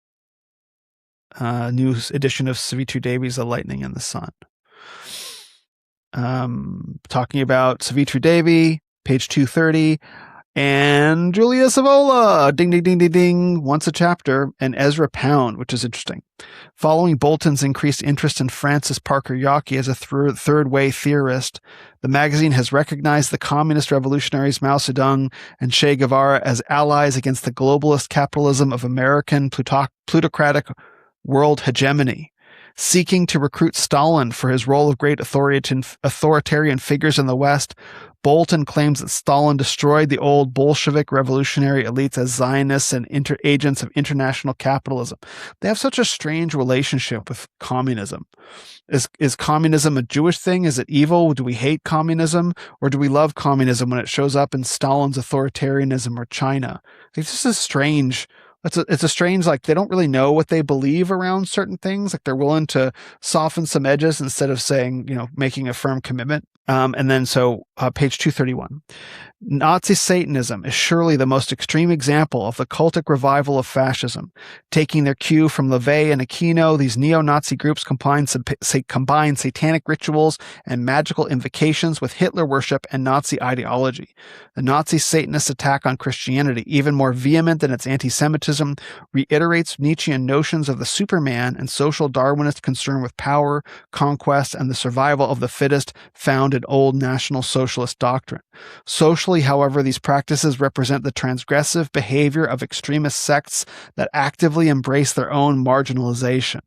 New edition of Savitri Devi's The Lightning and the Sun. Talking about Savitri Devi, page 230. And Julia Savola, ding, ding, ding, ding, ding, once a chapter, and Ezra Pound, which is interesting. Following Bolton's increased interest in Francis Parker Yockey as a third-way theorist, the magazine has recognized the communist revolutionaries Mao Zedong and Che Guevara as allies against the globalist capitalism of American plutocratic world hegemony. Seeking to recruit Stalin for his role of great authoritarian figures in the West, Bolton claims that Stalin destroyed the old Bolshevik revolutionary elites as Zionists and agents of international capitalism. They have such a strange relationship with communism. Is communism a Jewish thing? Is it evil? Do we hate communism? Or do we love communism when it shows up in Stalin's authoritarianism or China? This is strange. It's a strange, like, they don't really know what they believe around certain things. Like, they're willing to soften some edges instead of saying, making a firm commitment. And then page 231. Nazi Satanism is surely the most extreme example of the cultic revival of fascism. Taking their cue from LaVey and Aquino, these neo-Nazi groups combine satanic rituals and magical invocations with Hitler worship and Nazi ideology. The Nazi Satanist attack on Christianity, even more vehement than its anti-Semitism, reiterates Nietzschean notions of the Superman and social Darwinist concern with power, conquest, and the survival of the fittest found in old National Socialist doctrine. Socially, however, these practices represent the transgressive behavior of extremist sects that actively embrace their own marginalization.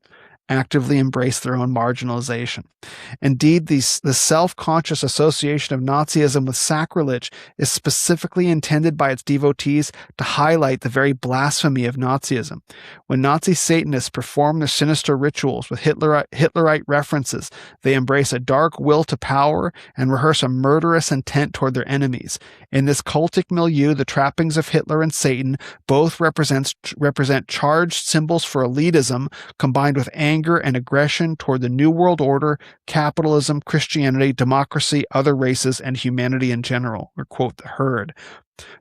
Indeed, the self-conscious association of Nazism with sacrilege is specifically intended by its devotees to highlight the very blasphemy of Nazism. When Nazi Satanists perform their sinister rituals with Hitlerite references, they embrace a dark will to power and rehearse a murderous intent toward their enemies. In this cultic milieu, the trappings of Hitler and Satan both represent charged symbols for elitism combined with anger and aggression toward the New World Order, capitalism, Christianity, democracy, other races, and humanity in general, or quote, the herd.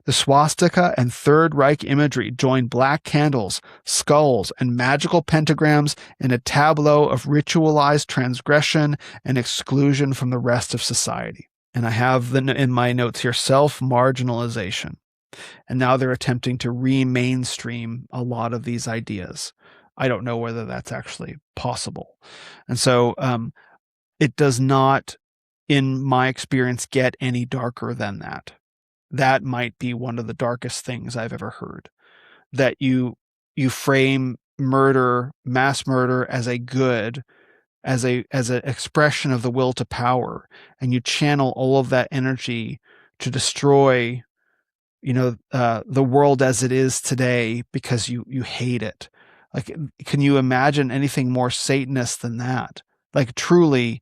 The swastika and Third Reich imagery join black candles, skulls, and magical pentagrams in a tableau of ritualized transgression and exclusion from the rest of society. And I have in my notes here, self-marginalization. And now they're attempting to re-mainstream a lot of these ideas. I don't know whether that's actually possible. And so it does not, in my experience, get any darker than that. That might be one of the darkest things I've ever heard. That you frame murder, mass murder, as a good, as an expression of the will to power, and you channel all of that energy to destroy, the world as it is today because you hate it. Like, can you imagine anything more Satanist than that? Like truly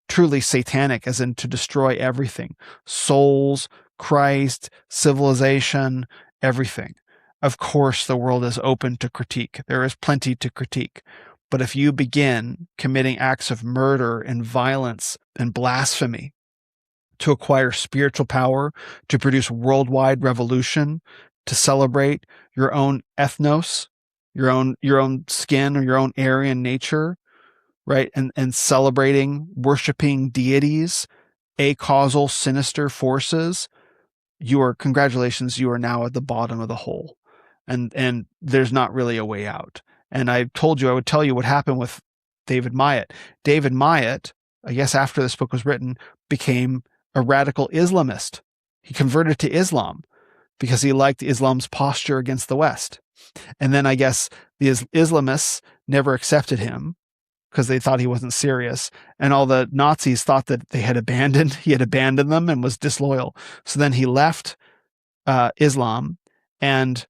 satanic, as in to destroy everything. Souls, Christ, civilization, everything. Of course, the world is open to critique. There is plenty to critique. But if you begin committing acts of murder and violence and blasphemy to acquire spiritual power, to produce worldwide revolution, to celebrate your own ethnos, your own skin or your own Aryan nature, right? And celebrating, worshiping deities, acausal, sinister forces, congratulations, you are now at the bottom of the hole. And there's not really a way out. And I told you I would tell you what happened with David Myatt. David Myatt, I guess after this book was written, became a radical Islamist. He converted to Islam because he liked Islam's posture against the West. And then I guess the Islamists never accepted him because they thought he wasn't serious. And all the Nazis thought that he had abandoned them and was disloyal. So then he left Islam and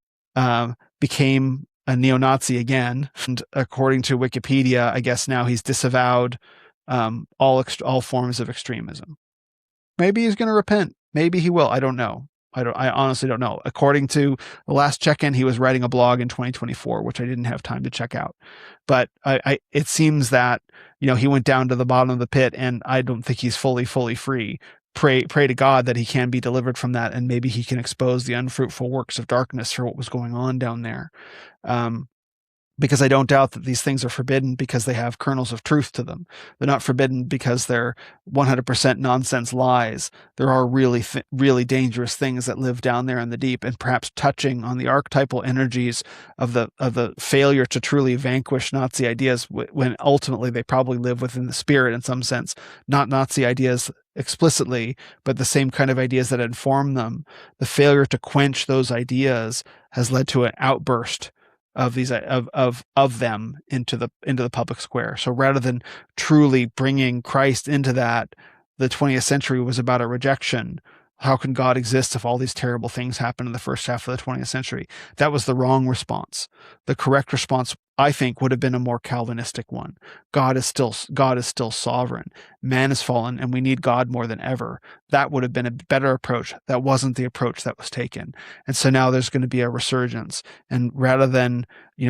became a neo-Nazi again. And according to Wikipedia, I guess now he's disavowed all forms of extremism. Maybe he's going to repent. Maybe he will. I don't know. I honestly don't know. According to the last check-in, he was writing a blog in 2024, which I didn't have time to check out. But it seems that, he went down to the bottom of the pit, and I don't think he's fully free. Pray to God that he can be delivered from that, and maybe he can expose the unfruitful works of darkness for what was going on down there. Because I don't doubt that these things are forbidden because they have kernels of truth to them. They're not forbidden because they're 100% nonsense lies. There are really dangerous things that live down there in the deep, and perhaps touching on the archetypal energies of the failure to truly vanquish Nazi ideas, when ultimately they probably live within the spirit in some sense, not Nazi ideas explicitly, but the same kind of ideas that inform them. The failure to quench those ideas has led to an outburst of these of them into the public square. So rather than truly bringing Christ into that, the 20th century was about a rejection. How can God exist if all these terrible things happen in the first half of the 20th century? That was the wrong response. The correct response, I think, would have been a more Calvinistic one. God is still sovereign. Man is fallen, and we need God more than ever. That would have been a better approach. That wasn't the approach that was taken. And so now there's going to be a resurgence. And rather than,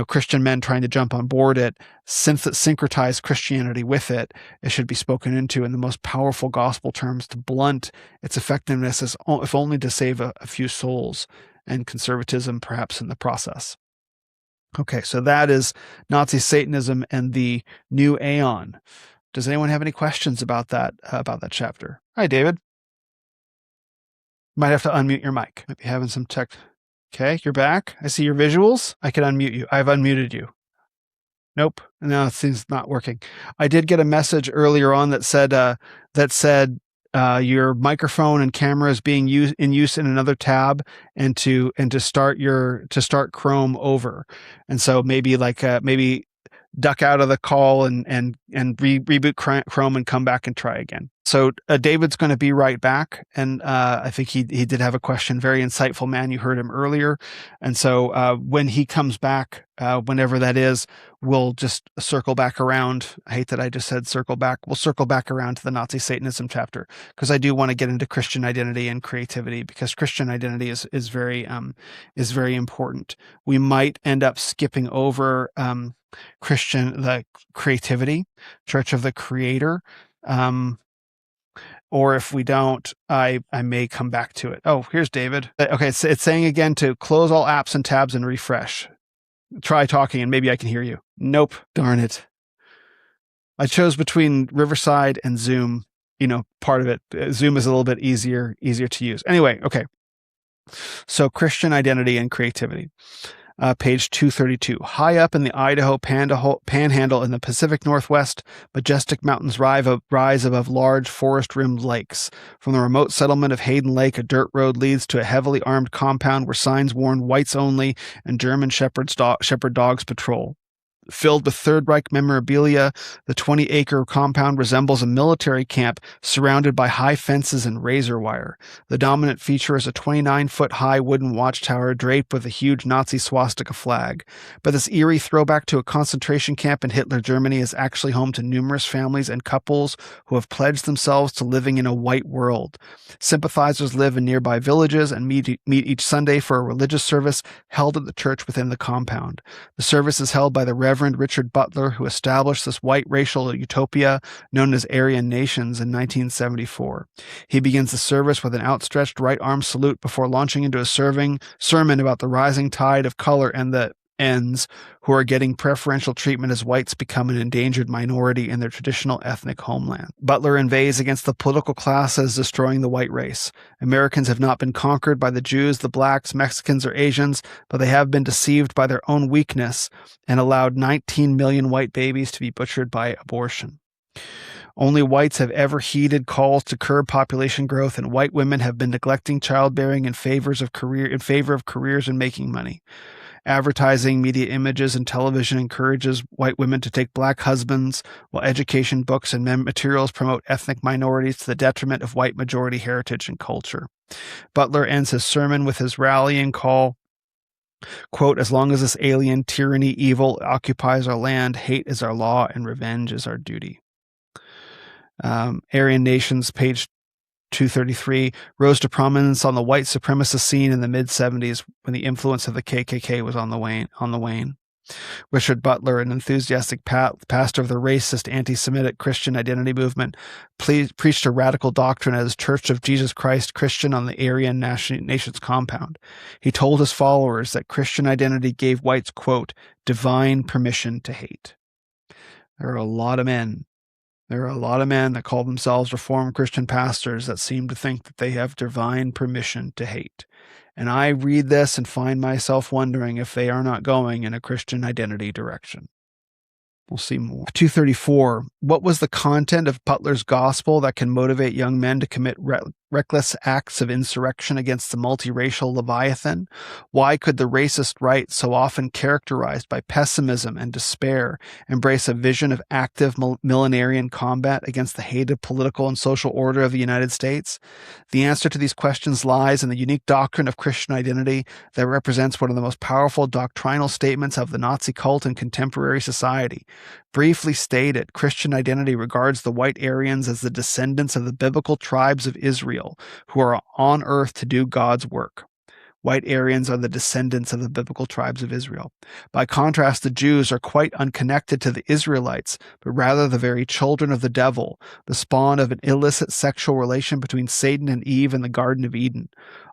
Christian men trying to jump on board it, syncretize Christianity with it, it should be spoken into in the most powerful gospel terms to blunt its effectiveness, if only to save a few souls, and conservatism perhaps in the process. Okay, so that is Nazi Satanism and the new Aeon. Does anyone have any questions about that chapter? Hi, David. Might have to unmute your mic. Might be having some tech. Okay, you're back. I see your visuals. I can unmute you. I've unmuted you. Nope. No, it seems not working. I did get a message earlier on that said your microphone and camera is being used in another tab, and to start Chrome over. And so maybe duck out of the call and reboot Chrome and come back and try again. So David's going to be right back. And I think he did have a question. Very insightful man. You heard him earlier. And so when he comes back, whenever that is, we'll just circle back around. I hate that I just said circle back. We'll circle back around to the Nazi Satanism chapter, because I do want to get into Christian identity and creativity, because Christian identity is very important. We might end up skipping over the creativity, Church of the Creator. Or if we don't, I may come back to it. Oh, here's David. Okay, it's saying again to close all apps and tabs and refresh. Try talking and maybe I can hear you. Nope, darn it. I chose between Riverside and Zoom. Part of it. Zoom is a little bit easier to use. Anyway, okay. So Christian identity and creativity. Page 232. High up in the Idaho panhandle in the Pacific Northwest, majestic mountains rise above large forest-rimmed lakes. From the remote settlement of Hayden Lake, a dirt road leads to a heavily armed compound where signs warn whites only and German shepherd dogs patrol. Filled with Third Reich memorabilia, the 20-acre compound resembles a military camp surrounded by high fences and razor wire. The dominant feature is a 29-foot-high wooden watchtower draped with a huge Nazi swastika flag. But this eerie throwback to a concentration camp in Hitler Germany is actually home to numerous families and couples who have pledged themselves to living in a white world. Sympathizers live in nearby villages and meet each Sunday for a religious service held at the church within the compound. The service is held by the Reverend Richard Butler, who established this white racial utopia known as Aryan nations in 1974. He begins the service with an outstretched right arm salute before launching into a sermon about the rising tide of color and the ends who are getting preferential treatment as whites become an endangered minority in their traditional ethnic homeland. Butler inveighs against the political class as destroying the white race. Americans have not been conquered by the Jews, the blacks, Mexicans, or Asians, but they have been deceived by their own weakness and allowed 19 million white babies to be butchered by abortion. Only whites have ever heeded calls to curb population growth, and white women have been neglecting childbearing in favor of careers and making money. Advertising, media images, and television encourages white women to take black husbands, while education, books, and materials promote ethnic minorities to the detriment of white majority heritage and culture. Butler ends his sermon with his rallying call, quote, "As long as this alien tyranny evil occupies our land, hate is our law and revenge is our duty." Aryan Nations, page 233, rose to prominence on the white supremacist scene in the mid-70s when the influence of the KKK was on the wane. Richard Butler, an enthusiastic pastor of the racist, anti-Semitic Christian identity movement, preached a radical doctrine as Church of Jesus Christ Christian on the Aryan Nations compound. He told his followers that Christian identity gave whites, quote, "divine permission to hate." There are a lot of men that call themselves Reformed Christian pastors that seem to think that they have divine permission to hate. And I read this and find myself wondering if they are not going in a Christian identity direction. We'll see more. 234. What was the content of Butler's gospel that can motivate young men to commit reckless acts of insurrection against the multiracial Leviathan? Why could the racist right, so often characterized by pessimism and despair, embrace a vision of active millenarian combat against the hated political and social order of the United States? The answer to these questions lies in the unique doctrine of Christian identity that represents one of the most powerful doctrinal statements of the Nazi cult in contemporary society. Briefly stated, Christian identity regards the white Aryans as the descendants of the biblical tribes of Israel, who are on earth to do God's work. White Aryans are the descendants of the biblical tribes of Israel. By contrast, the Jews are quite unconnected to the Israelites, but rather the very children of the devil, the spawn of an illicit sexual relation between Satan and Eve in the Garden of Eden.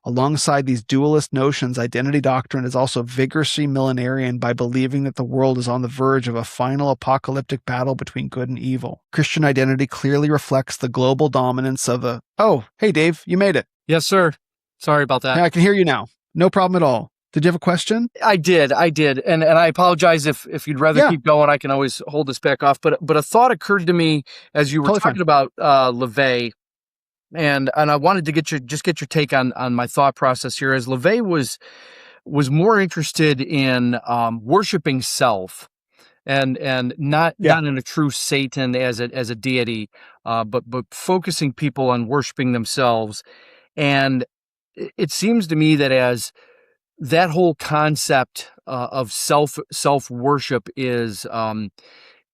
Alongside these dualist notions, identity doctrine is also vigorously millenarian by believing that the world is on the verge of a final apocalyptic battle between good and evil. Christian identity clearly reflects the global dominance of the... Oh, hey Dave, you made it. Yes, sir. Sorry about that. Yeah, I can hear you now. No problem at all. Did you have a question? I did. And I apologize if you'd rather keep going. I can always hold this back off. But a thought occurred to me as you were talking about LaVey, and I wanted to get your take on my thought process here. As LaVey was more interested in worshiping self, and not in a true Satan as a deity, but focusing people on worshiping themselves. And it seems to me that as that whole concept of self worship is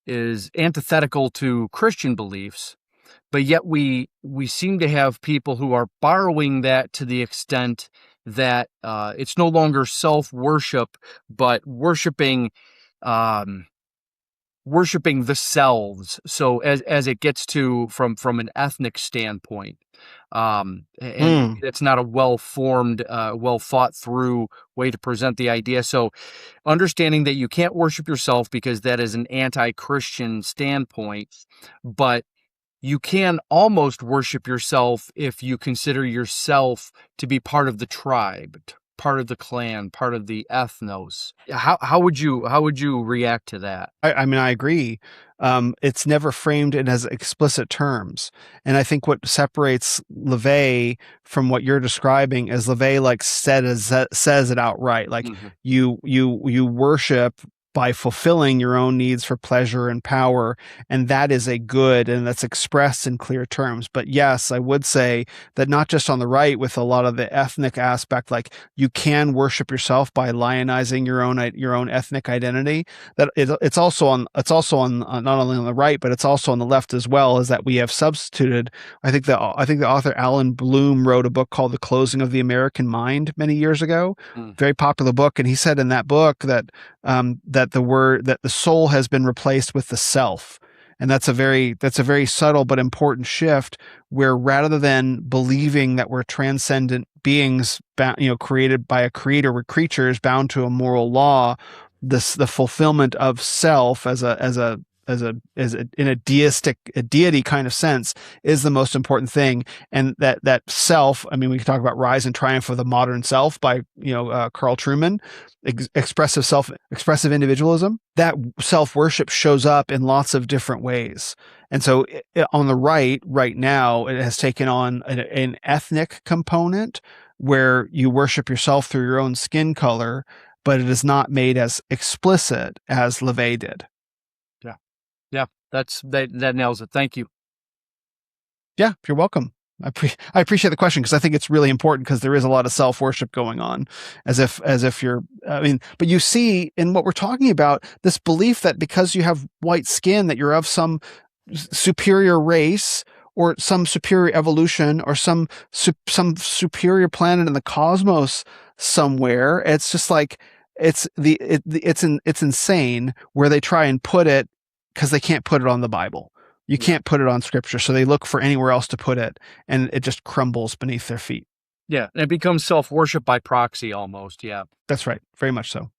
antithetical to Christian beliefs, but yet we seem to have people who are borrowing that to the extent that it's no longer self worship, but worshiping the selves. So as it gets to from an ethnic standpoint. And it's not a well-formed, well-thought-through way to present the idea. So understanding that you can't worship yourself because that is an anti-Christian standpoint, but you can almost worship yourself if you consider yourself to be part of the tribe, part of the clan, part of the ethnos. How would you react to that? I mean, I agree. It's never framed in as explicit terms. And I think what separates LaVey from what you're describing is LaVey says it outright. Like you worship by fulfilling your own needs for pleasure and power. And that is a good, and that's expressed in clear terms. But yes, I would say that not just on the right with a lot of the ethnic aspect, like you can worship yourself by lionizing your own ethnic identity. That it's also on not only on the right, but it's also on the left as well, is that we have substituted. I think the author Alan Bloom wrote a book called The Closing of the American Mind many years ago. Very popular book. And he said in that book that the soul has been replaced with the self. And that's a very subtle but important shift, where rather than believing that we're transcendent beings, created by a creator, we're creatures bound to a moral law, the fulfillment of self as in a deity kind of sense is the most important thing. And that self, I mean, we can talk about Rise and Triumph of the Modern Self by Carl Trueman, expressive individualism. That self-worship shows up in lots of different ways. And so on the right now, it has taken on an ethnic component where you worship yourself through your own skin color, but it is not made as explicit as LaVey did. Yeah, that nails it. Thank you. Yeah, you're welcome. I appreciate the question, because I think it's really important, because there is a lot of self-worship going on, as if you're, but you see in what we're talking about, this belief that because you have white skin, that you're of some superior race or some superior evolution or some superior planet in the cosmos somewhere. It's just like, it's insane where they try and put it, because they can't put it on the Bible. You can't put it on Scripture, so they look for anywhere else to put it, and it just crumbles beneath their feet. Yeah, and it becomes self-worship by proxy almost, yeah. That's right, very much so.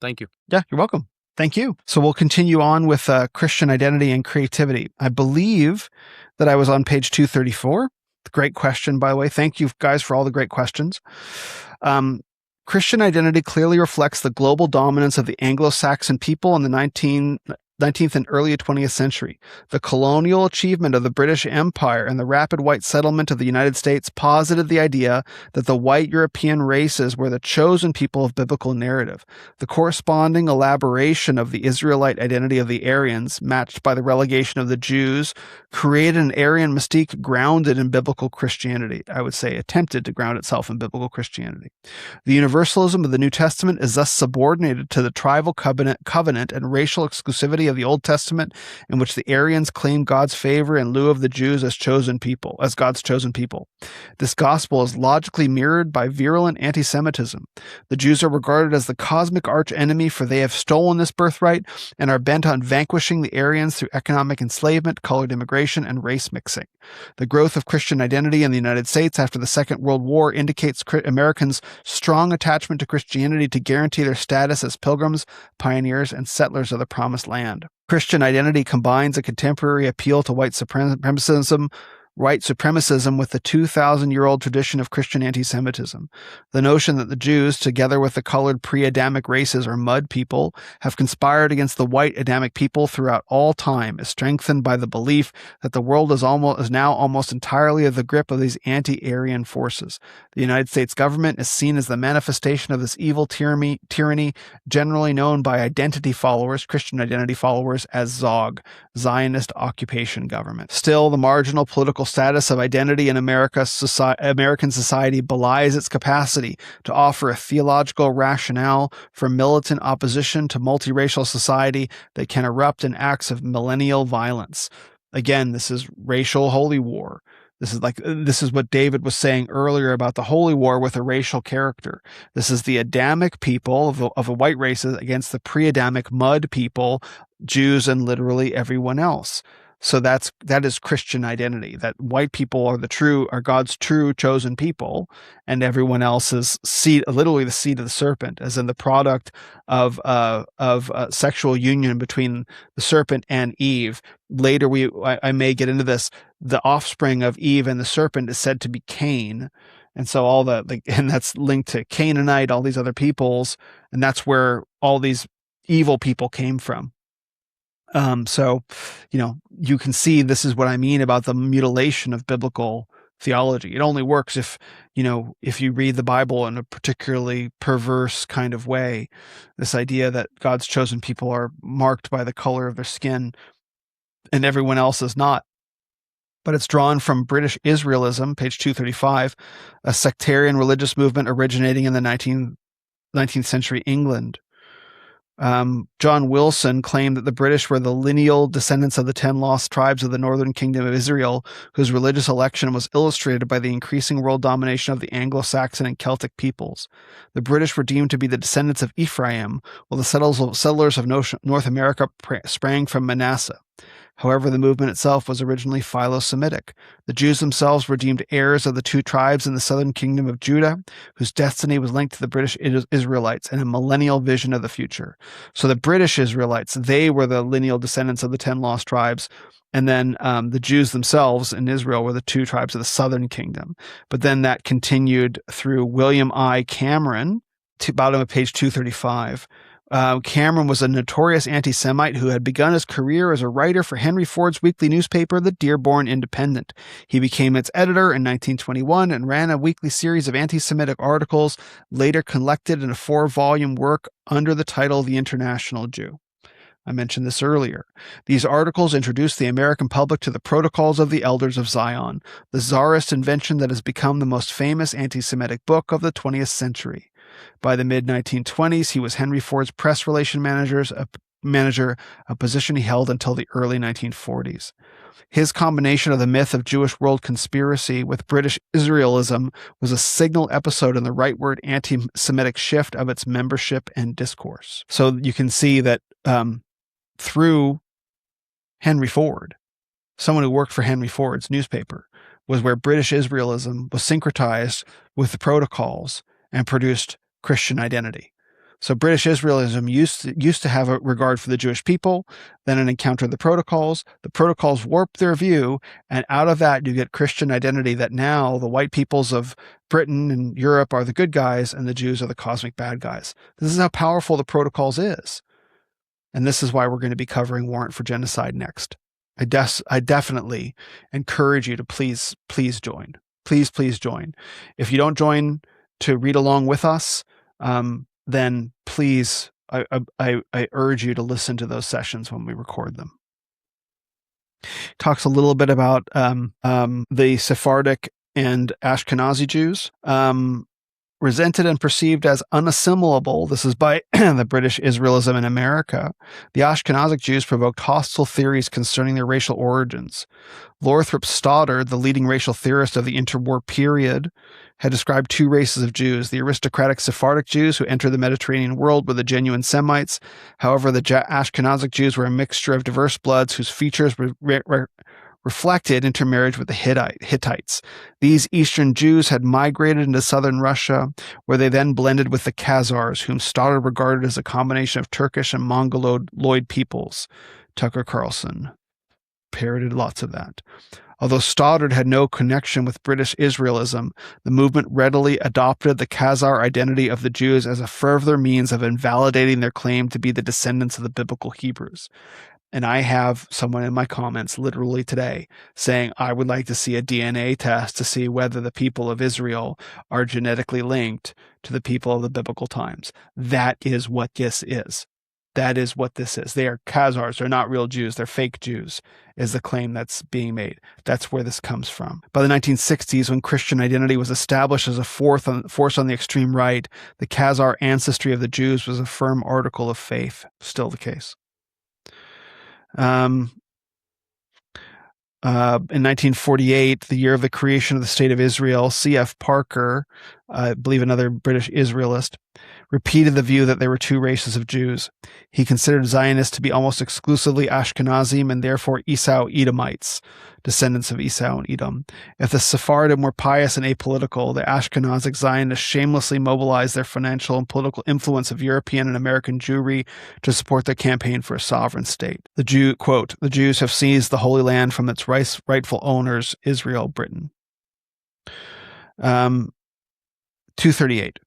Thank you. Yeah, you're welcome. Thank you. So we'll continue on with Christian identity and creativity. I believe that I was on page 234. Great question, by the way. Thank you guys for all the great questions. Christian identity clearly reflects the global dominance of the Anglo-Saxon people in the 19th and early 20th century. The colonial achievement of the British Empire and the rapid white settlement of the United States posited the idea that the white European races were the chosen people of biblical narrative. The corresponding elaboration of the Israelite identity of the Aryans, matched by the relegation of the Jews, created an Aryan mystique grounded in biblical Christianity. I would say attempted to ground itself in biblical Christianity. The universalism of the New Testament is thus subordinated to the tribal covenant and racial exclusivity of the Old Testament, in which the Aryans claim God's favor in lieu of the Jews as God's chosen people. This gospel is logically mirrored by virulent anti-Semitism. The Jews are regarded as the cosmic arch-enemy, for they have stolen this birthright and are bent on vanquishing the Aryans through economic enslavement, colored immigration, and race mixing. The growth of Christian identity in the United States after the Second World War indicates Americans' strong attachment to Christianity to guarantee their status as pilgrims, pioneers, and settlers of the Promised Land. Christian identity combines a contemporary appeal to white supremacism with the 2,000-year-old tradition of Christian anti-Semitism. The notion that the Jews, together with the colored pre-Adamic races or mud people, have conspired against the white Adamic people throughout all time is strengthened by the belief that the world is now almost entirely of the grip of these anti-Aryan forces. The United States government is seen as the manifestation of this evil tyranny, generally known by Christian identity followers, as ZOG, Zionist Occupation Government. Still, the marginal political status of identity in American society belies its capacity to offer a theological rationale for militant opposition to multiracial society that can erupt in acts of millennial violence. Again, this is racial holy war. This is what David was saying earlier about the holy war with a racial character. This is the Adamic people of the white races against the pre-Adamic mud people, Jews, and literally everyone else. So that is Christian identity, that white people are God's true chosen people, and everyone else is literally the seed of the serpent, as in the product of sexual union between the serpent and Eve. Later, I may get into this. The offspring of Eve and the serpent is said to be Cain, and so and that's linked to Canaanite, all these other peoples, and that's where all these evil people came from. So, you can see this is what I mean about the mutilation of biblical theology. It only works if you read the Bible in a particularly perverse kind of way. This idea that God's chosen people are marked by the color of their skin and everyone else is not. But it's drawn from British Israelism, page 235, a sectarian religious movement originating in the 19th century England. John Wilson claimed that the British were the lineal descendants of the 10 lost tribes of the northern kingdom of Israel, whose religious election was illustrated by the increasing world domination of the Anglo-Saxon and Celtic peoples. The British were deemed to be the descendants of Ephraim, while the settlers of North America sprang from Manasseh. However, the movement itself was originally Philo-Semitic. The Jews themselves were deemed heirs of the 2 tribes in the southern kingdom of Judah, whose destiny was linked to the British Israelites and a millennial vision of the future. So the British Israelites, they were the lineal descendants of the 10 lost tribes, and then the Jews themselves in Israel were the 2 tribes of the southern kingdom. But then that continued through William I. Cameron, to bottom of page 235. Cameron was a notorious anti-Semite who had begun his career as a writer for Henry Ford's weekly newspaper, the Dearborn Independent. He became its editor in 1921 and ran a weekly series of anti-Semitic articles, later collected in a 4-volume work under the title The International Jew. I mentioned this earlier. These articles introduced the American public to the Protocols of the Elders of Zion, the czarist invention that has become the most famous anti-Semitic book of the 20th century. By the mid-1920s, he was Henry Ford's press relation manager, a position he held until the early 1940s. His combination of the myth of Jewish world conspiracy with British Israelism was a signal episode in the rightward anti-Semitic shift of its membership and discourse. So you can see that through Henry Ford, someone who worked for Henry Ford's newspaper, was where British Israelism was syncretized with the Protocols and produced Christian identity. So British Israelism used to have a regard for the Jewish people, then it encountered the Protocols. The Protocols warped their view, and out of that you get Christian identity, that now the white peoples of Britain and Europe are the good guys and the Jews are the cosmic bad guys. This is how powerful the Protocols is. And this is why we're going to be covering Warrant for Genocide next. I definitely encourage you to please join. Please join. If you don't join to read along with us, then please, I urge you to listen to those sessions when we record them. Talks a little bit about the Sephardic and Ashkenazi Jews, resented and perceived as unassimilable. This is by the British Israelism in America. The Ashkenazic Jews provoked hostile theories concerning their racial origins. Lothrop Stoddard, the leading racial theorist of the interwar period, had described 2 races of Jews. The aristocratic Sephardic Jews who entered the Mediterranean world were the genuine Semites. However, the Ashkenazic Jews were a mixture of diverse bloods whose features reflected intermarriage with the Hittites. These Eastern Jews had migrated into southern Russia, where they then blended with the Khazars, whom Stoddard regarded as a combination of Turkish and Mongoloid peoples. Tucker Carlson parroted lots of that. Although Stoddard had no connection with British Israelism, the movement readily adopted the Khazar identity of the Jews as a further means of invalidating their claim to be the descendants of the biblical Hebrews. And I have someone in my comments literally today saying, I would like to see a DNA test to see whether the people of Israel are genetically linked to the people of the biblical times. That is what this is. That is what this is. They are Khazars. They're not real Jews. They're fake Jews, is the claim that's being made. That's where this comes from. By the 1960s, when Christian identity was established as a force on the extreme right, the Khazar ancestry of the Jews was a firm article of faith. Still the case. In 1948, the year of the creation of the State of Israel, C.F. Parker, I believe another British Israelist, repeated the view that there were 2 races of Jews. He considered Zionists to be almost exclusively Ashkenazim and therefore Esau-Edomites, descendants of Esau and Edom. If the Sephardim were pious and apolitical, the Ashkenazic Zionists shamelessly mobilized their financial and political influence of European and American Jewry to support their campaign for a sovereign state. The Jews have seized the Holy Land from its rightful owners, Israel, Britain. 238.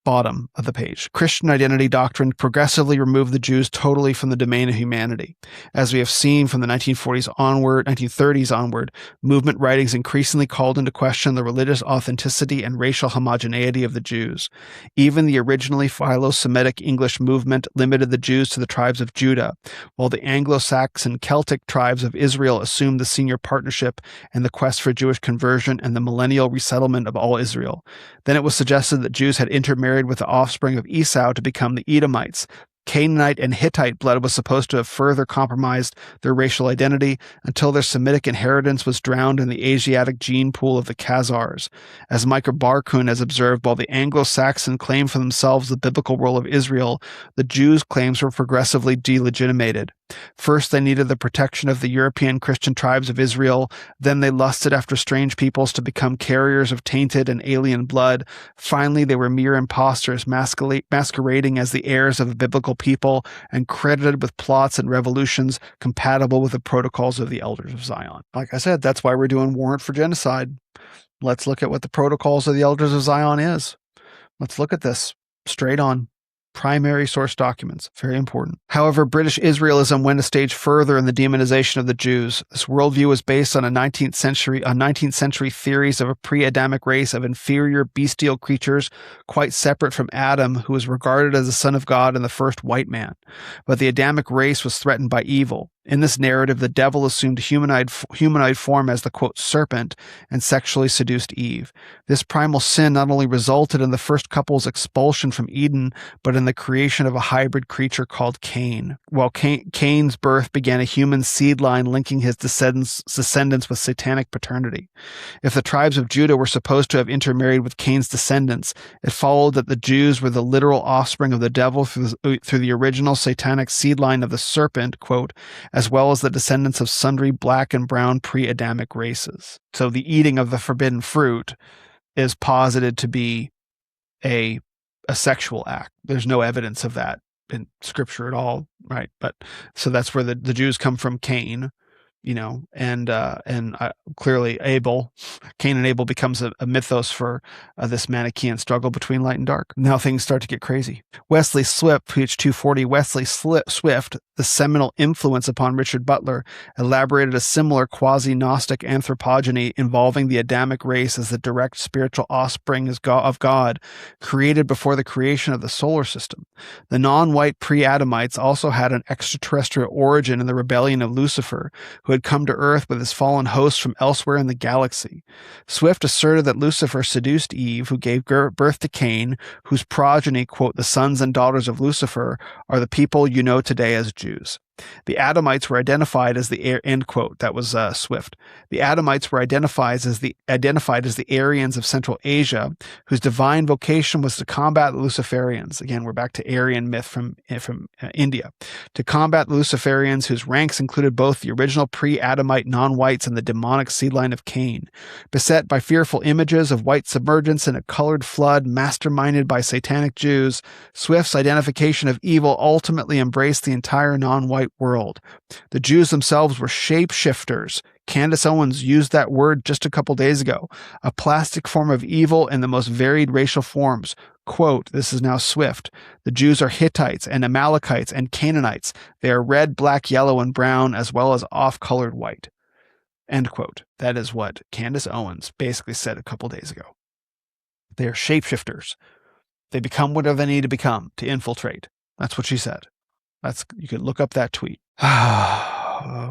bottom of the page. Christian identity doctrine progressively removed the Jews totally from the domain of humanity. As we have seen from the 1930s onward, movement writings increasingly called into question the religious authenticity and racial homogeneity of the Jews. Even the originally Philo-Semitic English movement limited the Jews to the tribes of Judah, while the Anglo-Saxon Celtic tribes of Israel assumed the senior partnership in the quest for Jewish conversion and the millennial resettlement of all Israel. Then it was suggested that Jews had intermarried with the offspring of Esau to become the Edomites. Canaanite and Hittite blood was supposed to have further compromised their racial identity until their Semitic inheritance was drowned in the Asiatic gene pool of the Khazars. As Michael Barkun has observed, while the Anglo-Saxon claimed for themselves the biblical role of Israel, the Jews' claims were progressively delegitimated. First, they needed the protection of the European Christian tribes of Israel. Then they lusted after strange peoples to become carriers of tainted and alien blood. Finally, they were mere impostors masquerading as the heirs of a biblical people and credited with plots and revolutions compatible with the protocols of the elders of Zion. Like I said, that's why we're doing Warrant for Genocide. Let's look at what the protocols of the elders of Zion is. Let's look at this straight on. Primary source documents, very important. However, British Israelism went a stage further in the demonization of the Jews. This worldview was based on 19th century theories of a pre-Adamic race of inferior bestial creatures, quite separate from Adam, who was regarded as the son of God and the first white man. But the Adamic race was threatened by evil. In this narrative, the devil assumed humanoid form as the, quote, serpent and sexually seduced Eve. This primal sin not only resulted in the first couple's expulsion from Eden, but in the creation of a hybrid creature called Cain. While Cain's birth began a human seed line linking his descendants with satanic paternity. If the tribes of Judah were supposed to have intermarried with Cain's descendants, it followed that the Jews were the literal offspring of the devil through the original satanic seed line of the serpent, quote, as well as the descendants of sundry black and brown pre-Adamic races. So the eating of the forbidden fruit is posited to be a sexual act. There's no evidence of that in scripture at all, right? But so that's where the Jews come from, Cain, and clearly Abel. Cain and Abel becomes a mythos for this Manichaean struggle between light and dark. Now things start to get crazy. Wesley Swift, page 240, Wesley Swift, the seminal influence upon Richard Butler, elaborated a similar quasi-Gnostic anthropogeny involving the Adamic race as the direct spiritual offspring of God, created before the creation of the solar system. The non-white pre-Adamites also had an extraterrestrial origin in the rebellion of Lucifer, who had come to Earth with his fallen hosts from elsewhere in the galaxy. Swift asserted that Lucifer seduced Eve, who gave birth to Cain, whose progeny, quote, the sons and daughters of Lucifer, are the people you know today as Jews. The Adamites were identified as the end quote. That was Swift. The Adamites were identified as the Aryans of Central Asia, whose divine vocation was to combat the Luciferians. Again, we're back to Aryan myth from India. To combat the Luciferians, whose ranks included both the original pre-Adamite non-whites and the demonic seed line of Cain. Beset by fearful images of white submergence in a colored flood, masterminded by satanic Jews, Swift's identification of evil ultimately embraced the entire non-white world. The Jews themselves were shapeshifters. Candace Owens used that word just a couple days ago. A plastic form of evil in the most varied racial forms. Quote, this is now Swift. The Jews are Hittites and Amalekites and Canaanites. They are red, black, yellow, and brown, as well as off-colored white. End quote. That is what Candace Owens basically said a couple days ago. They are shapeshifters. They become whatever they need to become to infiltrate. That's what she said. You could look up that tweet.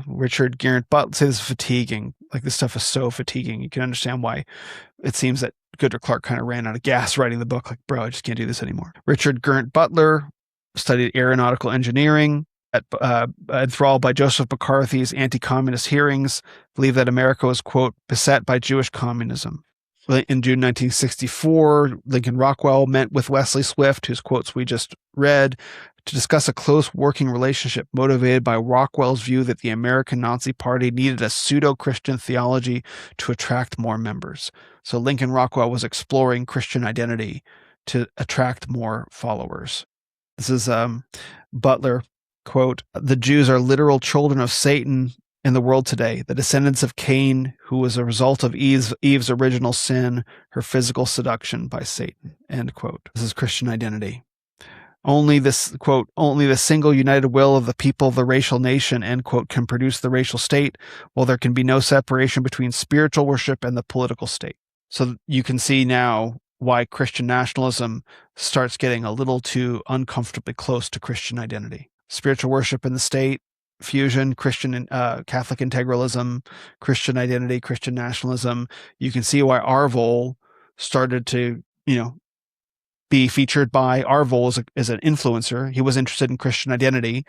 Richard Garrett Butler says this is fatiguing. Like, this stuff is so fatiguing. You can understand why it seems that Goodrick Clark kind of ran out of gas writing the book. Like, bro, I just can't do this anymore. Richard Garrett Butler studied aeronautical engineering, enthralled by Joseph McCarthy's anti-communist hearings, believed that America was, quote, beset by Jewish communism. In June 1964, Lincoln Rockwell met with Wesley Swift, whose quotes we just read, to discuss a close working relationship motivated by Rockwell's view that the American Nazi Party needed a pseudo-Christian theology to attract more members. So Lincoln Rockwell was exploring Christian identity to attract more followers. This is Butler, quote, the Jews are literal children of Satan in the world today, the descendants of Cain, who was a result of Eve's original sin, her physical seduction by Satan, end quote. This is Christian identity. Only this, quote, only the single united will of the people of the racial nation, end quote, can produce the racial state, while there can be no separation between spiritual worship and the political state. So you can see now why Christian nationalism starts getting a little too uncomfortably close to Christian identity. Spiritual worship in the state, fusion, Christian Catholic integralism, Christian identity, Christian nationalism. You can see why Arvol started to, be featured by Arvol as an influencer. He was interested in Christian identity.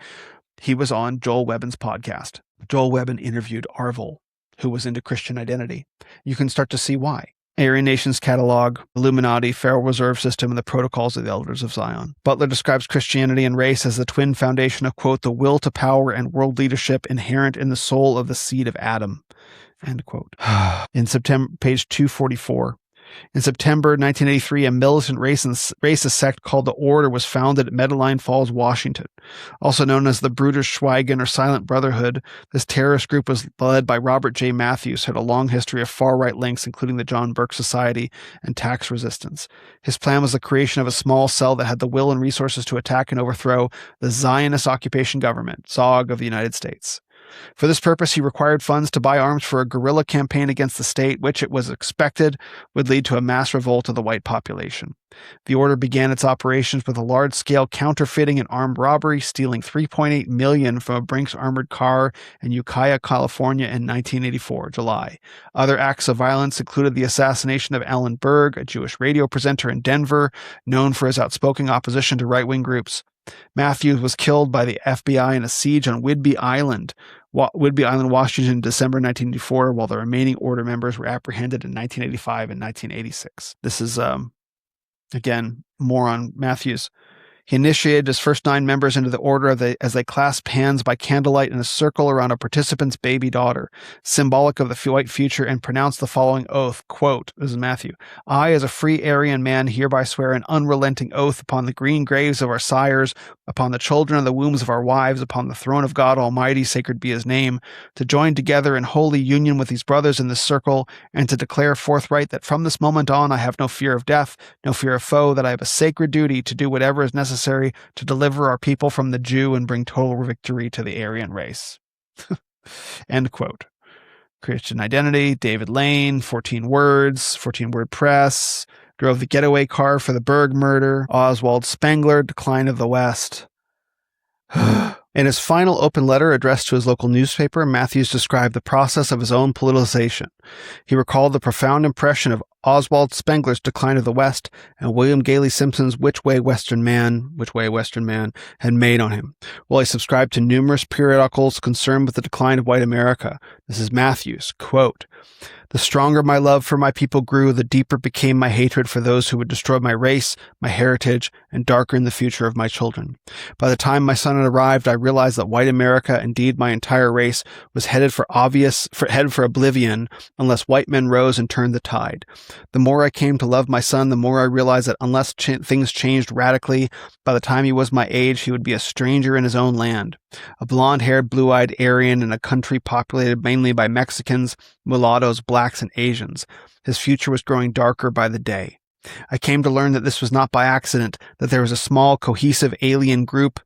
He was on Joel Webbin's podcast. Joel Webbin interviewed Arvol, who was into Christian identity. You can start to see why. Aryan Nations Catalog, Illuminati, Federal Reserve System, and the Protocols of the Elders of Zion. Butler describes Christianity and race as the twin foundation of, quote, the will to power and world leadership inherent in the soul of the seed of Adam, end quote. In September, page 244. In September 1983, a militant racist sect called the Order was founded at Medellin Falls, Washington. Also known as the Bruder Schweigen or Silent Brotherhood, this terrorist group was led by Robert J. Matthews, who had a long history of far-right links, including the John Burke Society and tax resistance. His plan was the creation of a small cell that had the will and resources to attack and overthrow the Zionist occupation government, ZOG, of the United States. For this purpose, he required funds to buy arms for a guerrilla campaign against the state, which it was expected would lead to a mass revolt of the white population. The Order began its operations with a large-scale counterfeiting and armed robbery, stealing $3.8 million from a Brinks armored car in Ukiah, California in 1984, July. Other acts of violence included the assassination of Alan Berg, a Jewish radio presenter in Denver, known for his outspoken opposition to right-wing groups. Matthews was killed by the FBI in a siege on Whidbey Island, Washington, in December 1984, while the remaining Order members were apprehended in 1985 and 1986. This is, again, more on Matthews. He initiated his first 9 members into the Order as they clasped hands by candlelight in a circle around a participant's baby daughter, symbolic of the white future, and pronounced the following oath, quote, this is Matthew, I, as a free Aryan man, hereby swear an unrelenting oath upon the green graves of our sires, upon the children of the wombs of our wives, upon the throne of God Almighty, sacred be his name, to join together in holy union with these brothers in this circle, and to declare forthright that from this moment on I have no fear of death, no fear of foe, that I have a sacred duty to do whatever is necessary to deliver our people from the Jew and bring total victory to the Aryan race. End quote. Christian identity, David Lane, 14 words, 14-word press, drove the getaway car for the Berg murder, Oswald Spengler, Decline of the West. In his final open letter addressed to his local newspaper, Matthews described the process of his own politicization. He recalled the profound impression of Oswald Spengler's Decline of the West and William Gailey Simpson's Which Way Western Man had made on him, while he subscribed to numerous periodicals concerned with the decline of white America. This is Matthews, quote, the stronger my love for my people grew, the deeper became my hatred for those who would destroy my race, my heritage, and darken the future of my children. By the time my son had arrived, I realized that white America, indeed my entire race, was headed for oblivion unless white men rose and turned the tide. The more I came to love my son, the more I realized that unless things changed radically, by the time he was my age, he would be a stranger in his own land. A blonde-haired, blue-eyed Aryan in a country populated mainly by Mexicans, mulattoes, blacks, and Asians. His future was growing darker by the day. I came to learn that this was not by accident, that there was a small, cohesive alien group,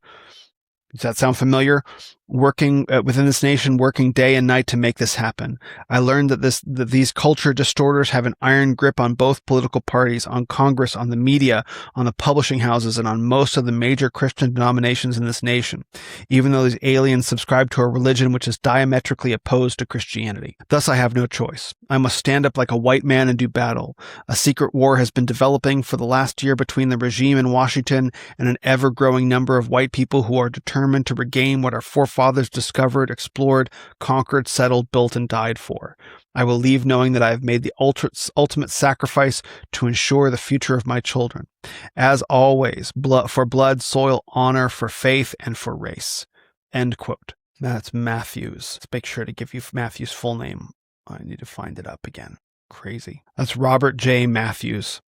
does that sound familiar? Working within this nation, working day and night to make this happen. I learned that these culture distorters have an iron grip on both political parties, on Congress, on the media, on the publishing houses, and on most of the major Christian denominations in this nation, even though these aliens subscribe to a religion which is diametrically opposed to Christianity. Thus, I have no choice. I must stand up like a white man and do battle. A secret war has been developing for the last year between the regime in Washington and an ever-growing number of white people who are determined to regain what our forefathers discovered, explored, conquered, settled, built, and died for. I will leave knowing that I have made the ultimate sacrifice to ensure the future of my children. As always, for blood, soil, honor, for faith, and for race. End quote. That's Matthews. Let's make sure to give you Matthews' full name. I need to find it up again. Crazy. That's Robert J. Matthews,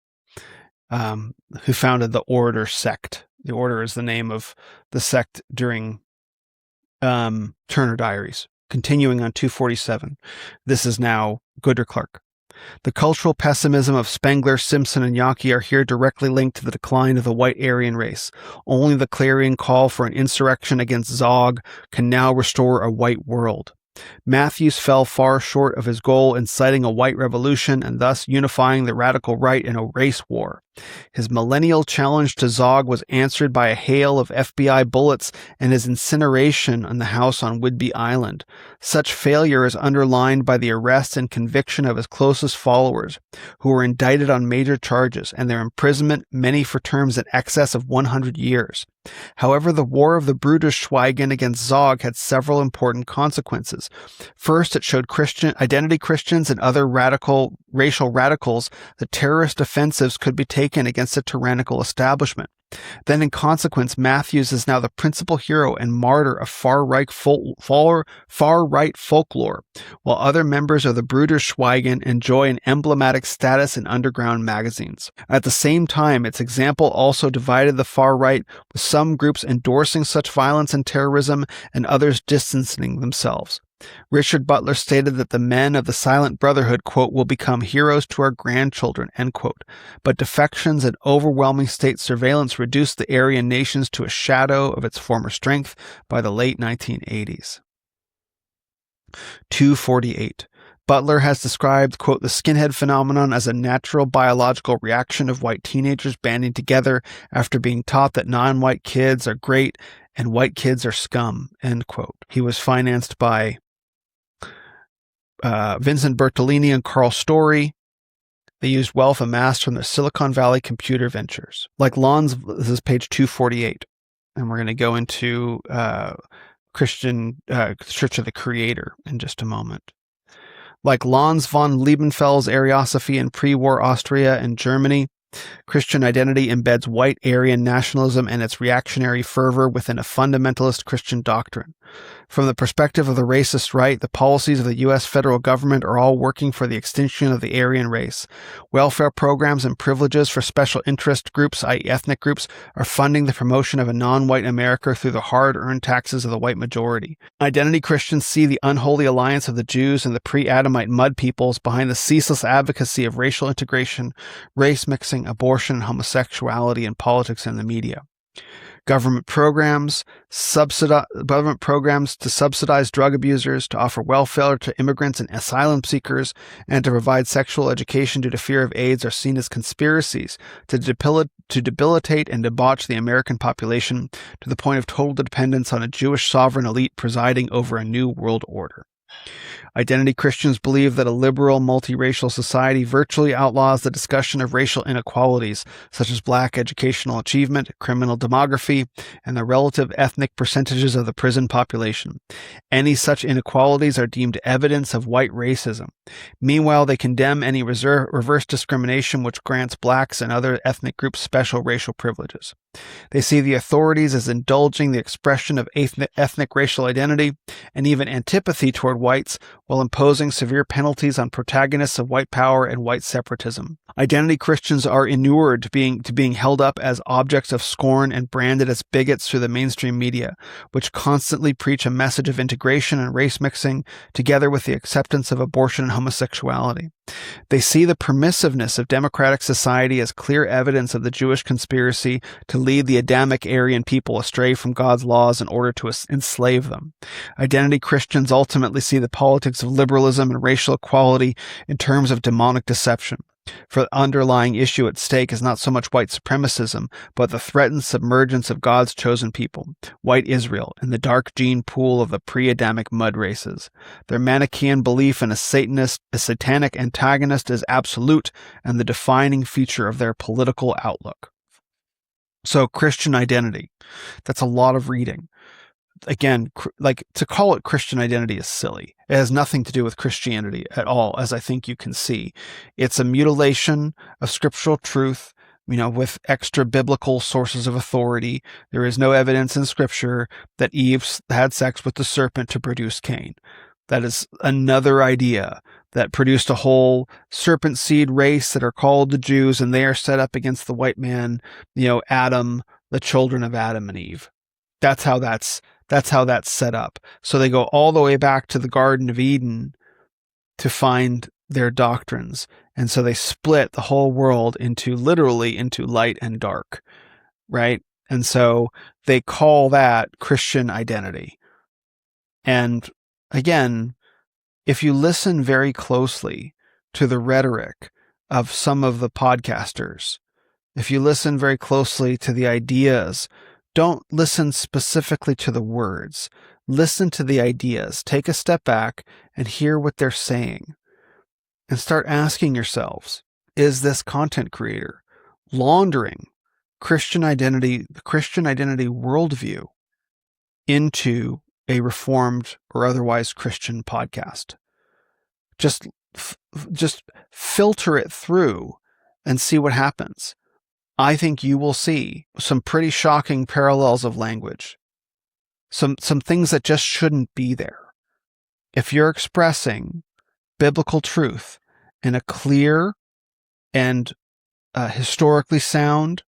who founded the Order sect. The Order is the name of the sect during Turner Diaries. Continuing on 247, this is now Good or Clark. The cultural pessimism of Spengler, Simpson, and Yockey are here directly linked to the decline of the white Aryan race. Only the clarion call for an insurrection against Zog can now restore a white world. Matthews fell far short of his goal, inciting a white revolution and thus unifying the radical right in a race war. His millennial challenge to Zog was answered by a hail of FBI bullets and his incineration in the house on Whidbey Island. Such failure is underlined by the arrest and conviction of his closest followers, who were indicted on major charges, and their imprisonment, many for terms in excess of 100 years. However, the War of the Bruderschweigen against Zog had several important consequences. First, it showed identity Christians and other racial radicals that terrorist offensives could be taken against a tyrannical establishment. Then, in consequence, Matthews is now the principal hero and martyr of far-right folklore, while other members of the Bruderschweigen enjoy an emblematic status in underground magazines. At the same time, its example also divided the far right, with some groups endorsing such violence and terrorism and others distancing themselves. Richard Butler stated that the men of the Silent Brotherhood, quote, will become heroes to our grandchildren, end quote. But defections and overwhelming state surveillance reduced the Aryan nations to a shadow of its former strength by the late 1980s. 248. Butler has described, quote, the skinhead phenomenon as a natural biological reaction of white teenagers banding together after being taught that non-white kids are great and white kids are scum, end quote. He was financed by Vincent Bertolini and Carl Story. They used wealth amassed from their Silicon Valley computer ventures. Like Lons, this is page 248, and we're going to go into Christian Church of the Creator in just a moment. Like Lons von Liebenfels' Ariosophy in pre-war Austria and Germany, Christian identity embeds white Aryan nationalism and its reactionary fervor within a fundamentalist Christian doctrine. From the perspective of the racist right, the policies of the U.S. federal government are all working for the extinction of the Aryan race. Welfare programs and privileges for special interest groups, i.e. ethnic groups, are funding the promotion of a non-white America through the hard-earned taxes of the white majority. Identity Christians see the unholy alliance of the Jews and the pre-Adamite mud peoples behind the ceaseless advocacy of racial integration, race mixing, abortion, and homosexuality in politics and the media. Government programs to subsidize drug abusers, to offer welfare to immigrants and asylum seekers, and to provide sexual education due to fear of AIDS are seen as conspiracies to debilitate and debauch the American population to the point of total dependence on a Jewish sovereign elite presiding over a new world order. Identity Christians believe that a liberal, multiracial society virtually outlaws the discussion of racial inequalities, such as black educational achievement, criminal demography, and the relative ethnic percentages of the prison population. Any such inequalities are deemed evidence of white racism. Meanwhile, they condemn any reverse discrimination which grants blacks and other ethnic groups special racial privileges. They see the authorities as indulging the expression of ethnic racial identity and even antipathy toward whites, while imposing severe penalties on protagonists of white power and white separatism. Identity Christians are inured to being held up as objects of scorn and branded as bigots through the mainstream media, which constantly preach a message of integration and race mixing, together with the acceptance of abortion and homosexuality. They see the permissiveness of democratic society as clear evidence of the Jewish conspiracy to lead the Adamic Aryan people astray from God's laws in order to enslave them. Identity Christians ultimately see the politics of liberalism and racial equality in terms of demonic deception. For the underlying issue at stake is not so much white supremacism, but the threatened submergence of God's chosen people, white Israel, in the dark gene pool of the pre-Adamic mud races. Their Manichaean belief in a satanic antagonist is absolute and the defining feature of their political outlook. So, Christian identity. That's a lot of reading. Again, to call it Christian identity is silly. It has nothing to do with Christianity at all, as I think you can see. It's a mutilation of scriptural truth, with extra biblical sources of authority. There is no evidence in scripture that Eve had sex with the serpent to produce Cain. That is another idea that produced a whole serpent seed race that are called the Jews, and they are set up against the white man, Adam, the children of Adam and Eve. That's how that's That's how that's set up. So they go all the way back to the Garden of Eden to find their doctrines. And so they split the whole world literally into light and dark, right? And so they call that Christian identity. And again, if you listen very closely to the rhetoric of some of the podcasters, if you listen very closely to the ideas, don't listen specifically to the words. Listen to the ideas. Take a step back and hear what they're saying. And start asking yourselves, is this content creator laundering Christian identity, the Christian identity worldview into a reformed or otherwise Christian podcast? Just filter it through and see what happens. I think you will see some pretty shocking parallels of language. Some things that just shouldn't be there. If you're expressing biblical truth in a clear and historically sound,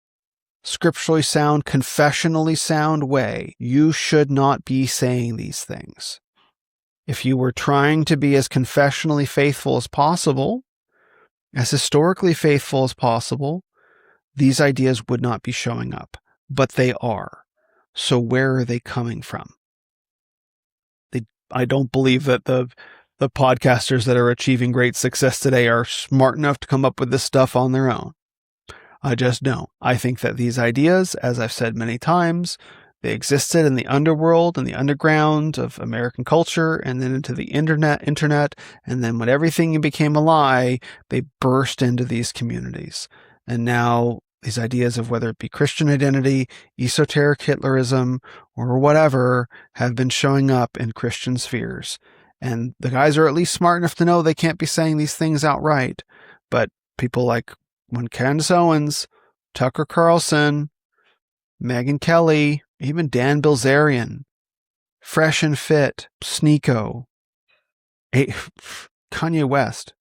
scripturally sound, confessionally sound way, you should not be saying these things. If you were trying to be as confessionally faithful as possible, as historically faithful as possible, these ideas would not be showing up, but they are. So where are they coming from? I don't believe that the podcasters that are achieving great success today are smart enough to come up with this stuff on their own. I just don't. I think that these ideas, as I've said many times, they existed in the underworld and the underground of American culture, and then into the internet, and then when everything became a lie, they burst into these communities. And now these ideas of whether it be Christian identity, esoteric Hitlerism, or whatever have been showing up in Christian spheres. And the guys are at least smart enough to know they can't be saying these things outright. But people like Candace Owens, Tucker Carlson, Megyn Kelly, even Dan Bilzerian, Fresh and Fit, Sneeko, Kanye West,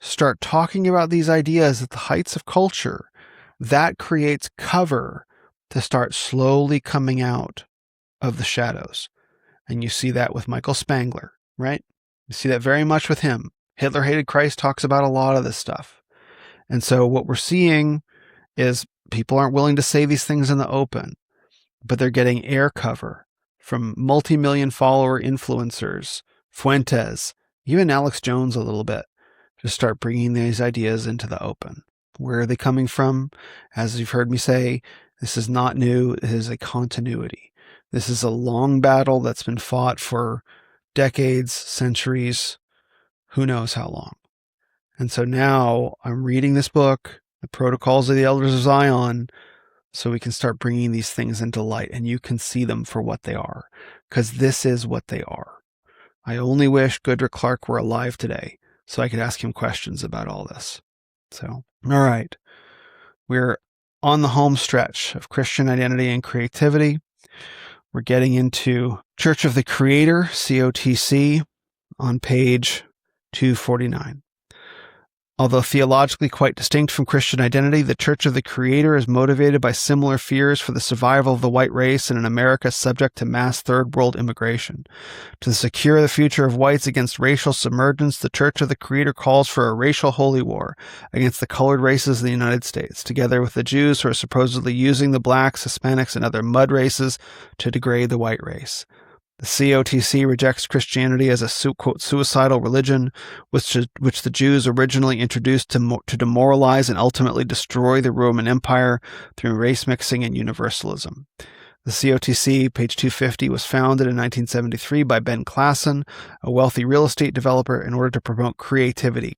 start talking about these ideas at the heights of culture, that creates cover to start slowly coming out of the shadows. And you see that with Michael Spangler, right? You see that very much with him. Hitler Hated Christ talks about a lot of this stuff. And so what we're seeing is people aren't willing to say these things in the open, but they're getting air cover from multi-million follower influencers, Fuentes, even Alex Jones a little bit, to start bringing these ideas into the open. Where are they coming from? As you've heard me say, this is not new. It is a continuity. This is a long battle that's been fought for decades, centuries, who knows how long. And so now I'm reading this book, The Protocols of the Elders of Zion, so we can start bringing these things into light and you can see them for what they are, because this is what they are. I only wish Goodrick Clark were alive today so I could ask him questions about all this. So, all right. We're on the home stretch of Christian identity and creativity. We're getting into Church of the Creator, COTC, on page 249. Although theologically quite distinct from Christian identity, the Church of the Creator is motivated by similar fears for the survival of the white race in an America subject to mass third world immigration. To secure the future of whites against racial submergence, the Church of the Creator calls for a racial holy war against the colored races in the United States, together with the Jews who are supposedly using the blacks, Hispanics, and other mud races to degrade the white race. The COTC rejects Christianity as a quote, suicidal religion, which the Jews originally introduced to demoralize and ultimately destroy the Roman Empire through race mixing and universalism. The COTC, page 250, was founded in 1973 by Ben Klassen, a wealthy real estate developer, in order to promote creativity.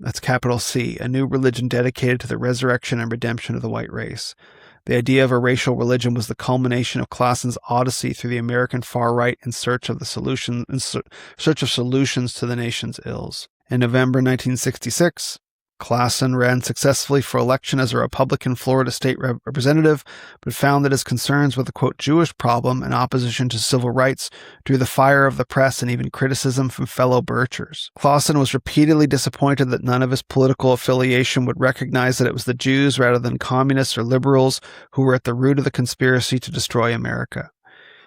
That's capital C, a new religion dedicated to the resurrection and redemption of the white race. The idea of a racial religion was the culmination of Klassen's odyssey through the American far right in search of solutions to the nation's ills. In November 1966, Klassen ran successfully for election as a Republican Florida state representative, but found that his concerns with the, quote, Jewish problem and opposition to civil rights drew the fire of the press and even criticism from fellow Birchers. Klassen was repeatedly disappointed that none of his political affiliation would recognize that it was the Jews rather than communists or liberals who were at the root of the conspiracy to destroy America.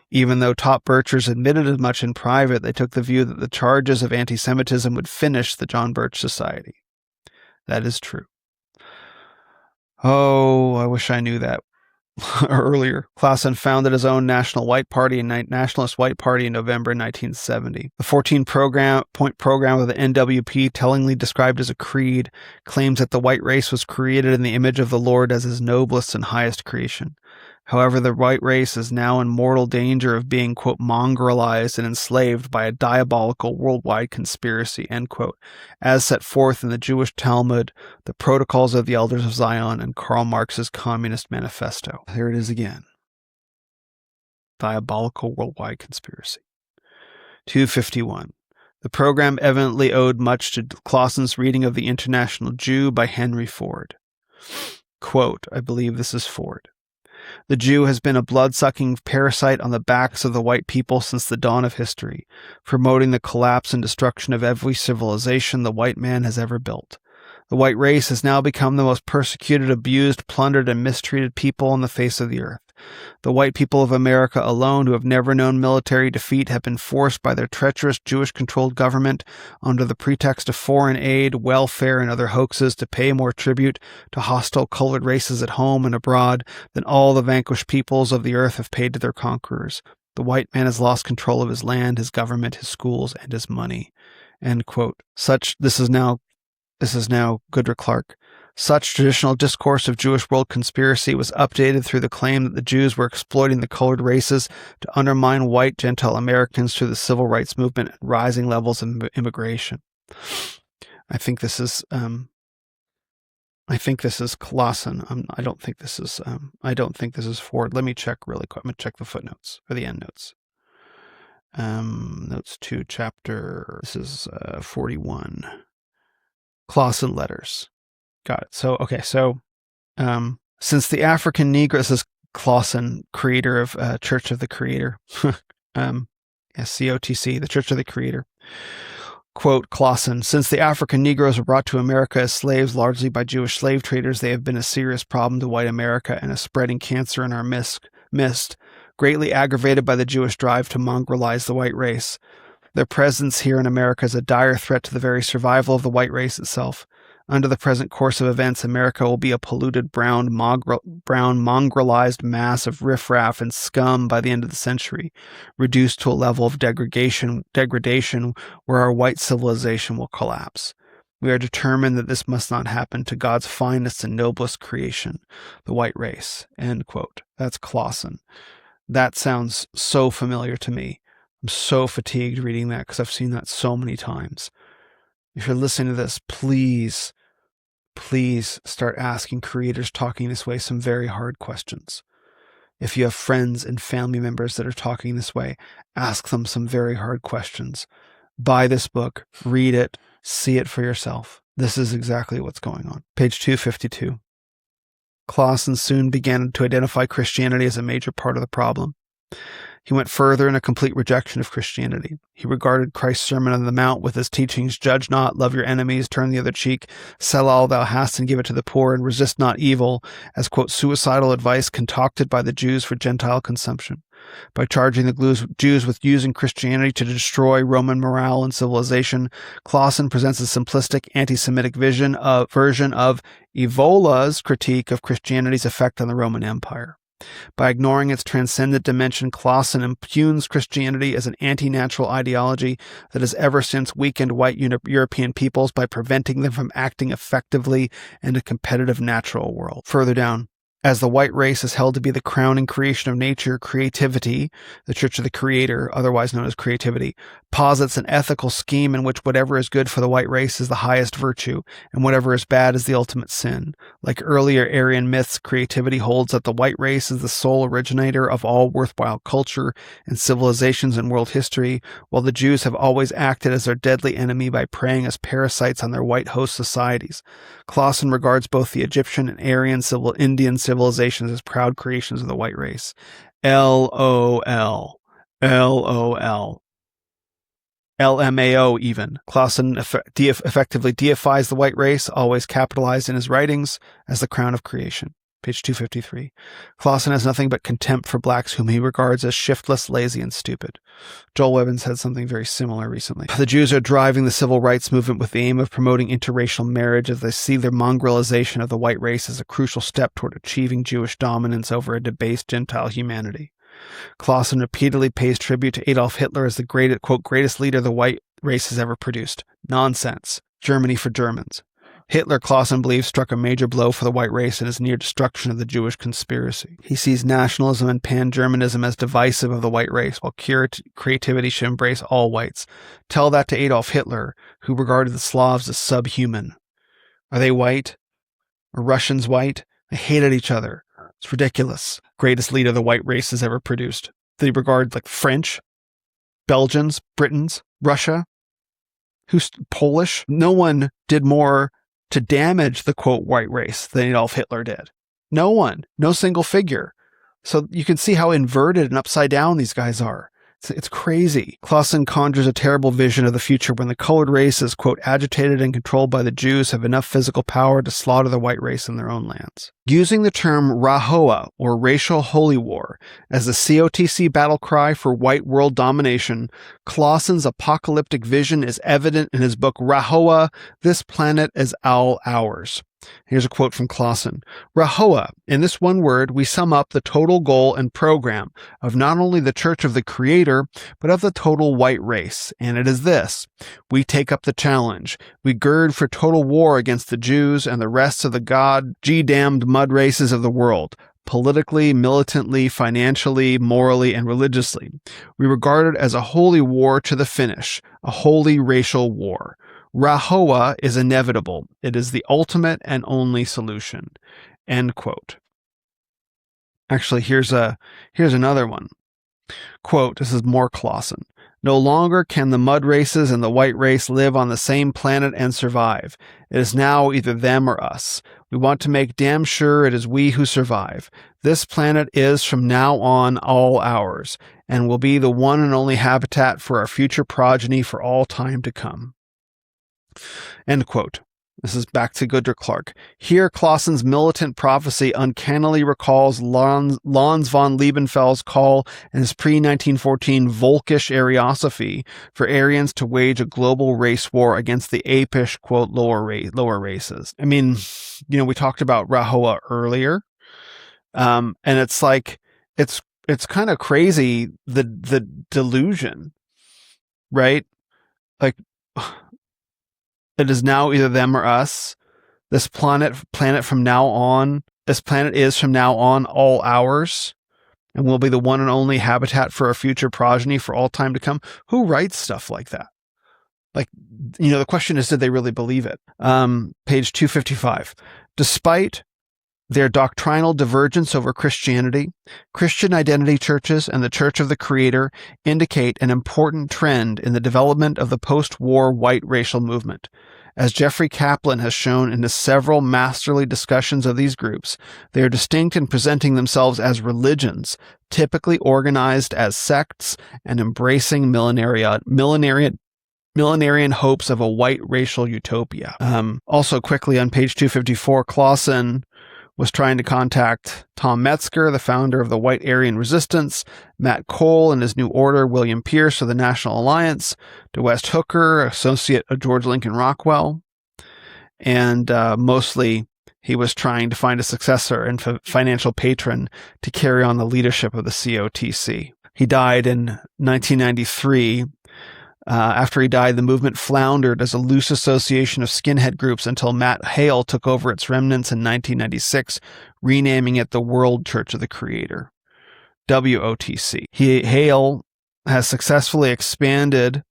Even though top Birchers admitted as much in private, they took the view that the charges of anti-Semitism would finish the John Birch Society. That is true. Oh, I wish I knew that earlier. Clausen founded his own Nationalist White Party in November 1970. The 14-point program of the NWP, tellingly described as a creed, claims that the white race was created in the image of the Lord as his noblest and highest creation. However, the white race is now in mortal danger of being, quote, mongrelized and enslaved by a diabolical worldwide conspiracy, end quote, as set forth in the Jewish Talmud, the Protocols of the Elders of Zion, and Karl Marx's Communist Manifesto. Here it is again. Diabolical worldwide conspiracy. 251. The program evidently owed much to Clausen's reading of The International Jew by Henry Ford. Quote, I believe this is Ford. The Jew has been a blood-sucking parasite on the backs of the white people since the dawn of history, promoting the collapse and destruction of every civilization the white man has ever built. The white race has now become the most persecuted, abused, plundered, and mistreated people on the face of the earth. The white people of America alone, who have never known military defeat, have been forced by their treacherous Jewish-controlled government, under the pretext of foreign aid, welfare, and other hoaxes, to pay more tribute to hostile colored races at home and abroad than all the vanquished peoples of the earth have paid to their conquerors. The white man has lost control of his land, his government, his schools, and his money. End quote. This is now Goodrick Clark. Such traditional discourse of Jewish world conspiracy was updated through the claim that the Jews were exploiting the colored races to undermine white Gentile Americans through the civil rights movement and rising levels of immigration. I think this is Clausen. I don't think this is Ford. Let me check really quick. I'm gonna check the footnotes or the endnotes. Notes to chapter. This is 41. Clausen letters. Got it. So, since the African Negro, this is Clausen, creator of Church of the Creator, COTC, the Church of the Creator. Quote, Clausen, since the African Negroes were brought to America as slaves largely by Jewish slave traders, they have been a serious problem to white America and a spreading cancer in our midst, greatly aggravated by the Jewish drive to mongrelize the white race. Their presence here in America is a dire threat to the very survival of the white race itself. Under the present course of events, America will be a polluted, brown, mongrelized mass of riffraff and scum by the end of the century, reduced to a level of degradation where our white civilization will collapse. We are determined that this must not happen to God's finest and noblest creation, the white race. End quote. That's Clausen. That sounds so familiar to me. I'm so fatigued reading that because I've seen that so many times. If you're listening to this, please start asking creators talking this way some very hard questions. If you have friends and family members that are talking this way, ask them some very hard questions. Buy this book, read it, see it for yourself. This is exactly what's going on. Page 252. Clausen soon began to identify Christianity as a major part of the problem. He went further in a complete rejection of Christianity. He regarded Christ's Sermon on the Mount with his teachings, judge not, love your enemies, turn the other cheek, sell all thou hast and give it to the poor, and resist not evil, as, quote, suicidal advice concocted by the Jews for Gentile consumption. By charging the Jews with using Christianity to destroy Roman morale and civilization, Clausen presents a simplistic anti-Semitic version of Evola's critique of Christianity's effect on the Roman Empire. By ignoring its transcendent dimension, Clausen impugns Christianity as an anti-natural ideology that has ever since weakened white European peoples by preventing them from acting effectively in a competitive natural world. Further down, as the white race is held to be the crowning creation of nature, creativity, the Church of the Creator, otherwise known as creativity, posits an ethical scheme in which whatever is good for the white race is the highest virtue, and whatever is bad is the ultimate sin. Like earlier Aryan myths, creativity holds that the white race is the sole originator of all worthwhile culture and civilizations in world history, while the Jews have always acted as their deadly enemy by preying as parasites on their white host societies. Clausen regards both the Egyptian and Aryan Indian civilizations as proud creations of the white race. LOL. LMAO even. Clausen effectively deifies the white race, always capitalized in his writings, as the crown of creation. Page 253. Clausen has nothing but contempt for blacks whom he regards as shiftless, lazy, and stupid. Joel Webbins had something very similar recently. The Jews are driving the civil rights movement with the aim of promoting interracial marriage, as they see their mongrelization of the white race as a crucial step toward achieving Jewish dominance over a debased Gentile humanity. Clausen repeatedly pays tribute to Adolf Hitler as the greatest leader the white race has ever produced. Nonsense. Germany for Germans. Hitler, Clausen believes, struck a major blow for the white race in his near destruction of the Jewish conspiracy. He sees nationalism and pan-Germanism as divisive of the white race, while creativity should embrace all whites. Tell that to Adolf Hitler, who regarded the Slavs as subhuman. Are they white? Are Russians white? They hated each other. It's ridiculous. Greatest leader the white race has ever produced. They regard like French, Belgians, Britons, Russia, who's Polish. No one did more to damage the quote white race than Adolf Hitler did. No one, no single figure. So you can see how inverted and upside down these guys are. It's crazy. Clausen conjures a terrible vision of the future when the colored races, quote, agitated and controlled by the Jews, have enough physical power to slaughter the white race in their own lands. Using the term RAHOWA, or racial holy war, as the COTC battle cry for white world domination, Clausen's apocalyptic vision is evident in his book RAHOWA, This Planet is All Ours. Here's a quote from Clausen. RAHOWA, in this one word, we sum up the total goal and program of not only the Church of the Creator, but of the total white race. And it is this. We take up the challenge. We gird for total war against the Jews and the rest of the God-damned mud races of the world, politically, militantly, financially, morally, and religiously. We regard it as a holy war to the finish, a holy racial war. RAHOWA is inevitable. It is the ultimate and only solution. End quote. Actually, here's another one. Quote, this is more Clausen. No longer can the mud races and the white race live on the same planet and survive. It is now either them or us. We want to make damn sure it is we who survive. This planet is from now on all ours, and will be the one and only habitat for our future progeny for all time to come. End quote. This is back to Goodr Clark. Here, Clausen's militant prophecy uncannily recalls Lons von Liebenfeld's call and his pre-1914 Volkish Ariosophy for Aryans to wage a global race war against the apish, quote, lower races. I mean, we talked about RAHOWA earlier, and it's like, it's kind of crazy, the delusion, right? Like, it is now either them or us. This planet from now on, this planet is from now on all ours, and will be the one and only habitat for our future progeny for all time to come. Who writes stuff like that? Like, the question is, did they really believe it? Page 255. Despite their doctrinal divergence over Christianity, Christian identity churches and the Church of the Creator indicate an important trend in the development of the post-war white racial movement. As Jeffrey Kaplan has shown in his several masterly discussions of these groups, they are distinct in presenting themselves as religions, typically organized as sects and embracing millenarian hopes of a white racial utopia. Also quickly on page 254, Clausen was trying to contact Tom Metzger, the founder of the White Aryan Resistance, Matt Cole and his new order, William Pierce of the National Alliance, DeWest Hooker, associate of George Lincoln Rockwell, and mostly he was trying to find a successor and financial patron to carry on the leadership of the COTC. He died in 1993. After he died, the movement floundered as a loose association of skinhead groups until Matt Hale took over its remnants in 1996, renaming it the World Church of the Creator, WOTC. Hale has successfully expanded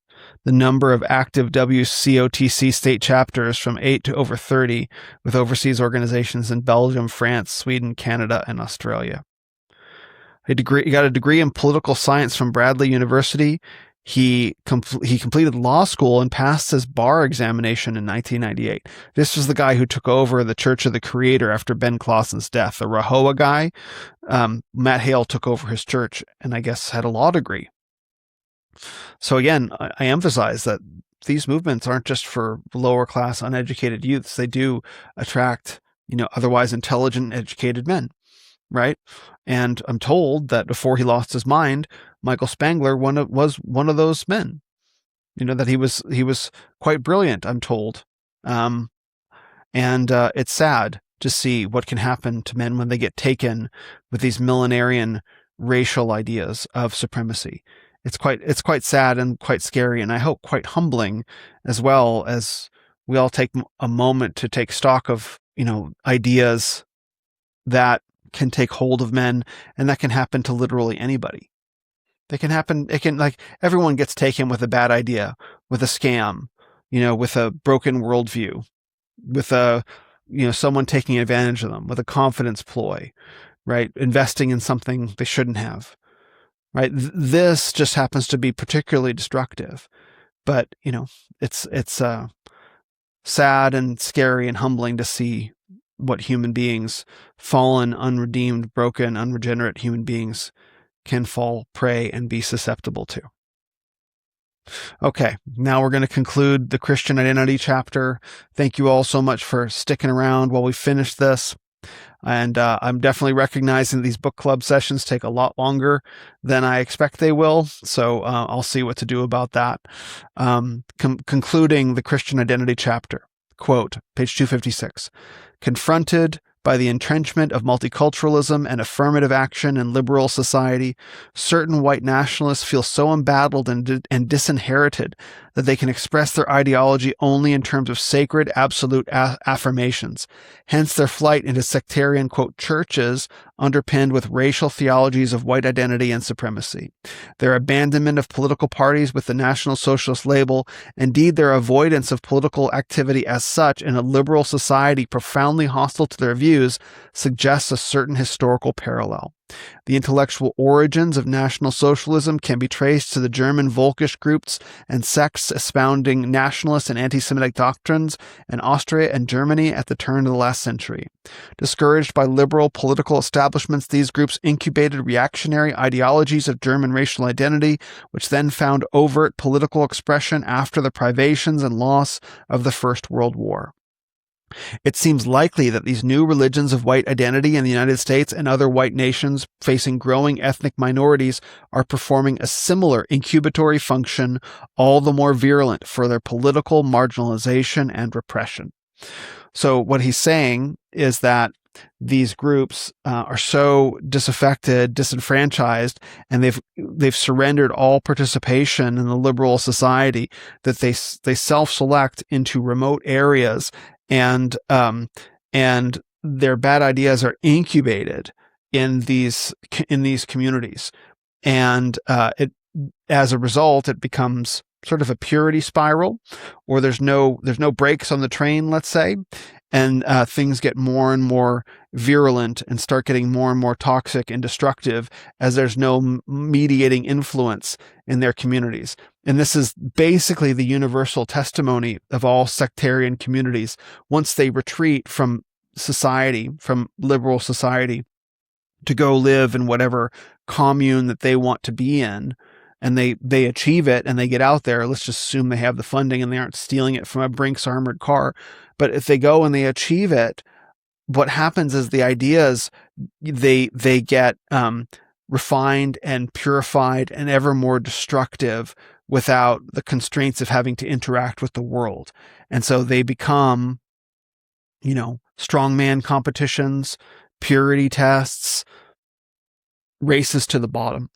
the number of active WCOTC state chapters from 8 to over 30, with overseas organizations in Belgium, France, Sweden, Canada, and Australia. He got a degree in political science from Bradley University. He completed law school and passed his bar examination in 1998. This was the guy who took over the Church of the Creator after Ben Clausen's death. The RAHOWA guy, Matt Hale, took over his church and I guess had a law degree. So again, I emphasize that these movements aren't just for lower class uneducated youths. They do attract otherwise intelligent, educated men, right? And I'm told that before he lost his mind, Michael Spangler was one of those men. That he was quite brilliant, I'm told. And it's sad to see what can happen to men when they get taken with these millenarian racial ideas of supremacy. It's quite sad and quite scary, and I hope quite humbling, as well, as we all take a moment to take stock of, ideas that can take hold of men, and that can happen to literally anybody. It can, like, everyone gets taken with a bad idea, with a scam, with a broken worldview, with someone taking advantage of them, with a confidence ploy, right? Investing in something they shouldn't have, right? This just happens to be particularly destructive, but it's sad and scary and humbling to see what human beings, fallen, unredeemed, broken, unregenerate human beings, can fall prey and be susceptible to. Okay, now we're going to conclude the Christian identity chapter. Thank you all so much for sticking around while we finish this. And I'm definitely recognizing these book club sessions take a lot longer than I expect they will. So I'll see what to do about that. Concluding the Christian identity chapter. Quote, page 256. Confronted by the entrenchment of multiculturalism and affirmative action in liberal society, certain white nationalists feel so embattled and disinherited that they can express their ideology only in terms of sacred, absolute affirmations. Hence their flight into sectarian, quote, churches underpinned with racial theologies of white identity and supremacy. Their abandonment of political parties with the National Socialist label, indeed their avoidance of political activity as such in a liberal society profoundly hostile to their views, suggests a certain historical parallel. The intellectual origins of National Socialism can be traced to the German Volkisch groups and sects espousing nationalist and anti-Semitic doctrines in Austria and Germany at the turn of the last century. Discouraged by liberal political establishments, these groups incubated reactionary ideologies of German racial identity, which then found overt political expression after the privations and loss of the First World War. It seems likely that these new religions of white identity in the United States and other white nations facing growing ethnic minorities are performing a similar incubatory function, all the more virulent for their political marginalization and repression. So what he's saying is that these groups are so disaffected, disenfranchised, and they've surrendered all participation in the liberal society that they self-select into remote areas, and their bad ideas are incubated in these communities, and as a result, it becomes sort of a purity spiral, or there's no brakes on the train, let's say, and things get more and more virulent and start getting more and more toxic and destructive as there's no mediating influence in their communities. And this is basically the universal testimony of all sectarian communities. Once they retreat from society, from liberal society, to go live in whatever commune that they want to be in, and they achieve it and they get out there, let's just assume they have the funding and they aren't stealing it from a Brinks armored car. But if they go and they achieve it, what happens is the ideas, they get refined and purified and ever more destructive without the constraints of having to interact with the world. And so they become, strongman competitions, purity tests, races to the bottom.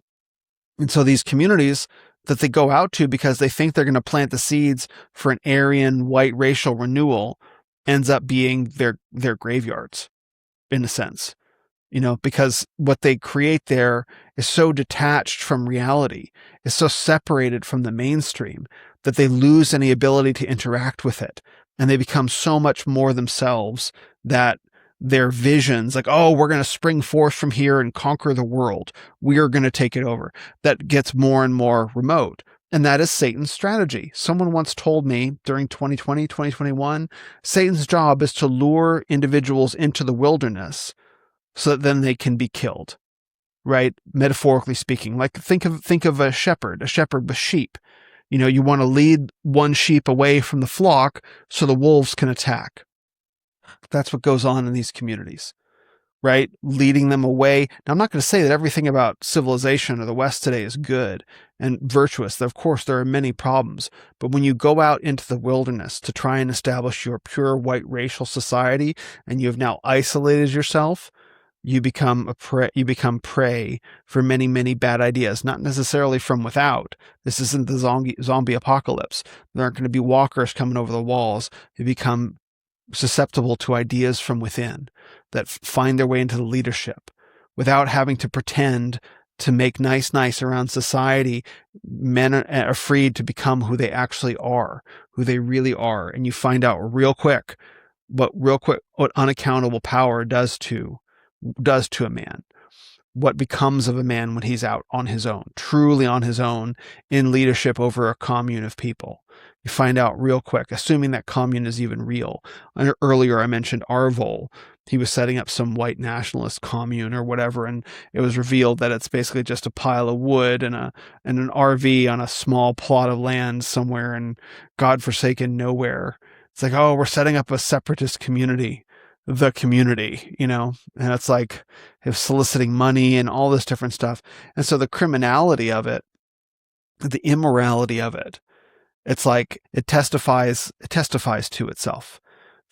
And so these communities that they go out to because they think they're going to plant the seeds for an Aryan white racial renewal ends up being their graveyards, in a sense, because what they create there is so detached from reality, is so separated from the mainstream that they lose any ability to interact with it. And they become so much more themselves that their visions, like, oh, we're going to spring forth from here and conquer the world, we are going to take it over, that gets more and more remote. And that is Satan's strategy. Someone once told me during 2020, 2021, Satan's job is to lure individuals into the wilderness so that then they can be killed, right? Metaphorically speaking, like think of a shepherd with sheep. You want to lead one sheep away from the flock so the wolves can attack. That's what goes on in these communities, right? Leading them away. Now, I'm not going to say that everything about civilization or the West today is good and virtuous. Of course, there are many problems. But when you go out into the wilderness to try and establish your pure white racial society, and you have now isolated yourself, you become prey for many, many bad ideas, not necessarily from without. This isn't the zombie apocalypse. There aren't going to be walkers coming over the walls. You become susceptible to ideas from within that find their way into the leadership without having to pretend to make nice around society. Men are freed to become who they actually are, who they really are. And you find out real quick what unaccountable power does to a man, what becomes of a man when he's out on his own, truly on his own, in leadership over a commune of people. You find out real quick, assuming that commune is even real. Earlier I mentioned Arvol. He was setting up some white nationalist commune or whatever, and it was revealed that it's basically just a pile of wood and an RV on a small plot of land somewhere in godforsaken nowhere. It's like, oh, we're setting up a separatist community. The community, and it's like soliciting money and all this different stuff. And so the criminality of it, the immorality of it, it's like it testifies to itself.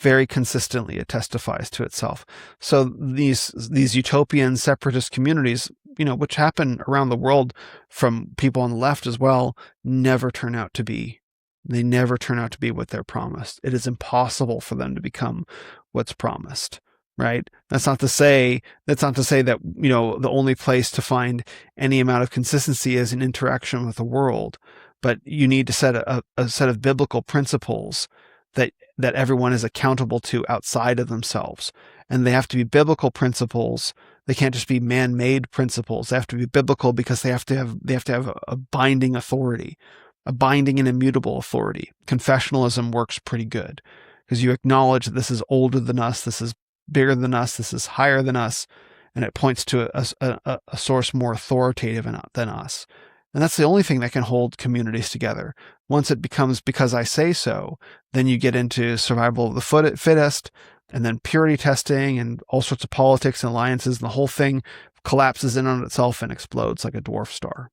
Very consistently, it testifies to itself. So these utopian separatist communities, which happen around the world from people on the left as well, never turn out to be. They never turn out to be what they're promised. It is impossible for them to become what's promised, right? That's not to say that, the only place to find any amount of consistency is in interaction with the world, but you need to set a set of biblical principles that everyone is accountable to outside of themselves. And they have to be biblical principles. They can't just be man-made principles. They have to be biblical because they have to have a binding authority, a binding and immutable authority. Confessionalism works pretty good because you acknowledge that this is older than us, this is bigger than us, this is higher than us, and it points to a source more authoritative than us. And that's the only thing that can hold communities together. Once it becomes because I say so, then you get into survival of the fittest, and then purity testing and all sorts of politics and alliances, and the whole thing collapses in on itself and explodes like a dwarf star.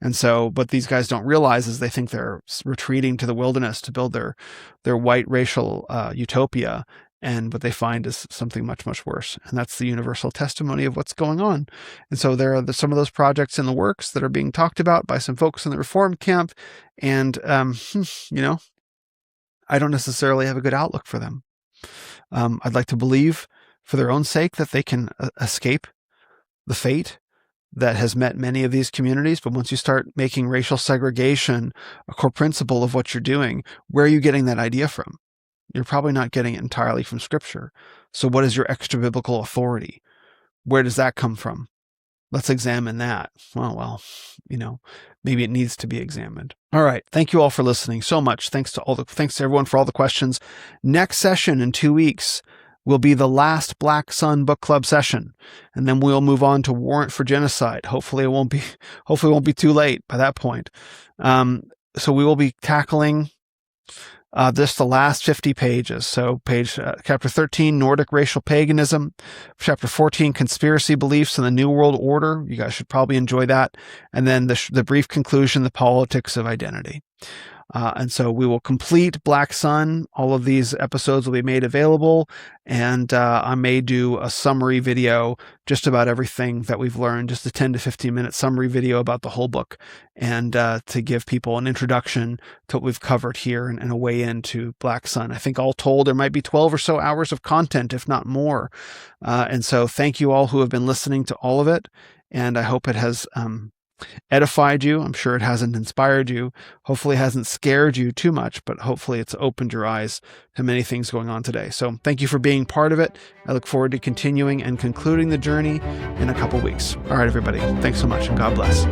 And so, but these guys don't realize is they think they're retreating to the wilderness to build their white racial utopia. And what they find is something much, much worse. And that's the universal testimony of what's going on. And so there are some of those projects in the works that are being talked about by some folks in the Reformed camp. And, I don't necessarily have a good outlook for them. I'd like to believe for their own sake that they can escape the fate that has met many of these communities. But once you start making racial segregation a core principle of what you're doing, where are you getting that idea from? You're probably not getting it entirely from Scripture. So what is your extra biblical authority? Where does that come from? Let's examine that. Well, maybe it needs to be examined. All right. Thank you all for listening so much. Thanks to everyone for all the questions. Next session in 2 weeks will be the last Black Sun Book Club session. And then we'll move on to Warrant for Genocide. Hopefully it won't be too late by that point. So we will be tackling the last 50 pages. So chapter 13, Nordic racial paganism, chapter 14, conspiracy beliefs in the New World Order. You guys should probably enjoy that. And then the brief conclusion, the politics of identity. And so we will complete Black Sun. All of these episodes will be made available. And I may do a summary video just about everything that we've learned, just a 10 to 15 minute summary video about the whole book, and to give people an introduction to what we've covered here and a way into Black Sun. I think all told, there might be 12 or so hours of content, if not more. And so thank you all who have been listening to all of it. And I hope it has edified you. I'm sure it hasn't inspired you. Hopefully it hasn't scared you too much, but hopefully it's opened your eyes to many things going on today. So thank you for being part of it. I look forward to continuing and concluding the journey in a couple weeks. All right, everybody. Thanks so much, and God bless.